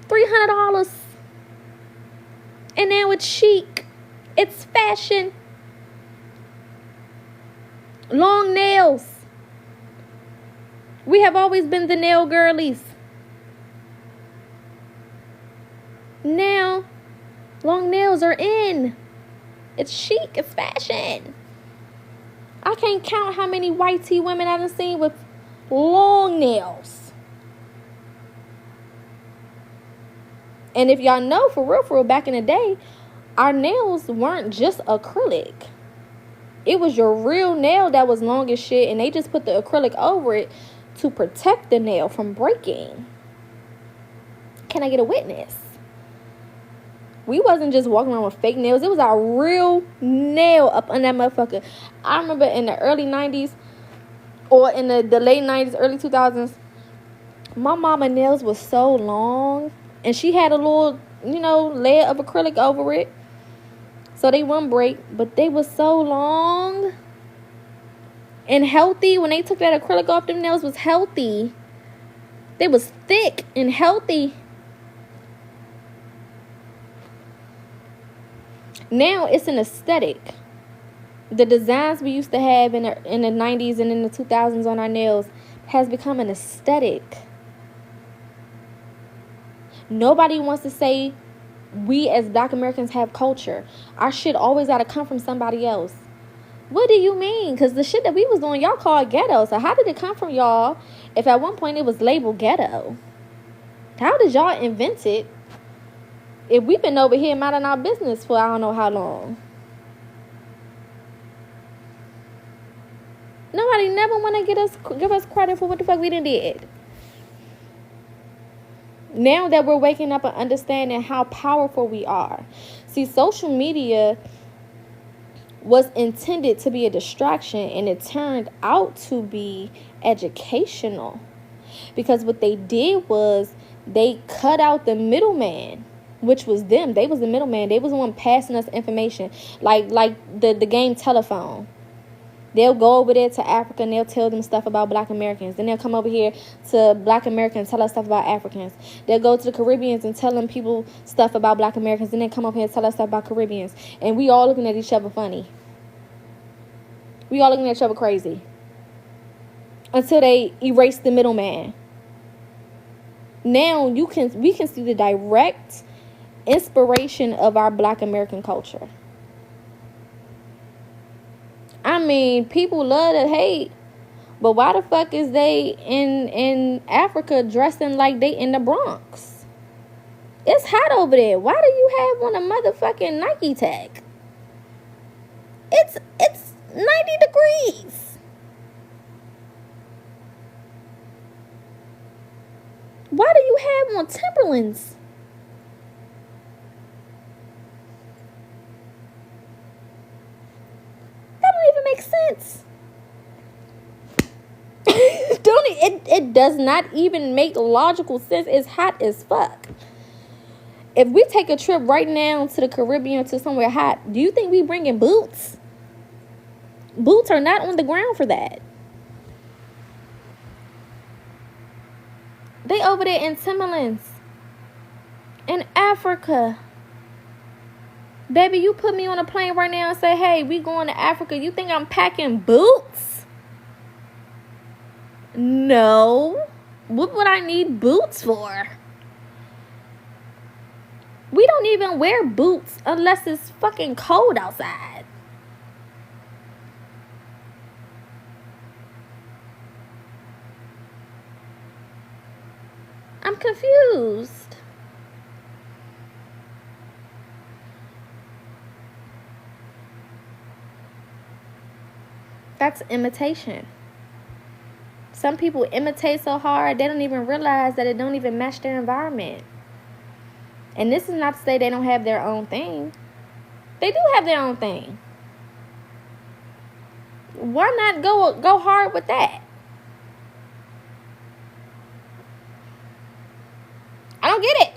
$300. And now it's chic. It's fashion. Long nails. We have always been the nail girlies. Now, long nails are in. It's chic. It's fashion. I can't count how many white tea women I've seen with long nails. And if y'all know, for real, back in the day, our nails weren't just acrylic. It was your real nail that was long as shit, and they just put the acrylic over it to protect the nail from breaking. Can I get a witness? We wasn't just walking around with fake nails. It was our real nail up on that motherfucker. I remember in the early 90s, or in the late 90s, early 2000s, my mama nails was so long, and she had a little, layer of acrylic over it, so they wouldn't break, but they was so long and healthy. When they took that acrylic off, them nails was healthy. They was thick and healthy. Now it's an aesthetic. The designs we used to have in the 90s and in the 2000s on our nails has become an aesthetic. Nobody wants to say we as Black Americans have culture. Our shit always got to come from somebody else. What do you mean? Because the shit that we was doing, y'all called ghetto. So how did it come from y'all if at one point it was labeled ghetto? How did y'all invent it if we've been over here minding our business for I don't know how long? Nobody never want to give us credit for what the fuck we done did. Now that we're waking up and understanding how powerful we are. See, social media was intended to be a distraction, and it turned out to be educational. Because what they did was they cut out the middleman, which was them. They was the middleman. They was the one passing us information. Like the game telephone. They'll go over there to Africa and they'll tell them stuff about Black Americans. Then they'll come over here to Black Americans and tell us stuff about Africans. They'll go to the Caribbeans and tell them people stuff about Black Americans. Then they come up here and tell us stuff about Caribbeans. And we all looking at each other funny. We all looking at each other crazy. until they erase the middleman. Now we can see the direct inspiration of our Black American culture. I mean, people love to hate, but why the fuck is they in Africa dressing like they in the Bronx? It's hot over there. Why do you have on a motherfucking Nike tag? It's 90 degrees. Why do you have on Timberlands? That don't even make sense. It does not even make logical sense. It's hot as fuck. If we take a trip right now to the Caribbean, to somewhere hot, do you think we bringing boots? Boots are not on the ground for that. They over there in Timberlands. In Africa. Baby, you put me on a plane right now and say, hey, we going to Africa. You think I'm packing boots? No. What would I need boots for? We don't even wear boots unless it's fucking cold outside. I'm confused. That's imitation. Some people imitate so hard, they don't even realize that it don't even match their environment. And this is not to say they don't have their own thing. They do have their own thing. Why not go hard with that? I don't get it.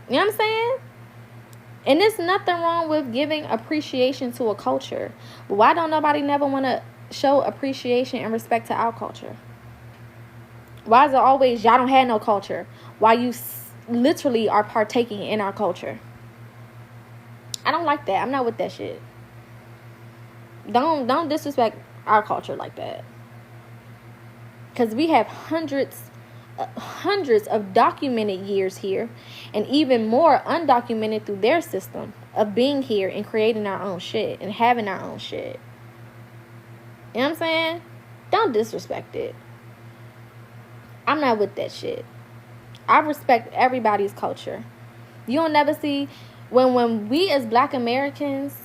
You know what I'm saying? And there's nothing wrong with giving appreciation to a culture. But why don't nobody never want to show appreciation and respect to our culture? Why is it always y'all don't have no culture? Why you literally are partaking in our culture? I don't like that. I'm not with that shit. Don't disrespect our culture like that. Because we have hundreds of documented years here, and even more undocumented through their system of being here and creating our own shit and having our own shit. You know what I'm saying? Don't disrespect it. I'm not with that shit. I respect everybody's culture. You'll never see when we as Black Americans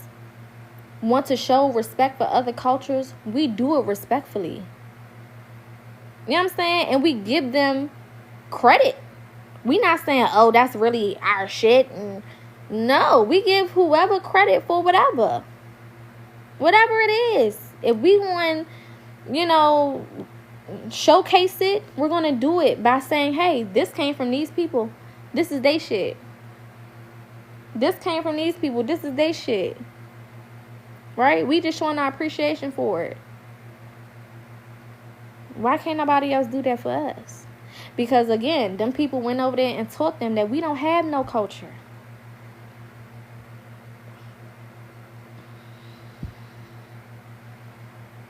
want to show respect for other cultures, we do it respectfully. You know what I'm saying? And we give them credit. We not saying, oh, that's really our shit. And no, we give whoever credit for whatever. Whatever it is. If we want, showcase it, we're going to do it by saying, hey, this came from these people. This is they shit. This came from these people. This is they shit. Right? We just showing our appreciation for it. Why can't nobody else do that for us? Because, again, them people went over there and taught them that we don't have no culture.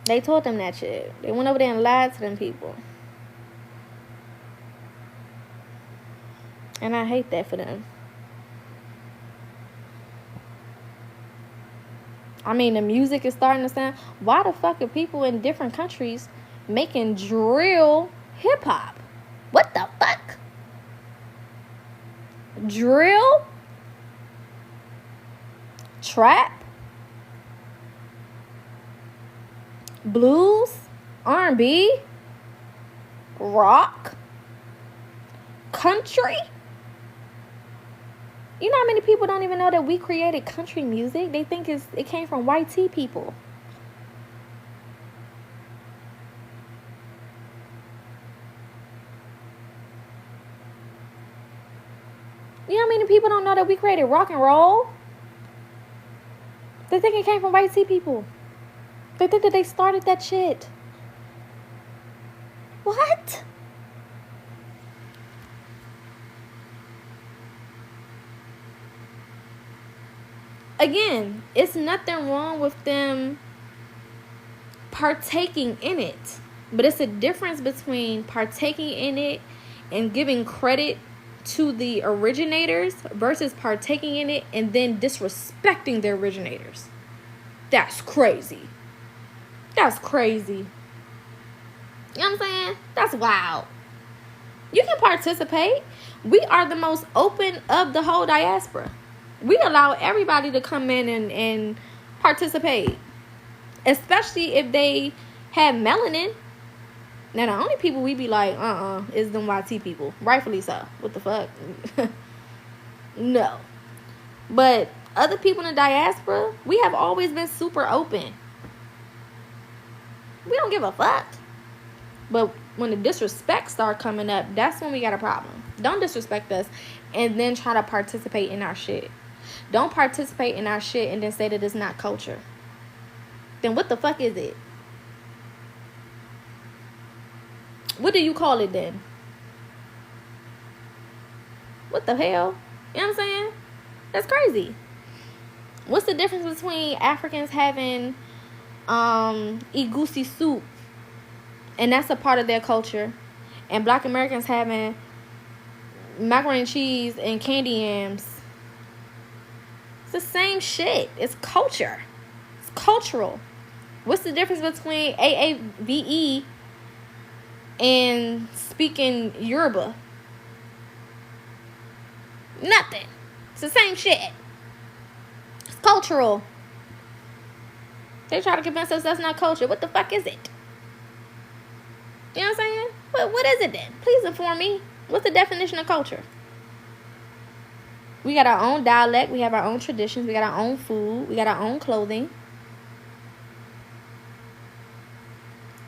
They taught them that shit. They went over there and lied to them people. And I hate that for them. I mean, the music is starting to sound... Why the fuck are people in different countries making drill hip-hop? What the fuck? Drill? Trap? Blues? R&B? Rock? Country? You know how many people don't even know that we created country music? They think it came from white tea people. You know how many people don't know that we created rock and roll? They think it came from white tea people. They think that they started that shit. What? Again, it's nothing wrong with them partaking in it. But it's a difference between partaking in it and giving credit to the originators versus partaking in it and then disrespecting the originators. That's crazy. That's crazy. You know what I'm saying? That's wild. You can participate. We are the most open of the whole diaspora. We allow everybody to come in and participate. Especially if they have melanin. Now, the only people we be like, is them YT people. Rightfully so. What the fuck? No. But other people in the diaspora, we have always been super open. We don't give a fuck. But when the disrespect start coming up, that's when we got a problem. Don't disrespect us and then try to participate in our shit. Don't participate in our shit and then say that it's not culture. Then what the fuck is it? What do you call it then? What the hell? You know what I'm saying? That's crazy. What's the difference between Africans having egusi soup, and that's a part of their culture, and Black Americans having macaroni and cheese and candy yams? It's the same shit. It's culture. It's cultural. What's the difference between AAVE and speaking Yoruba? Nothing. It's the same shit. It's cultural. They try to convince us that's not culture. What the fuck is it? You know what I'm saying? What is it then? Please inform me. What's the definition of culture? We got our own dialect. We have our own traditions. We got our own food. We got our own clothing.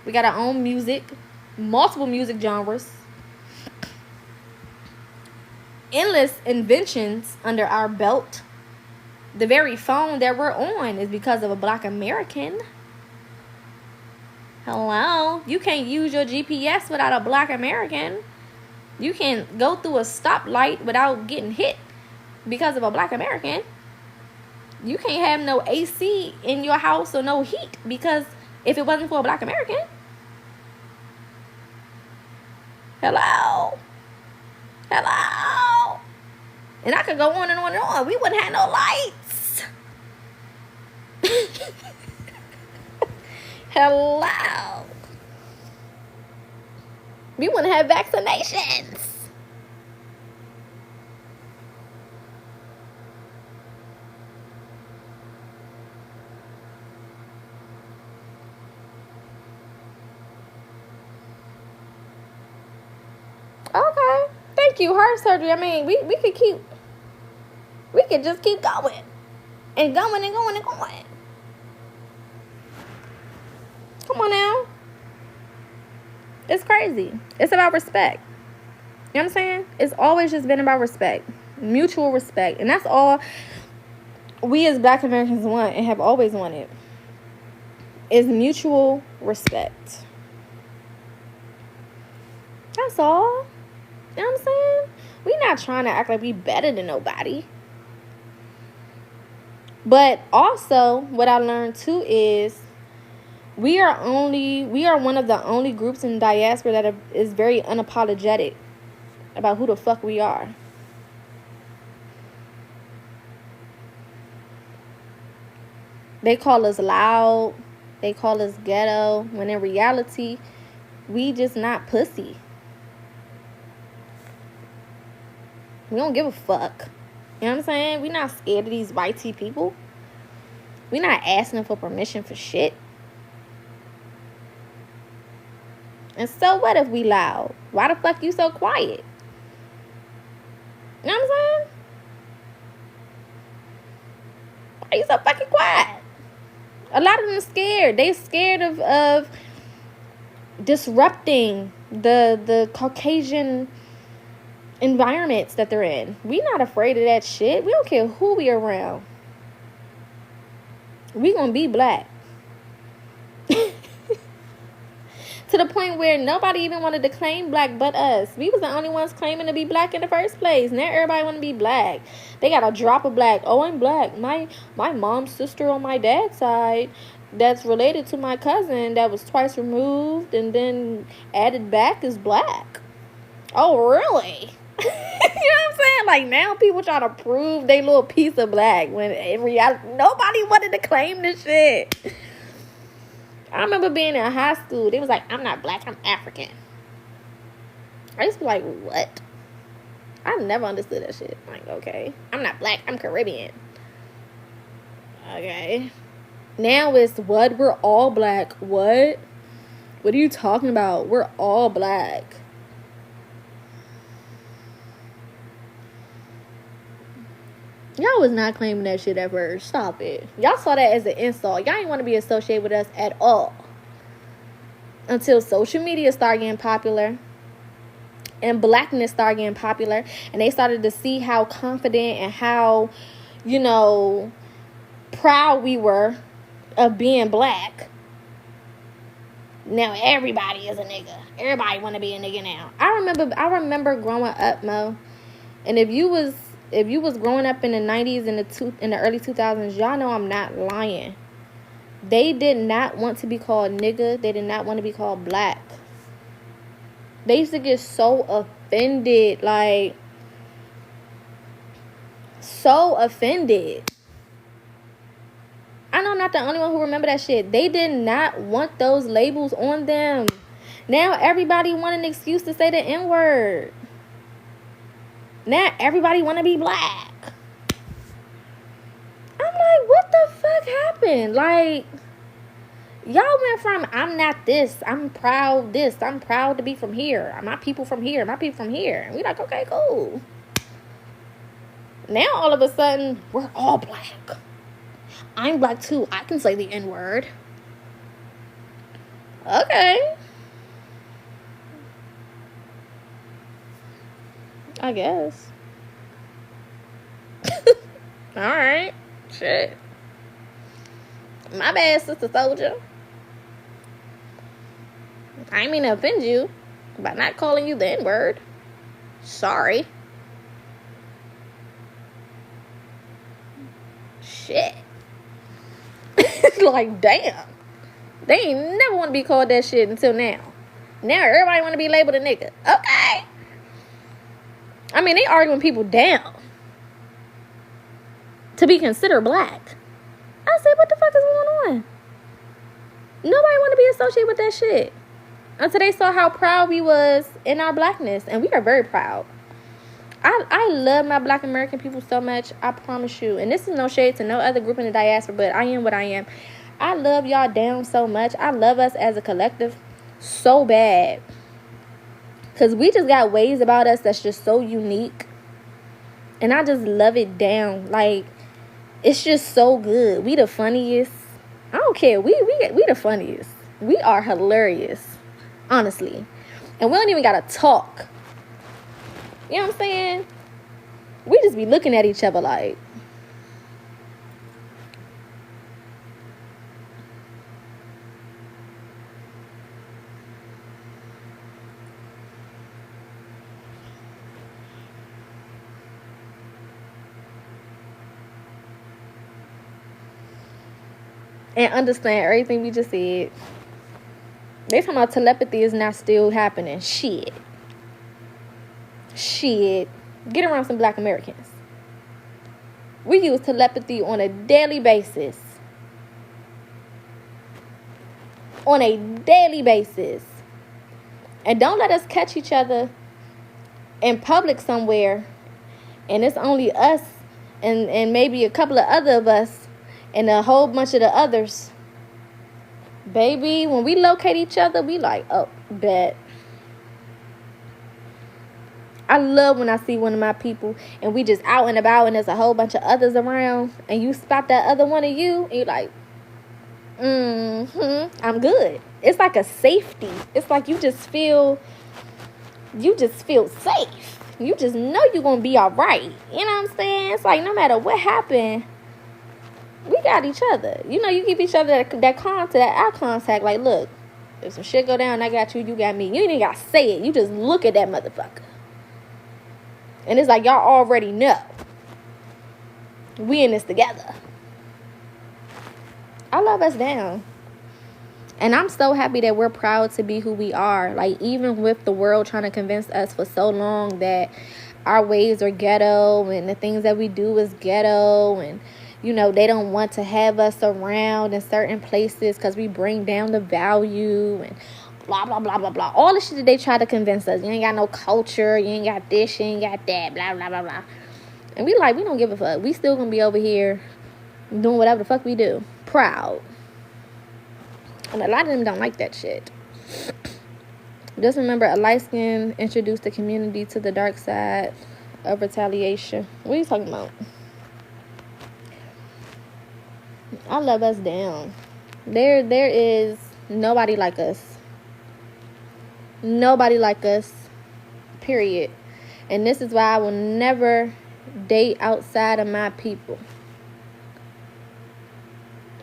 We got our own music. Multiple music genres. Endless inventions under our belt. The very phone that we're on is because of a Black American. Hello? You can't use your GPS without a Black American. You can't go through a stoplight without getting hit because of a Black American. You can't have no AC in your house or no heat because if it wasn't for a Black American. Hello? Hello? And I could go on and on and on. We wouldn't have no lights. Hello? We wouldn't have vaccinations. Okay. Thank you. Heart surgery. I mean, we could just keep going. And going and going and going. Come on now. It's crazy. It's about respect. You know what I'm saying? It's always just been about respect. Mutual respect. And that's all we as Black Americans want and have always wanted. Is mutual respect. That's all. You know what I'm saying? We not trying to act like we better than nobody. But also, what I learned too is we are one of the only groups in diaspora that is very unapologetic about who the fuck we are. They call us loud. They call us ghetto. When in reality, we just not pussy. We don't give a fuck. You know what I'm saying? We not scared of these white tea people. We not asking them for permission for shit. And so what if we loud? Why the fuck you so quiet? You know what I'm saying? Why you so fucking quiet? A lot of them are scared. They scared of disrupting the Caucasian environments that they're in. We not afraid of that shit. We don't care who we around. We gonna be black. To the point where nobody even wanted to claim black but us. We was the only ones claiming to be black in the first place. Now everybody want to be black. They got a drop of black. Oh, I'm black. My mom's sister on my dad's side that's related to my cousin that was twice removed and then added back is black. Oh, really? You know what I'm saying? Like, now people trying to prove they little piece of black when in reality nobody wanted to claim this shit. I remember being in high school. They was like, I'm not black, I'm African. I used to be like, what? I never understood that shit. Like, okay, I'm not black, I'm Caribbean. Okay. Now it's what? We're all black. What? What are you talking about? We're all black. Y'all was not claiming that shit at first. Stop it. Y'all saw that as an insult. Y'all didn't want to be associated with us at all. Until social media started getting popular. And blackness started getting popular. And they started to see how confident and how, you know, proud we were of being black. Now everybody is a nigga. Everybody want to be a nigga now. I remember growing up, Mo. And if you was growing up in the 90s and in the early 2000s, y'all know I'm not lying. They did not want to be called nigga. They did not want to be called black. They used to get so offended, like, so offended. I know I'm not the only one who remember that shit. They did not want those labels on them. Now everybody want an excuse to say the N-word. Now everybody want to be black. I'm like, what the fuck happened? Like, y'all went from, I'm not this, I'm proud to be from here. My people from here, my people from here. And we like, okay, cool. Now all of a sudden, we're all black. I'm black too. I can say the N-word. Okay. I guess. Alright. Shit. My bad, Sister Soldier. I ain't mean to offend you by not calling you the N-word. Sorry. Shit. Like, damn. They ain't never want to be called that shit until now. Now everybody want to be labeled a nigga. Okay. I mean, they arguing people down to be considered black. I said, what the fuck is going on? Nobody want to be associated with that shit. Until they saw how proud we was in our blackness. And we are very proud. I love my black American people so much. I promise you. And this is no shade to no other group in the diaspora, but I am what I am. I love y'all down so much. I love us as a collective so bad. Because we just got ways about us that's just so unique. And I just love it down. Like, it's just so good. We the funniest. I don't care. We the funniest. We are hilarious. Honestly. And we don't even got to talk. You know what I'm saying? We just be looking at each other like. And understand everything we just said. They talking about telepathy is not still happening. Shit. Get around some black Americans. We use telepathy on a daily basis. On a daily basis. And don't let us catch each other in public somewhere. And it's only us and maybe a couple of other of us and a whole bunch of the others. Baby, when we locate each other, we like, oh, bet. I love when I see one of my people and we just out and about and there's a whole bunch of others around and you spot that other one of you and you're like, I'm good. It's like a safety. It's like you just feel safe. You just know you're going to be all right. You know what I'm saying? It's like no matter what happened, we got each other. You know, you give each other that contact, that eye contact. Like, look, if some shit go down, I got you, you got me. You ain't even got to say it. You just look at that motherfucker. And it's like, y'all already know. We in this together. I love us down. And I'm so happy that we're proud to be who we are. Like, even with the world trying to convince us for so long that our ways are ghetto and the things that we do is ghetto, and, you know, they don't want to have us around in certain places because we bring down the value and blah, blah, blah, blah, blah. All the shit that they try to convince us. You ain't got no culture. You ain't got this. You ain't got that. Blah, blah, blah, blah. And we don't give a fuck. We still gonna be over here doing whatever the fuck we do. Proud. And a lot of them don't like that shit. Just remember, a light skin introduced the community to the dark side of retaliation. What are you talking about? I love us down. There is nobody like us. Nobody like us. Period. And this is why I will never date outside of my people.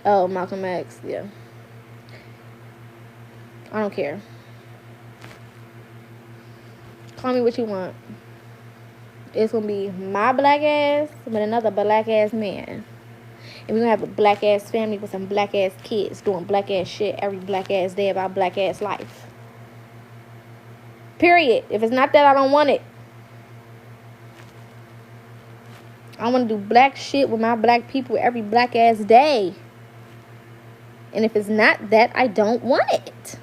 Oh, Malcolm X, yeah. I don't care. Call me what you want. It's going to be my black ass with another black ass man. And we're going to have a black ass family with some black ass kids doing black ass shit every black ass day about black ass life. Period. If it's not that, I don't want it. I want to do black shit with my black people every black ass day. And if it's not that, I don't want it.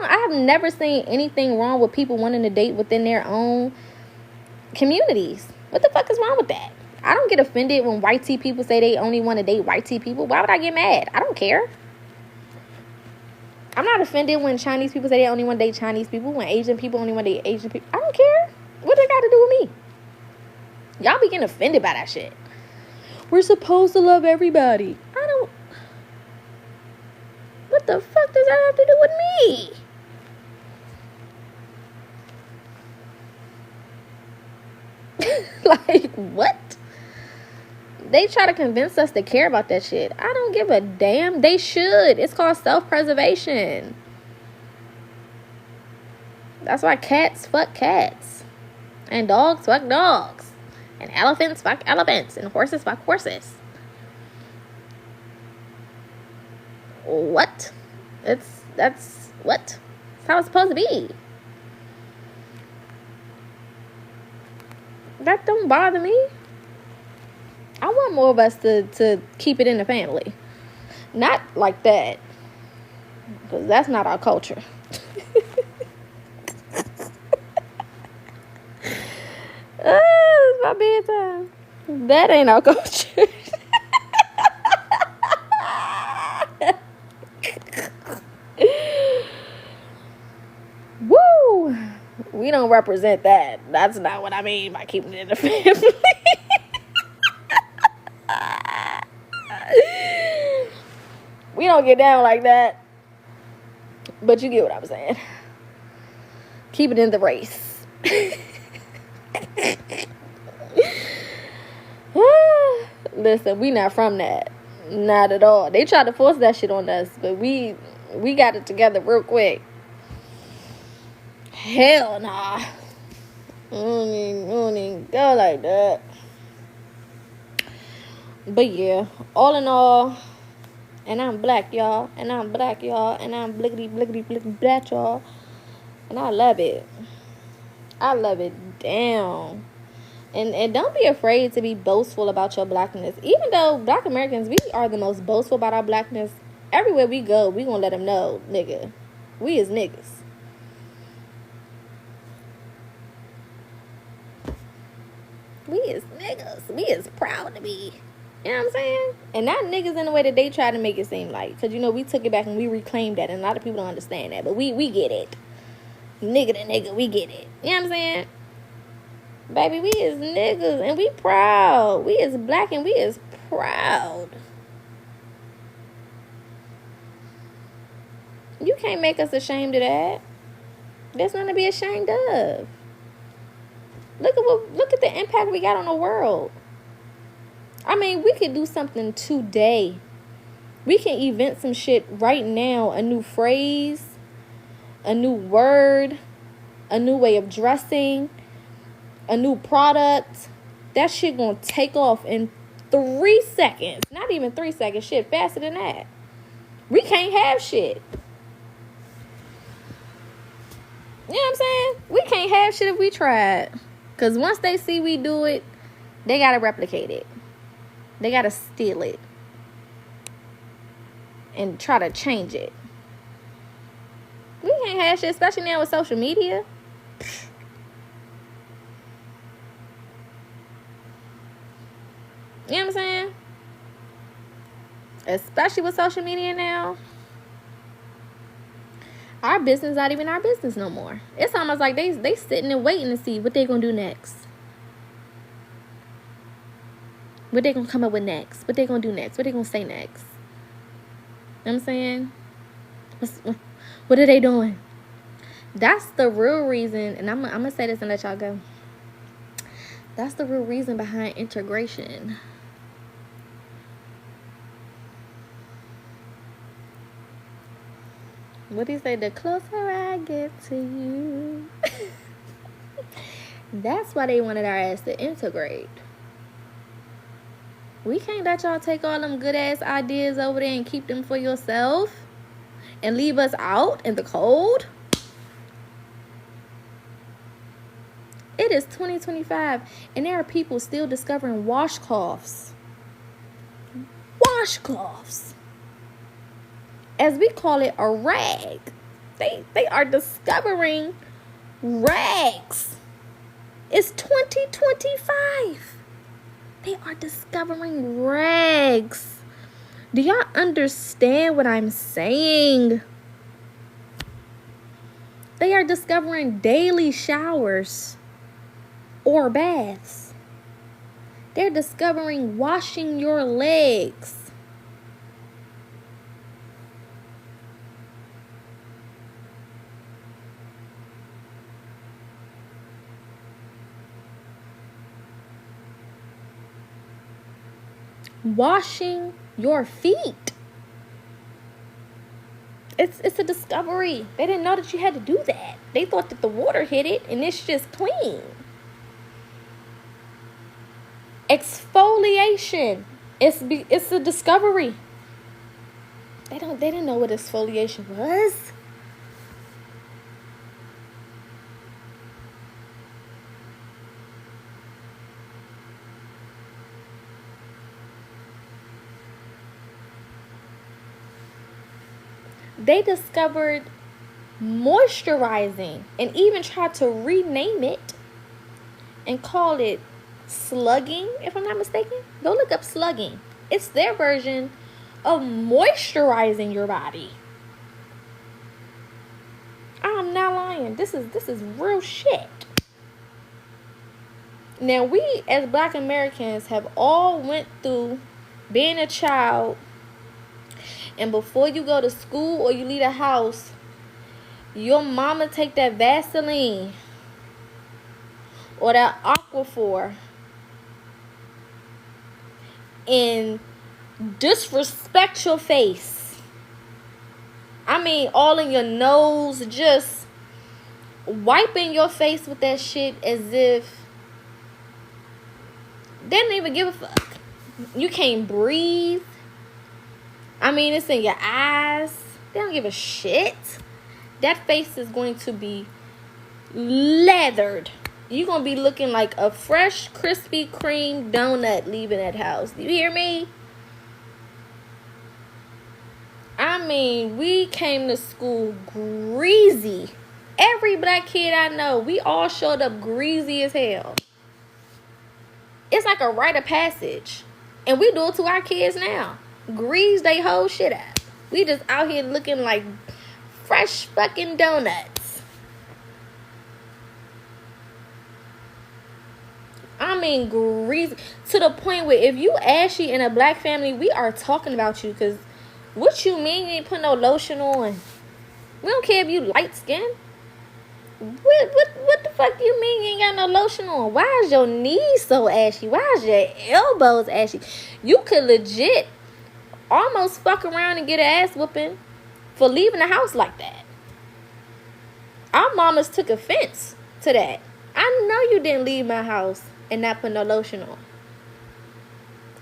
I have never seen anything wrong with people wanting to date within their own communities. What the fuck is wrong with that? I don't get offended when white tea people say they only want to date white tea people. Why would I get mad? I don't care. I'm not offended when Chinese people say they only want to date Chinese people. When Asian people only want to date Asian people. I don't care. What they got to do with me? Y'all be getting offended by that shit. We're supposed to love everybody. What the fuck does that have to do with me? Like, what? They try to convince us to care about that shit. I don't give a damn. They should. It's called self-preservation. That's why cats fuck cats. And dogs fuck dogs. And elephants fuck elephants. And horses fuck horses. What? That's what? That's how it's supposed to be. That don't bother me. I want more of us to keep it in the family. Not like that. Because that's not our culture. It's my bedtime. That ain't our culture. Woo! We don't represent that. That's not what I mean by keeping it in the family. We don't get down like that. But you get what I'm saying. Keep it in the race. Listen, we not from that. Not at all. They tried to force that shit on us, but we got it together real quick. Hell nah. I don't even go like that. But yeah, all in all, and I'm black, y'all. And I'm black, y'all. And I'm blickety, blickety, blickety, black, y'all. And I love it. I love it. Damn. And don't be afraid to be boastful about your blackness. Even though black Americans, we are the most boastful about our blackness. Everywhere we go, we gonna let them know, nigga. We is niggas. We is niggas. We is proud to be. You know what I'm saying? And not niggas in the way that they try to make it seem like. Because, you know, we took it back and we reclaimed that. And a lot of people don't understand that. But we get it. Nigga to nigga, we get it. You know what I'm saying? Baby, we is niggas and we proud. We is black and we is proud. You can't make us ashamed of that. There's nothing to be ashamed of. Look at the impact we got on the world. I mean, we could do something today. We can invent some shit right now. A new phrase, a new word, a new way of dressing, a new product. That shit gonna take off in 3 seconds. Not even 3 seconds. Shit, faster than that. We can't have shit. You know what I'm saying? We can't have shit if we tried. Because once they see we do it, they got to replicate it. They got to steal it. And try to change it. We can't have shit, especially now with social media. You know what I'm saying? Especially with social media now. Our business not even our business no more. It's almost like they sitting and waiting to see what they gonna do next. What they gonna come up with next. What they gonna do next. What they gonna say next. You know what I'm saying? What are they doing? That's the real reason, and I'm gonna say this and let y'all go. That's the real reason behind integration. What do you say? The closer I get to you. That's why they wanted our ass to integrate. We can't let y'all take all them good ass ideas over there and keep them for yourself and leave us out in the cold. It is 2025 and there are people still discovering washcloths. Washcloths. As we call it, a rag. They are discovering rags. It's 2025. They are discovering rags. Do y'all understand what I'm saying? They are discovering daily showers or baths. They're discovering washing your legs. Washing your feet. It's a discovery. They didn't know that you had to do that. They thought that the water hit it and it's just clean. Exfoliation. It's a discovery. They didn't know what exfoliation was. They discovered moisturizing and even tried to rename it and call it slugging, if I'm not mistaken. Go look up slugging. It's their version of moisturizing your body. I'm not lying. This is real shit. Now, we as Black Americans have all went through being a child. And before you go to school or you leave the house, your mama take that Vaseline or that Aquaphor and disrespect your face. I mean, all in your nose, just wiping your face with that shit as if they don't even give a fuck. You can't breathe. I mean, it's in your eyes. They don't give a shit. That face is going to be leathered. You're going to be looking like a fresh Krispy Kreme donut leaving that house. Do you hear me? I mean, we came to school greasy. Every black kid I know, we all showed up greasy as hell. It's like a rite of passage. And we do it to our kids now. Grease they whole shit up. We just out here looking like fresh fucking donuts. I mean, grease to the point where if you ashy in a black family, we are talking about you. Because what you mean you ain't put no lotion on? We don't care if you light skin. What the fuck you mean you ain't got no lotion on? Why is your knees so ashy? Why is your elbows ashy? You could legit almost fuck around and get an ass whooping for leaving the house like that. Our mamas took offense to that. I know you didn't leave my house and not put no lotion on.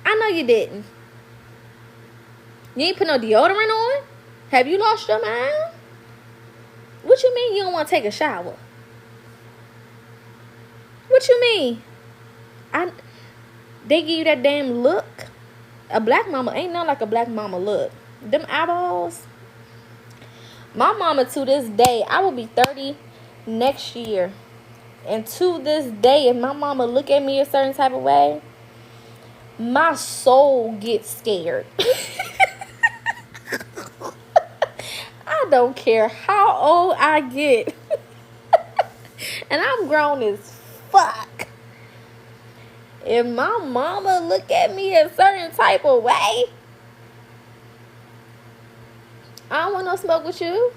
I know you didn't. You ain't put no deodorant on? Have you lost your mind? What you mean you don't want to take a shower? What you mean? They give you that damn look. A black mama ain't nothing like a black mama look. Them eyeballs. My mama, to this day, I will be 30 next year. And to this day, if my mama look at me a certain type of way, my soul gets scared. I don't care how old I get. And I'm grown as fuck. If my mama look at me a certain type of way, I don't want no smoke with you.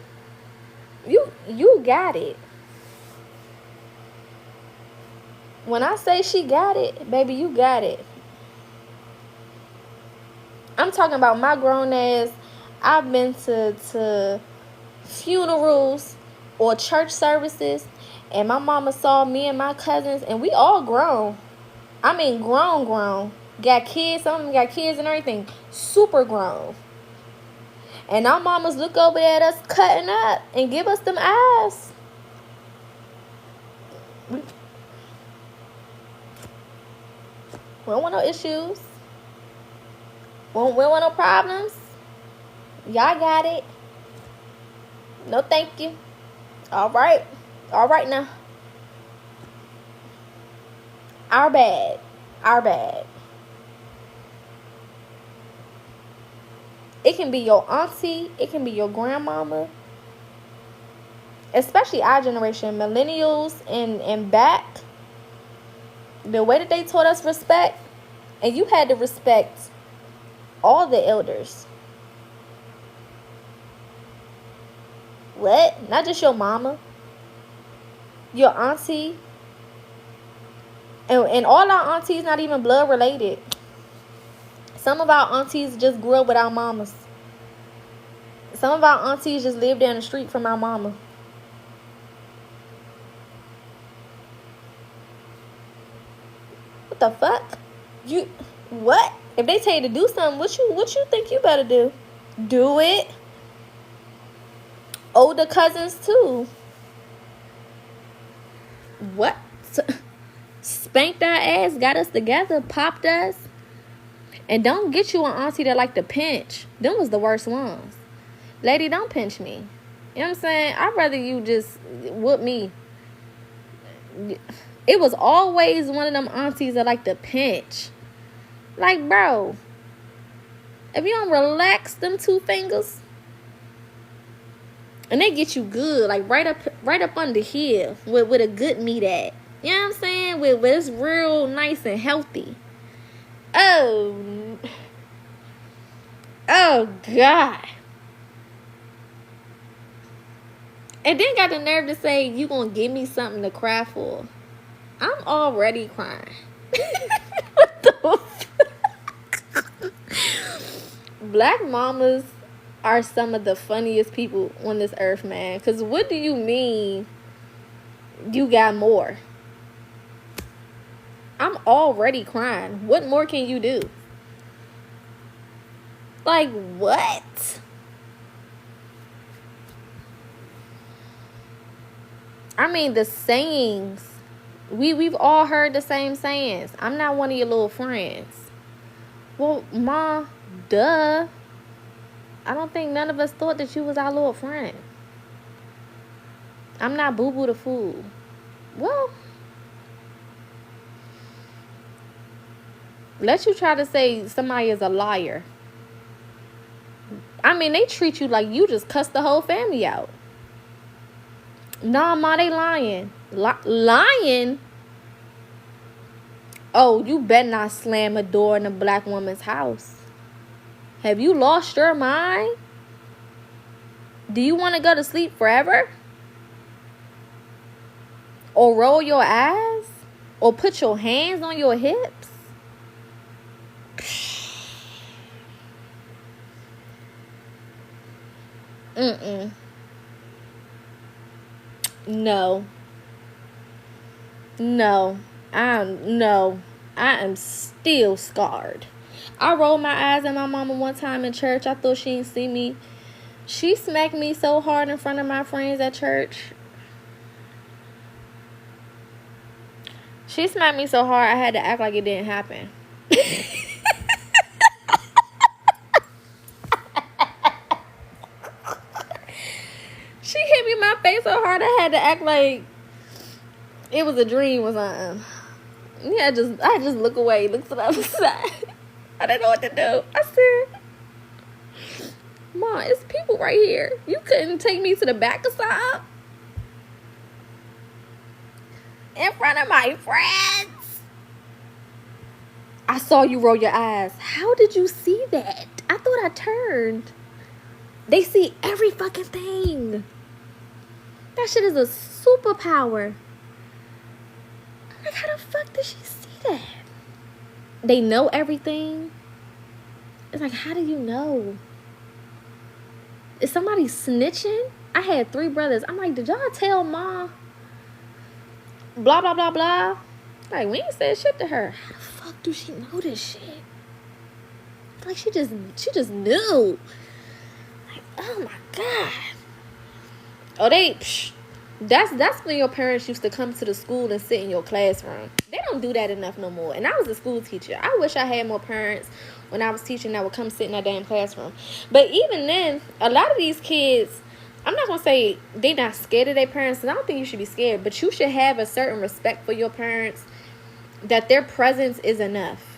You got it. When I say she got it, baby, you got it. I'm talking about my grown ass. I've been to funerals or church services, and my mama saw me and my cousins, and we all grown. I mean, grown. Got kids. Some of them got kids and everything. Super grown. And our mamas look over at us cutting up and give us them eyes. We don't want no issues. We don't want no problems. Y'all got it. No thank you. All right now. Our bad. It can be your auntie. It can be your grandmama. Especially our generation, millennials and back. The way that they taught us respect. And you had to respect all the elders. What? Not just your mama. Your auntie. And all our aunties not even blood related. Some of our aunties just grew up with our mamas. Some of our aunties just lived down the street from our mama. What the fuck? What? If they tell you to do something, what you think you better do? Do it. Older cousins too. What? Spanked our ass, got us together, popped us. And don't get you an auntie that like to pinch. Them was the worst ones. Lady, don't pinch me. You know what I'm saying? I'd rather you just whoop me. It was always one of them aunties that like to pinch. Like, bro, if you don't relax them two fingers, and they get you good, like right up under here with a good meat at. You know what I'm saying? With it's real nice and healthy. Oh God. And then got the nerve to say, you gonna give me something to cry for. I'm already crying. What the fuck? Black mamas are some of the funniest people on this earth, man. Because what do you mean you got more? I'm already crying. What more can you do? Like, what? I mean, the sayings. We've all heard the same sayings. I'm not one of your little friends. Well, Ma, duh. I don't think none of us thought that you was our little friend. I'm not Boo-Boo the Fool. Well, let you try to say somebody is a liar. I mean, they treat you like you just cussed the whole family out. Nah, Ma, they lying. Lying? Oh, you better not slam a door in a black woman's house. Have you lost your mind? Do you want to go to sleep forever? Or roll your eyes? Or put your hands on your hips? No. I am still scarred. I rolled my eyes at my mama one time in church. I thought she didn't see me. She smacked me so hard in front of my friends at church. She smacked me so hard I had to act like it didn't happen. She hit me in my face so hard I had to act like it was a dream or something. Yeah, I just look away, look to the other side. I didn't know what to do. I said, "Ma, it's people right here. You couldn't take me to the back or something? In front of my friends." I saw you roll your eyes. How did you see that? I thought I turned. They see every fucking thing. That shit is a superpower. Like, how the fuck did she see that? They know everything. It's like, how do you know? Is somebody snitching? I had 3 brothers. I'm like, did y'all tell Ma? Blah, blah, blah, blah. Like, we ain't said shit to her. How the fuck do she know this shit? Like, she just knew. Like, oh my God. Oh, that's when your parents used to come to the school and sit in your classroom. They don't do that enough no more. And I was a school teacher. I wish I had more parents when I was teaching that would come sit in that damn classroom. But even then, a lot of these kids, I'm not going to say they not scared of their parents. And I don't think you should be scared. But you should have a certain respect for your parents, that their presence is enough.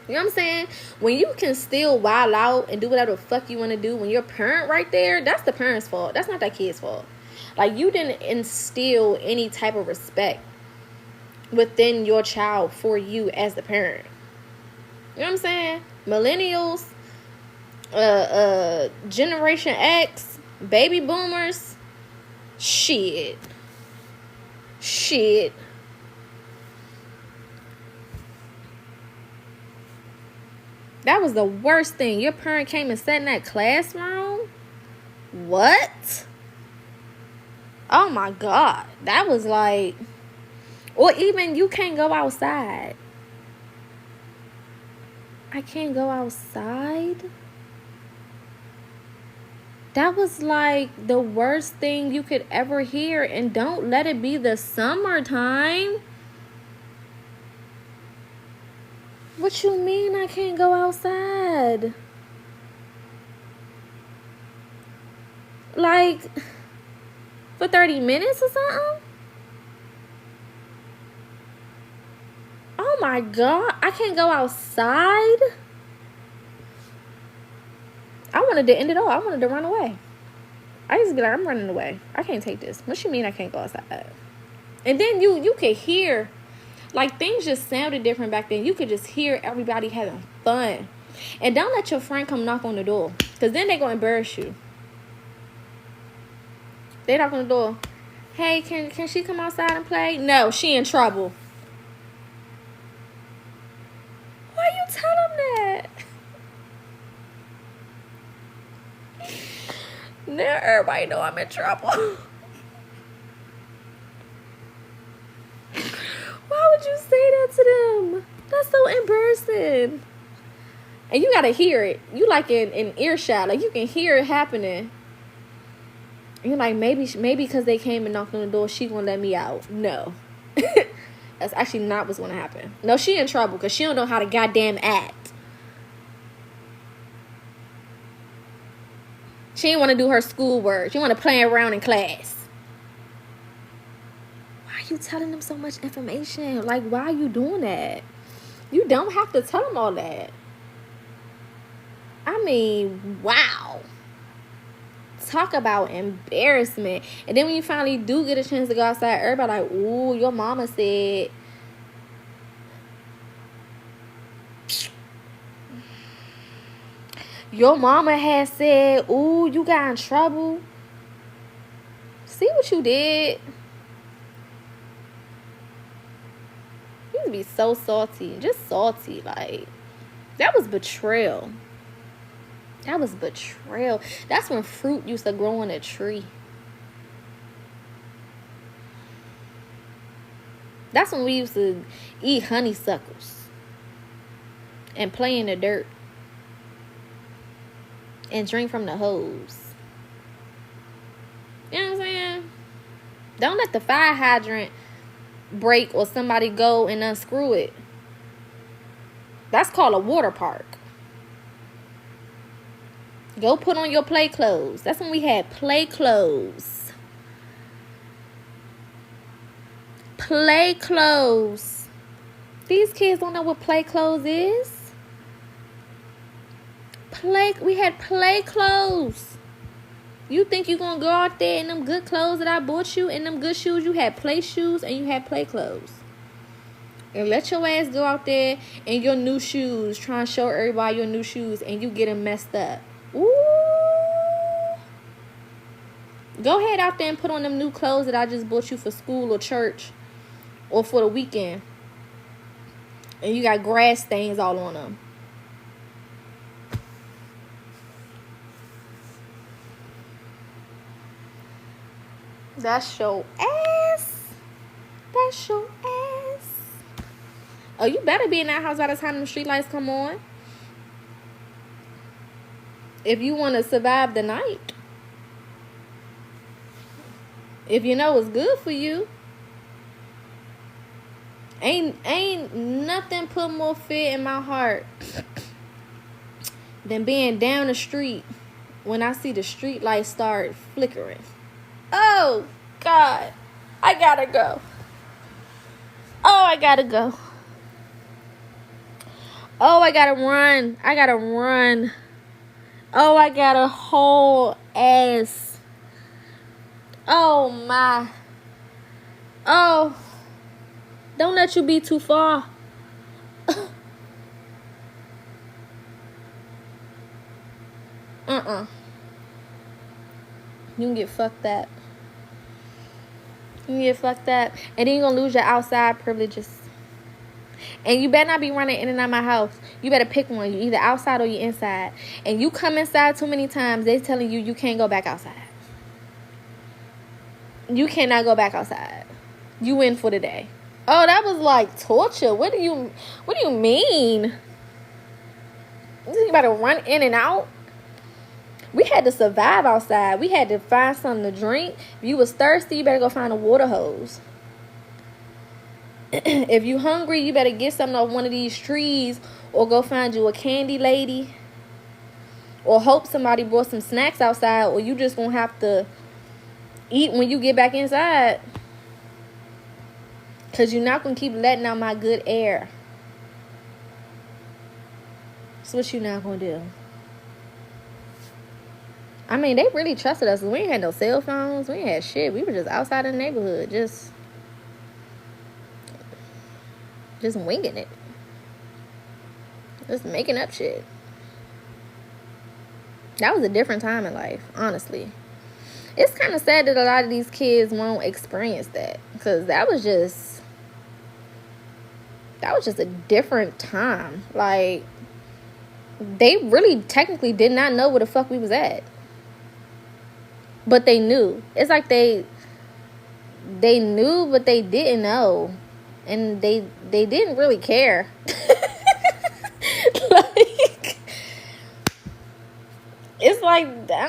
You know what I'm saying? When you can still wild out and do whatever the fuck you want to do, when your parent right there, that's the parent's fault. That's not that kid's fault. Like, you didn't instill any type of respect within your child for you as the parent. You know what I'm saying? Millennials, Generation X, baby boomers, shit. That was the worst thing. Your parent came and sat in that classroom? What? Oh my God. That was like... Or even you can't go outside. I can't go outside? That was like the worst thing you could ever hear. And don't let it be the summertime. What you mean I can't go outside? Like, for 30 minutes or something? Oh my God, I can't go outside? I wanted to end it all. I wanted to run away. I used to be like, I'm running away. I can't take this. What you mean I can't go outside? And then you could hear, like, things just sounded different back then. You could just hear everybody having fun. And don't let your friend come knock on the door, because then they're going to embarrass you. They knock on the door. Hey, can she come outside and play? No, she in trouble. Why you tell them that? Now everybody know I'm in trouble. Why would you say that to them? That's so embarrassing. And you gotta hear it. You like in earshot. Like, you can hear it happening. And you're like, maybe because they came and knocked on the door, she gonna let me out. No. That's actually not what's gonna happen. No, she in trouble because she don't know how to goddamn act. She didn't want to do her schoolwork. She want to play around in class. Why are you telling them so much information? Like, why are you doing that? You don't have to tell them all that. I mean, wow. Talk about embarrassment. And then when you finally do get a chance to go outside, everybody like, ooh, your mama said. Your mama had said, ooh, you got in trouble. See what you did? You used to be so salty. Just salty. Like, that was betrayal. That was betrayal. That's when fruit used to grow on a tree. That's when we used to eat honeysuckles. and play in the dirt and drink from the hose. You know what I'm saying? Don't let the fire hydrant break or somebody go and unscrew it. That's called a water park. Go put on your play clothes. That's when we had play clothes. Play clothes. These kids don't know what play clothes is. We had play clothes. You think you gonna go out there in them good clothes that I bought you, in them good shoes? You had play shoes and you had play clothes. And let your ass go out there in your new shoes, trying to show everybody your new shoes, and you get them messed up. Ooh. Go ahead out there and put on them new clothes that I just bought you for school or church or for the weekend. And you got grass stains all on them. That's your ass. That's your ass. Oh, you better be in that house by the time the street lights come on. If you want to survive the night. If you know it's good for you. Ain't nothing put more fear in my heart than being down the street when I see the street lights start flickering. Oh, God. I gotta go. Oh, I gotta go. Oh, I gotta run. I gotta run. Oh, I got a whole ass. Oh, my. Oh. Don't let you be too far. You can get fucked up. You can get fucked up. And then you're going to lose your outside privileges. And you better not be running in and out of my house. You better pick one. You either outside or you inside. And you come inside too many times, they're telling you can't go back outside. You cannot go back outside. You in for the day. Oh, that was like torture. What do you mean? You better run in and out. We had to survive outside. We had to find something to drink. If you was thirsty, you better go find a water hose. If you hungry, you better get something off one of these trees or go find you a candy lady. Or hope somebody brought some snacks outside, or you just gonna have to eat when you get back inside. Because you're not going to keep letting out my good air. That's what you're not going to do. I mean, they really trusted us. We ain't had no cell phones. We ain't had shit. We were just outside in the neighborhood. Just winging it. Just making up shit. That was a different time in life, honestly. It's kind of sad that a lot of these kids won't experience that. Because that was just a different time. Like, they really technically did not know where the fuck we was at. But they knew. It's like they knew, but they didn't know. And they didn't really care. Like, it's like, I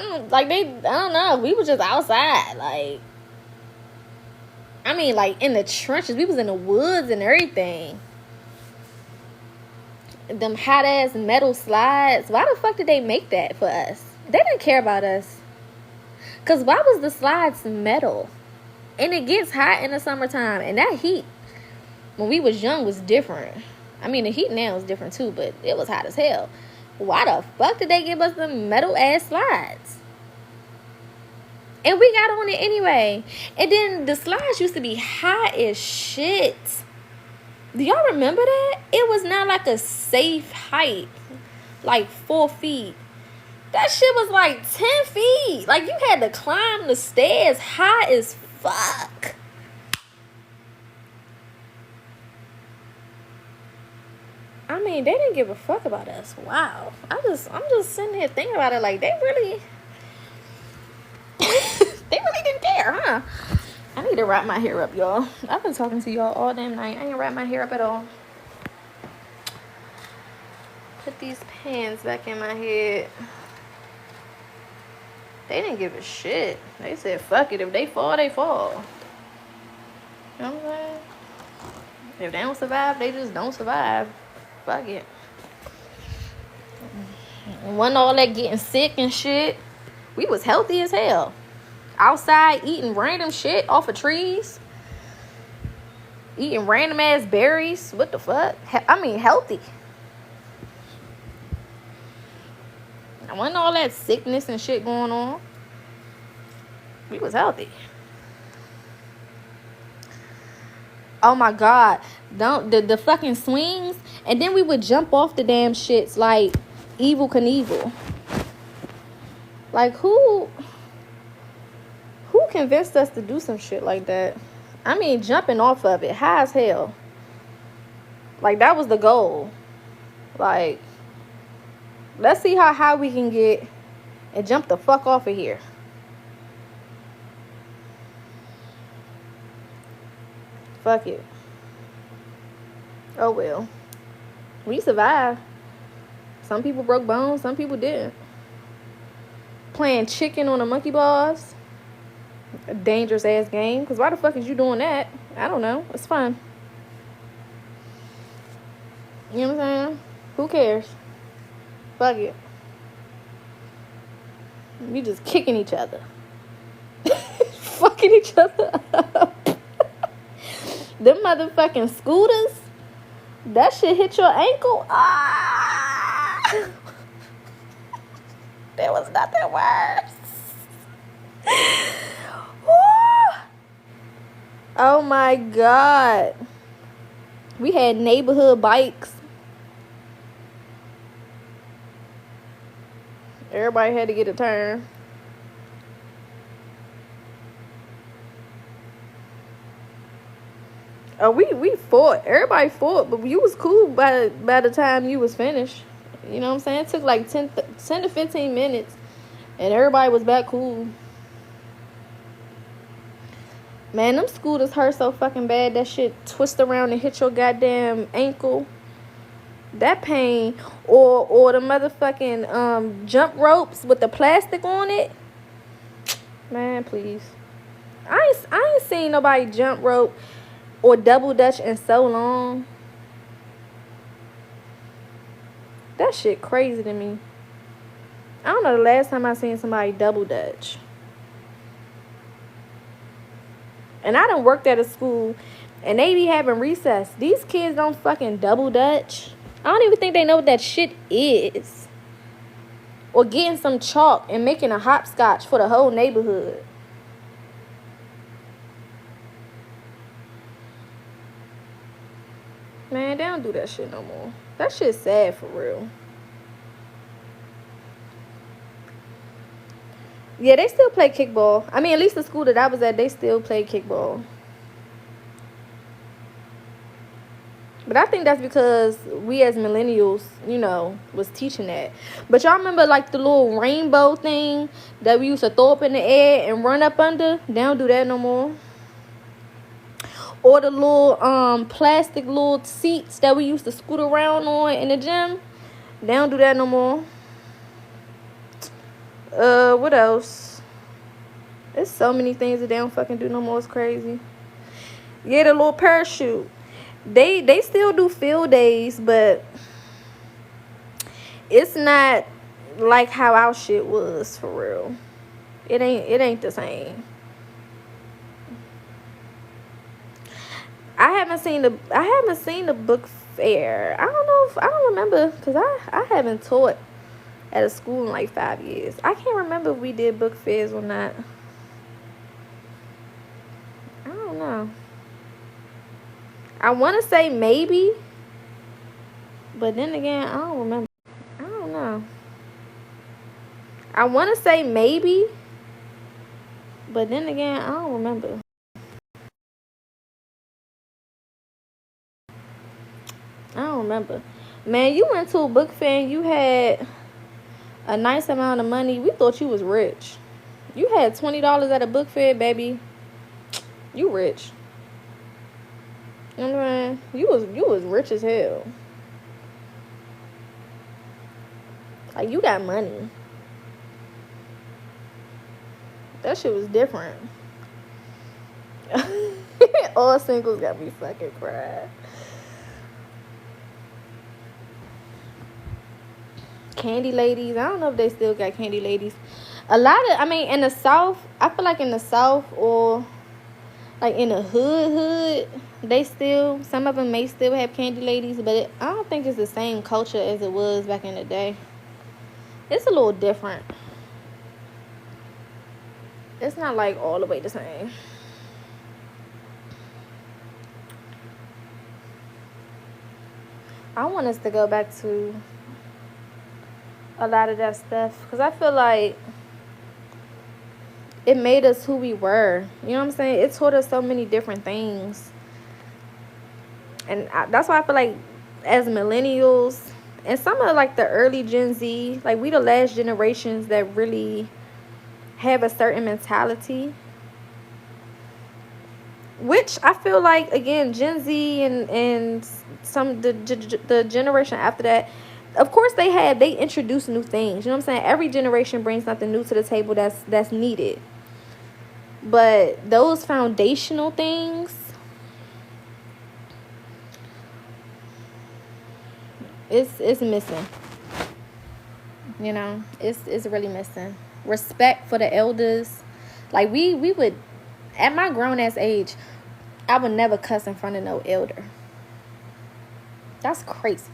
don't know. We were just outside. Like, I mean, like, in the trenches. We was in the woods and everything. Them hot ass metal slides. Why the fuck did they make that for us? They didn't care about us. Cause why was the slides metal? And it gets hot in the summertime. And that heat, when we was young, was different. I mean, the heat now is different too, but it was hot as hell. Why the fuck did they give us the metal ass slides? And we got on it anyway. And then the slides used to be high as shit. Do y'all remember that? It was not like a safe height. Like 4 feet. That shit was like 10 feet. Like, you had to climb the stairs high as fuck. I mean, they didn't give a fuck about us. Wow. I'm just sitting here thinking about it like, they really didn't care, huh? I need to wrap my hair up, y'all. I've been talking to y'all all damn night. I ain't wrap my hair up at all. these pins back in my head. They didn't give a shit. They said, fuck it. If they fall, they fall. You know what I'm saying? If they don't survive, they just don't survive. Fuck it. Wasn't all that getting sick and shit. We was healthy as hell. Outside eating random shit off of trees. Eating random ass berries. What the fuck? I mean, healthy. Wasn't all that sickness and shit going on. We was healthy. Oh my God. The fucking swings. And then we would jump off the damn shits like Evel Knievel. Like who convinced us to do some shit like that? I mean, jumping off of it, high as hell. Like, that was the goal. Like, let's see how high we can get and jump the fuck off of here. Fuck it. Oh, well. We survived. Some people broke bones, some people didn't. Playing chicken on the monkey bars. A dangerous ass game. Because why the fuck is you doing that? I don't know. It's fun. You know what I'm saying? Who cares? Fuck it. We just kicking each other. Fucking each other up. Them motherfucking scooters. That shit hit your ankle. Ah! There was nothing worse. Oh my God. We had neighborhood bikes. Everybody had to get a turn. Oh, we fought. Everybody fought, but you was cool by the time you was finished. You know what I'm saying? It took like 10 to 15 minutes, and everybody was back cool. Man, them scooters hurt so fucking bad. That shit twist around and hit your goddamn ankle. That pain. Or the motherfucking jump ropes with the plastic on it. Man, please. I ain't seen nobody jump rope or double dutch in so long. That shit crazy to me. I don't know the last time I seen somebody double dutch. And I done worked at a school, and they be having recess. These kids don't fucking double dutch. I don't even think they know what that shit is. Or getting some chalk and making a hopscotch for the whole neighborhood. Man, they don't do that shit no more. That shit's sad for real. Yeah, they still play kickball. I mean, at least the school that I was at, they still play kickball. But I think that's because we as millennials, you know, was teaching that. But y'all remember, like, the little rainbow thing that we used to throw up in the air and run up under? They don't do that no more. Or the little plastic little seats that we used to scoot around on in the gym? They don't do that no more. What else? There's so many things that they don't fucking do no more. It's crazy. Yeah, the little parachute. They still do field days, but it's not like how our shit was for real. It ain't the same. I haven't seen the book fair. I don't remember, because I haven't taught at a school in like 5 years. I can't remember if we did book fairs or not. I don't know. I want to say maybe, but then again, I don't remember. I don't know. I want to say maybe, but then again, I don't remember. I don't remember. Man, you went to a book fair and you had a nice amount of money. We thought you was rich. You had $20 at a book fair, baby. You rich. You know what I'm saying? You was rich as hell. Like, you got money. That shit was different. All singles got me fucking crying. Candy ladies. I don't know if they still got candy ladies. A lot of, I mean, in the South, I feel like in the South or like in the hood, they still, some of them may still have candy ladies, but I don't think it's the same culture as it was back in the day. It's a little different. It's not like all the way the same. I want us to go back to a lot of that stuff because I feel like it made us who we were. You know what I'm saying? It taught us so many different things. And that's why I feel like as millennials and some of like the early Gen Z, like we the last generations that really have a certain mentality. Which I feel like, again, Gen Z and some the generation after that, of course they introduce new things. You know what I'm saying? Every generation brings something new to the table that's needed. But those foundational things, it's missing. You know, it's really missing. Respect for the elders. Like we would, at my grown ass age, I would never cuss in front of no elder. That's crazy.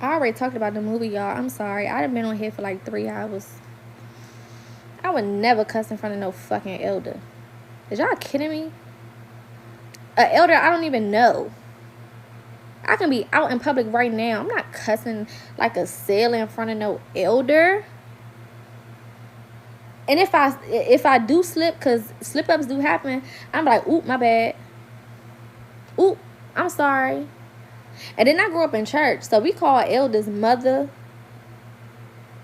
I already talked about the movie, y'all. I'm sorry. I've been on here for like 3 hours. I would never cuss in front of no fucking elder. Is y'all kidding me? An elder I don't even know. I can be out in public right now. I'm not cussing like a sailor in front of no elder. And if I do slip, because slip-ups do happen, I'm like, oop, my bad. Oop, I'm sorry. And then I grew up in church, so we call elders mother.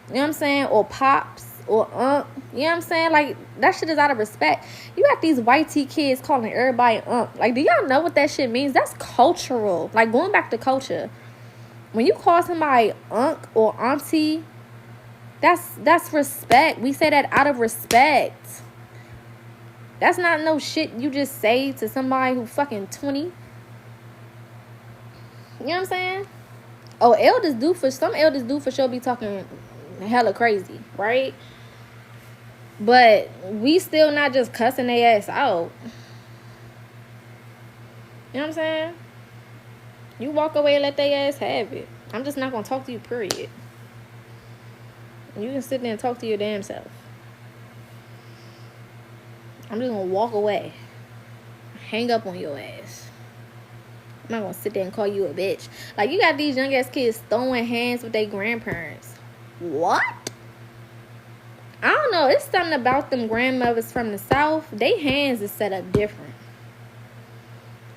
You know what I'm saying? Or pops. Or unc. You know what I'm saying? Like, that shit is out of respect. You got these white T kids calling everybody unc. Like, do y'all know what that shit means? That's cultural. Like, going back to culture. When you call somebody unc or auntie, that's respect. We say that out of respect. That's not no shit you just say to somebody who fucking 20. You know what I'm saying? Oh, some elders do for sure be talking hella crazy, right? But we still not just cussing their ass out. You know what I'm saying? You walk away and let their ass have it. I'm just not gonna talk to you, period. You can sit there and talk to your damn self. I'm just gonna walk away. Hang up on your ass. I'm not gonna sit there and call you a bitch. Like, you got these young ass kids throwing hands with their grandparents. What? I don't know. It's something about them grandmothers from the South. They hands is set up different.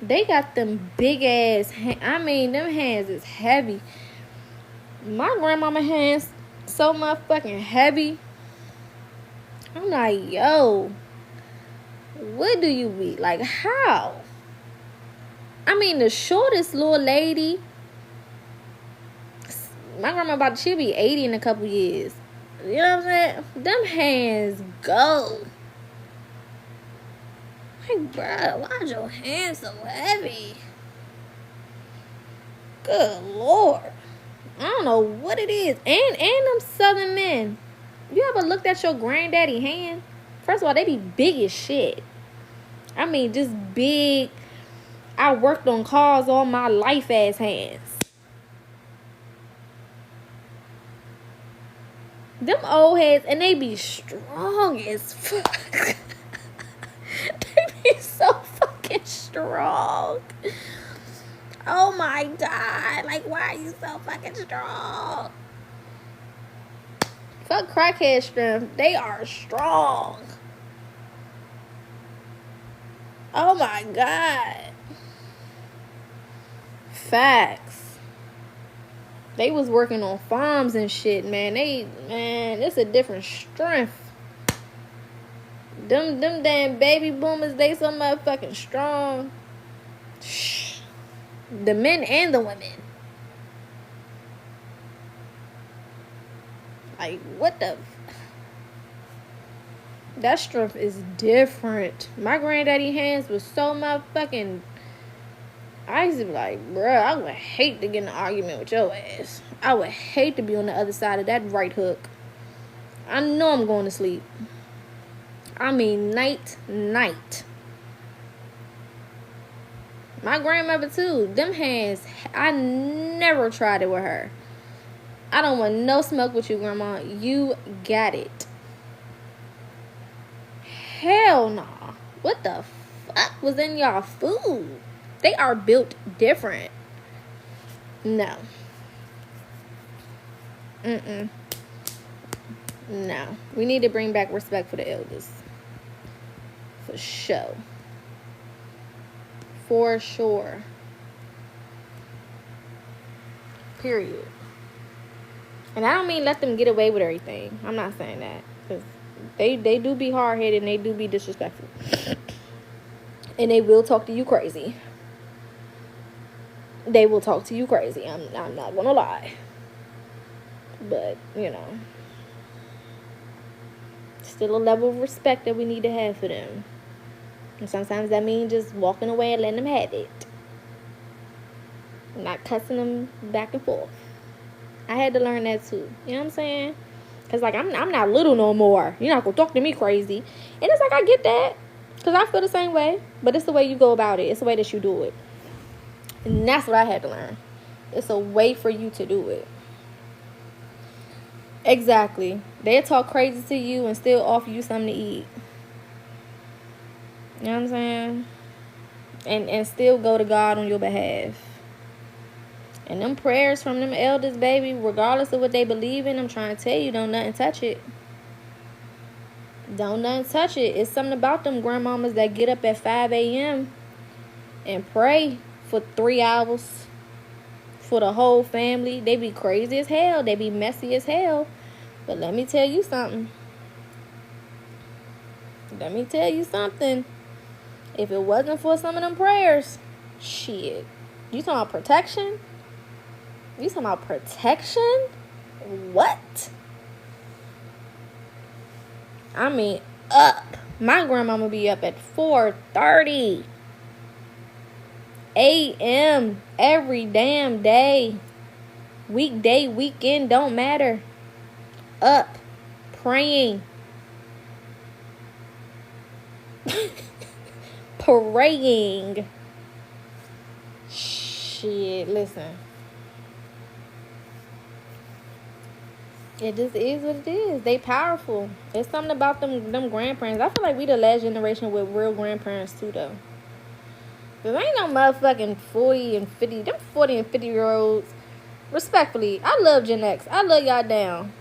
They got them big ass them hands is heavy. My grandmama hands so motherfucking heavy. I'm like, yo, what do you be? Like, how? I mean, the shortest little lady, my grandma she'll be 80 in a couple years. You know what I'm saying? Them hands go. Like, bro, why is your hands so heavy? Good Lord. I don't know what it is. And them Southern men. You ever looked at your granddaddy hand? First of all, they be big as shit. I mean, just big. I worked on cars all my life ass hands. Them old heads, and they be strong as fuck. They be so fucking strong. Oh my God. Like, why are you so fucking strong? Fuck crackhead strength. They are strong. Oh my God. Facts. They was working on farms and shit, man. It's a different strength. Them damn baby boomers, they so motherfucking strong. The men and the women. Like, what the? That strength is different. My granddaddy hands was so motherfucking. I used to be like, bruh, I would hate to get in an argument with your ass. I would hate to be on the other side of that right hook. I know I'm going to sleep. I mean, night. My grandmother, too. Them hands, I never tried it with her. I don't want no smoke with you, Grandma. You got it. Hell no. Nah. What the fuck was in y'all food? They are built different. No. No. We need to bring back respect for the elders. For sure. For sure. Period. And I don't mean let them get away with everything. I'm not saying that. Because they do be hard-headed and they do be disrespectful. And they will talk to you crazy. They will talk to you crazy. I'm not going to lie. But, you know. Still a level of respect that we need to have for them. And sometimes that means just walking away and letting them have it. Not cussing them back and forth. I had to learn that too. You know what I'm saying? Because, like, I'm not little no more. You're not going to talk to me crazy. And it's like, I get that. Because I feel the same way. But it's the way you go about it. It's the way that you do it. And that's what I had to learn. It's a way for you to do it. Exactly. They'll talk crazy to you and still offer you something to eat. You know what I'm saying? And still go to God on your behalf. And them prayers from them elders, baby, regardless of what they believe in, I'm trying to tell you, don't nothing touch it. Don't nothing touch it. It's something about them grandmamas that get up at 5 a.m. and pray for 3 hours for the whole family. They be crazy as hell. They be messy as hell. But let me tell you something. If it wasn't for some of them prayers, shit. You talking about protection? What? I mean, up. My grandmama be up at 4:30 a.m. every damn day. Weekday, weekend, don't matter. Up, praying. Praying. Shit, listen. It just is what it is. They powerful. It's something about them grandparents. I feel like we the last generation with real grandparents too, though. There ain't no motherfucking 40 and 50. Them 40 and 50-year-olds. Respectfully, I love Gen X. I love y'all down.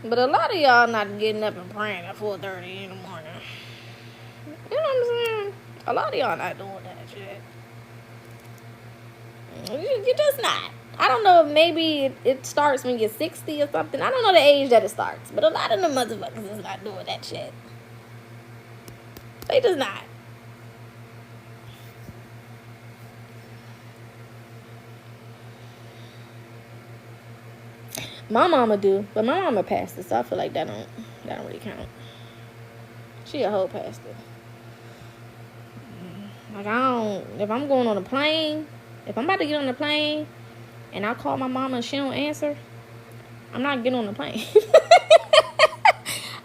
But a lot of y'all not getting up and praying at 4:30 in the morning. You know what I'm saying? A lot of y'all not doing that shit. You're just not. I don't know if maybe it starts when you're 60 or something. I don't know the age that it starts. But a lot of them motherfuckers is not doing that shit. They just not. My mama do. But my mama pastor, so I feel like that don't really count. She a whole pastor. Like, if I'm going on a plane, if I'm about to get on the plane and I call my mama and she don't answer, I'm not getting on the plane.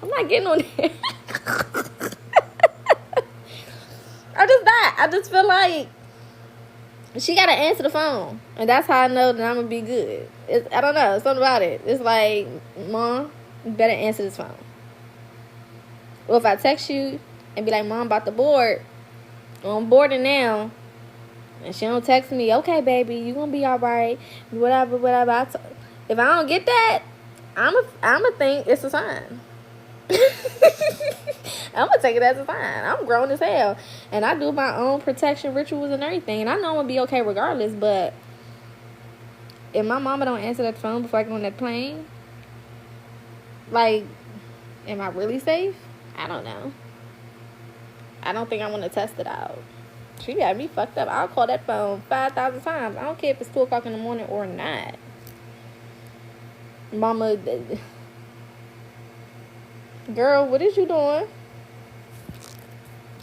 I'm not getting on there. I just feel like she got to answer the phone. And that's how I know that I'm going to be good. I don't know. Something about it. It's like, Mom, you better answer this phone. Or if I text you and be like, Mom, about to board. I'm boarding now. And she don't text me, okay, baby, you gonna be all right. Whatever. If I don't get that, I'm a think it's a sign. I'm gonna take it as a sign. I'm grown as hell. And I do my own protection rituals and everything. And I know I'm gonna be okay regardless. But if my mama don't answer that phone before I get on that plane, like, am I really safe? I don't know. I don't think I want to test it out. She got me fucked up. I'll call that phone 5,000 times. I don't care if it's 2 o'clock in the morning or not. Mama, Girl, what is you doing?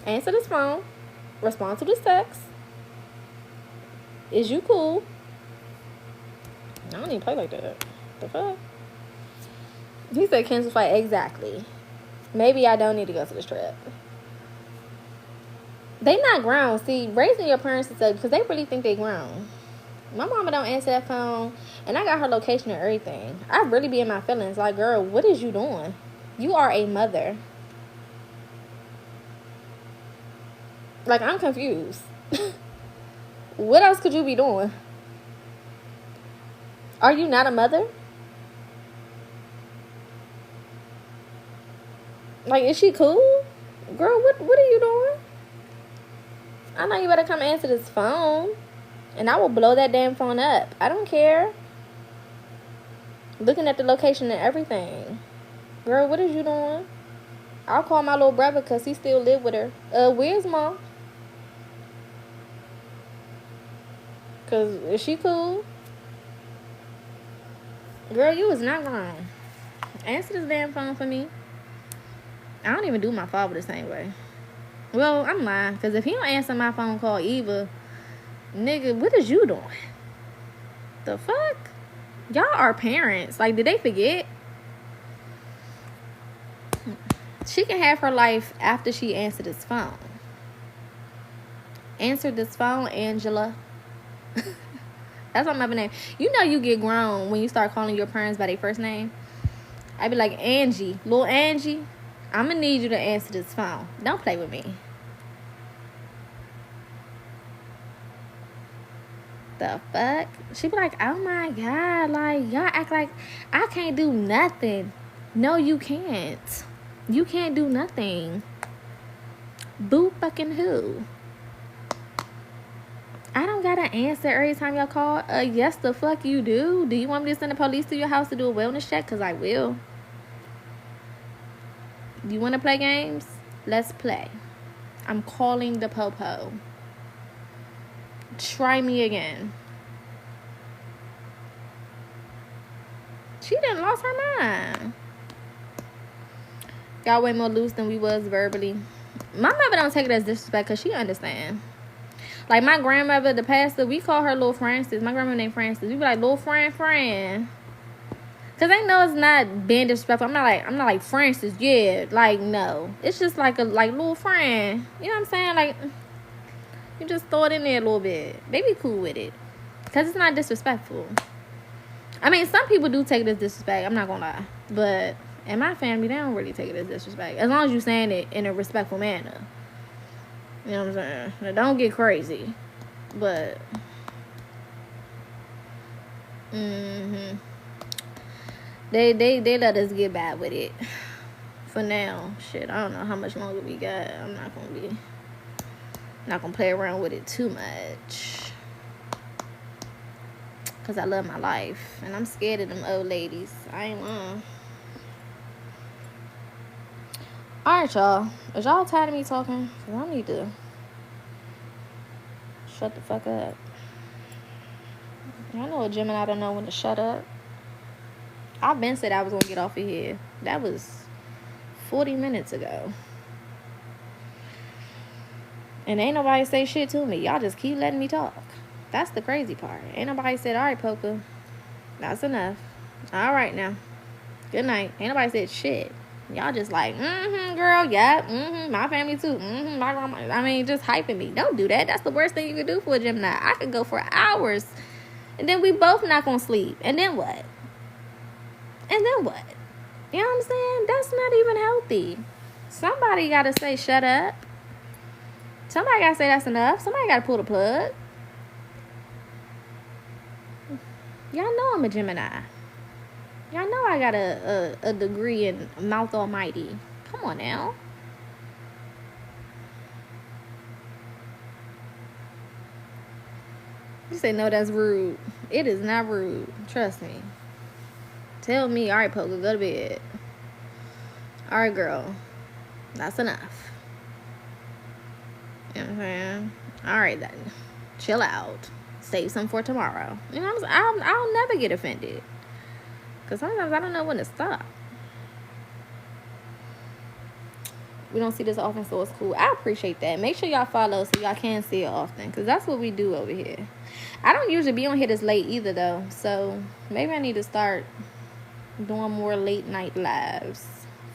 Answer this phone. Respond to this text. Is you cool? I don't even play like that. The fuck? He said cancel flight. Exactly. Maybe I don't need to go to this trip. They not grown. See, raising your parents is because they really think they grown. My mama don't answer that phone, and I got her location and everything. I really be in my feelings. Like, girl, what is you doing? You are a mother. Like, I'm confused. What else could you be doing? Are you not a mother? Like, is she cool? Girl, what are you doing? I know you better come answer this phone. And I will blow that damn phone up. I don't care. Looking at the location and everything. Girl, what is you doing? I'll call my little brother because he still live with her. Where's mom? Because is she cool? Girl, you was not wrong. Answer this damn phone for me. I don't even do my father the same way. Well, I'm lying. Because if he don't answer my phone call either, nigga, what is you doing? The fuck? Y'all are parents. Like, did they forget? She can have her life after she answered this phone. Answer this phone, Angela. That's my name. You know you get grown when you start calling your parents by their first name. I be like, Angie, little Angie, I'm gonna need you to answer this phone. Don't play with me. The fuck? She be like, oh my god, like, y'all act like I can't do nothing. No, you can't. You can't do nothing. Boo fucking who? I don't gotta answer every time y'all call. Yes, the fuck you do. Do you want me to send the police to your house to do a wellness check? Because I will. You want to play games? Let's play. I'm calling the popo. Try me again. She done lost her mind. Y'all way more loose than we was verbally. My mother don't take it as disrespect because she understand. Like my grandmother, the pastor, we call her Little Francis. My grandmother named Francis. We be like, Little Fran. Cause I know it's not being disrespectful. I'm not like Francis, yeah. Like, no. It's just like Little Fran. You know what I'm saying? Like, you just throw it in there a little bit. They be cool with it. Cause it's not disrespectful. I mean, some people do take it as disrespect. I'm not gonna lie. But in my family, they don't really take it as disrespect. As long as you're saying it in a respectful manner. You know what I'm saying? Now, don't get crazy. But, They let us get bad with it. For now. Shit, I don't know how much longer we got. I'm not gonna play around with it too much. Cause I love my life. And I'm scared of them old ladies. I ain't lying. Alright, y'all. Is y'all tired of me talking? Cause I need to shut the fuck up. I know a Gemini don't know when to shut up. I've been said I was gonna get off of here. That was 40 minutes ago. And ain't nobody say shit to me. Y'all just keep letting me talk. That's the crazy part. Ain't nobody said, alright, Poca, that's enough. Alright now. Good night. Ain't nobody said shit. Y'all just like, girl, yeah, my family too, my grandma. I mean, just hyping me. Don't do that. That's the worst thing you could do for a Gemini. I could go for hours. And then we both not gonna sleep. And then what? And then what? You know what I'm saying? That's not even healthy. Somebody gotta say shut up. Somebody gotta say that's enough. Somebody gotta pull the plug. Y'all know I'm a Gemini. Y'all know I got a degree in mouth almighty. Come on now. You say no, that's rude. It is not rude. Trust me. Tell me, alright, Poca, go to bed. Alright, girl. That's enough. You know what I'm saying? Alright then. Chill out. Save some for tomorrow. You know what I'm saying? I'll never get offended. Because sometimes I don't know when to stop. We don't see this often, so it's cool. I appreciate that. Make sure y'all follow so y'all can see it often, because that's what we do over here. I don't usually be on here this late either, though. So maybe I need to start doing more late night lives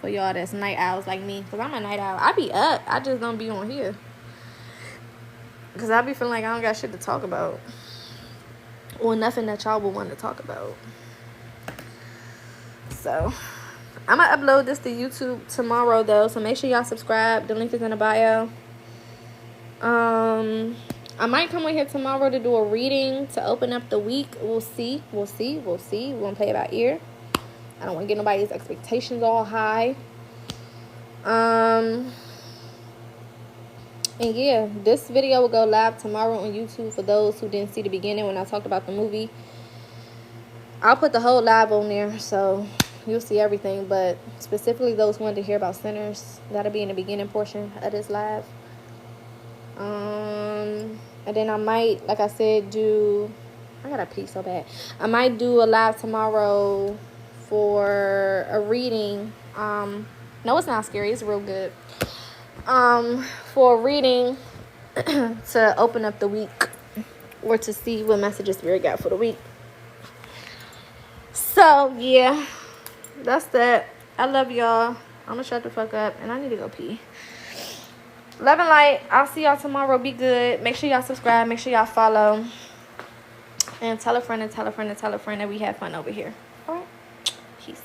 for y'all that's night owls like me, because I'm a night owl. I be up. I just don't be on here, because I be feeling like I don't got shit to talk about, or nothing that y'all would want to talk about. So I'm going to upload this to YouTube tomorrow, though. So make sure y'all subscribe. The link is in the bio. I might come on here tomorrow to do a reading to open up the week. We'll see. We're going to play it by ear. I don't want to get nobody's expectations all high. And yeah, this video will go live tomorrow on YouTube for those who didn't see the beginning when I talked about the movie. I'll put the whole live on there, so you'll see everything. But specifically those who wanted to hear about sinners, that'll be in the beginning portion of this live. And then I might, like I said, I gotta pee so bad. I might do a live tomorrow for a reading. No, it's not scary. It's real good. For a reading to open up the week, or to see what messages Spirit got for the week. So yeah, that's that. I love y'all. I'm gonna shut the fuck up, and I need to go pee. Love and light. I'll see y'all tomorrow. Be good. Make sure y'all subscribe. Make sure y'all follow. And tell a friend and tell a friend and tell a friend that we have fun over here. All right? Peace.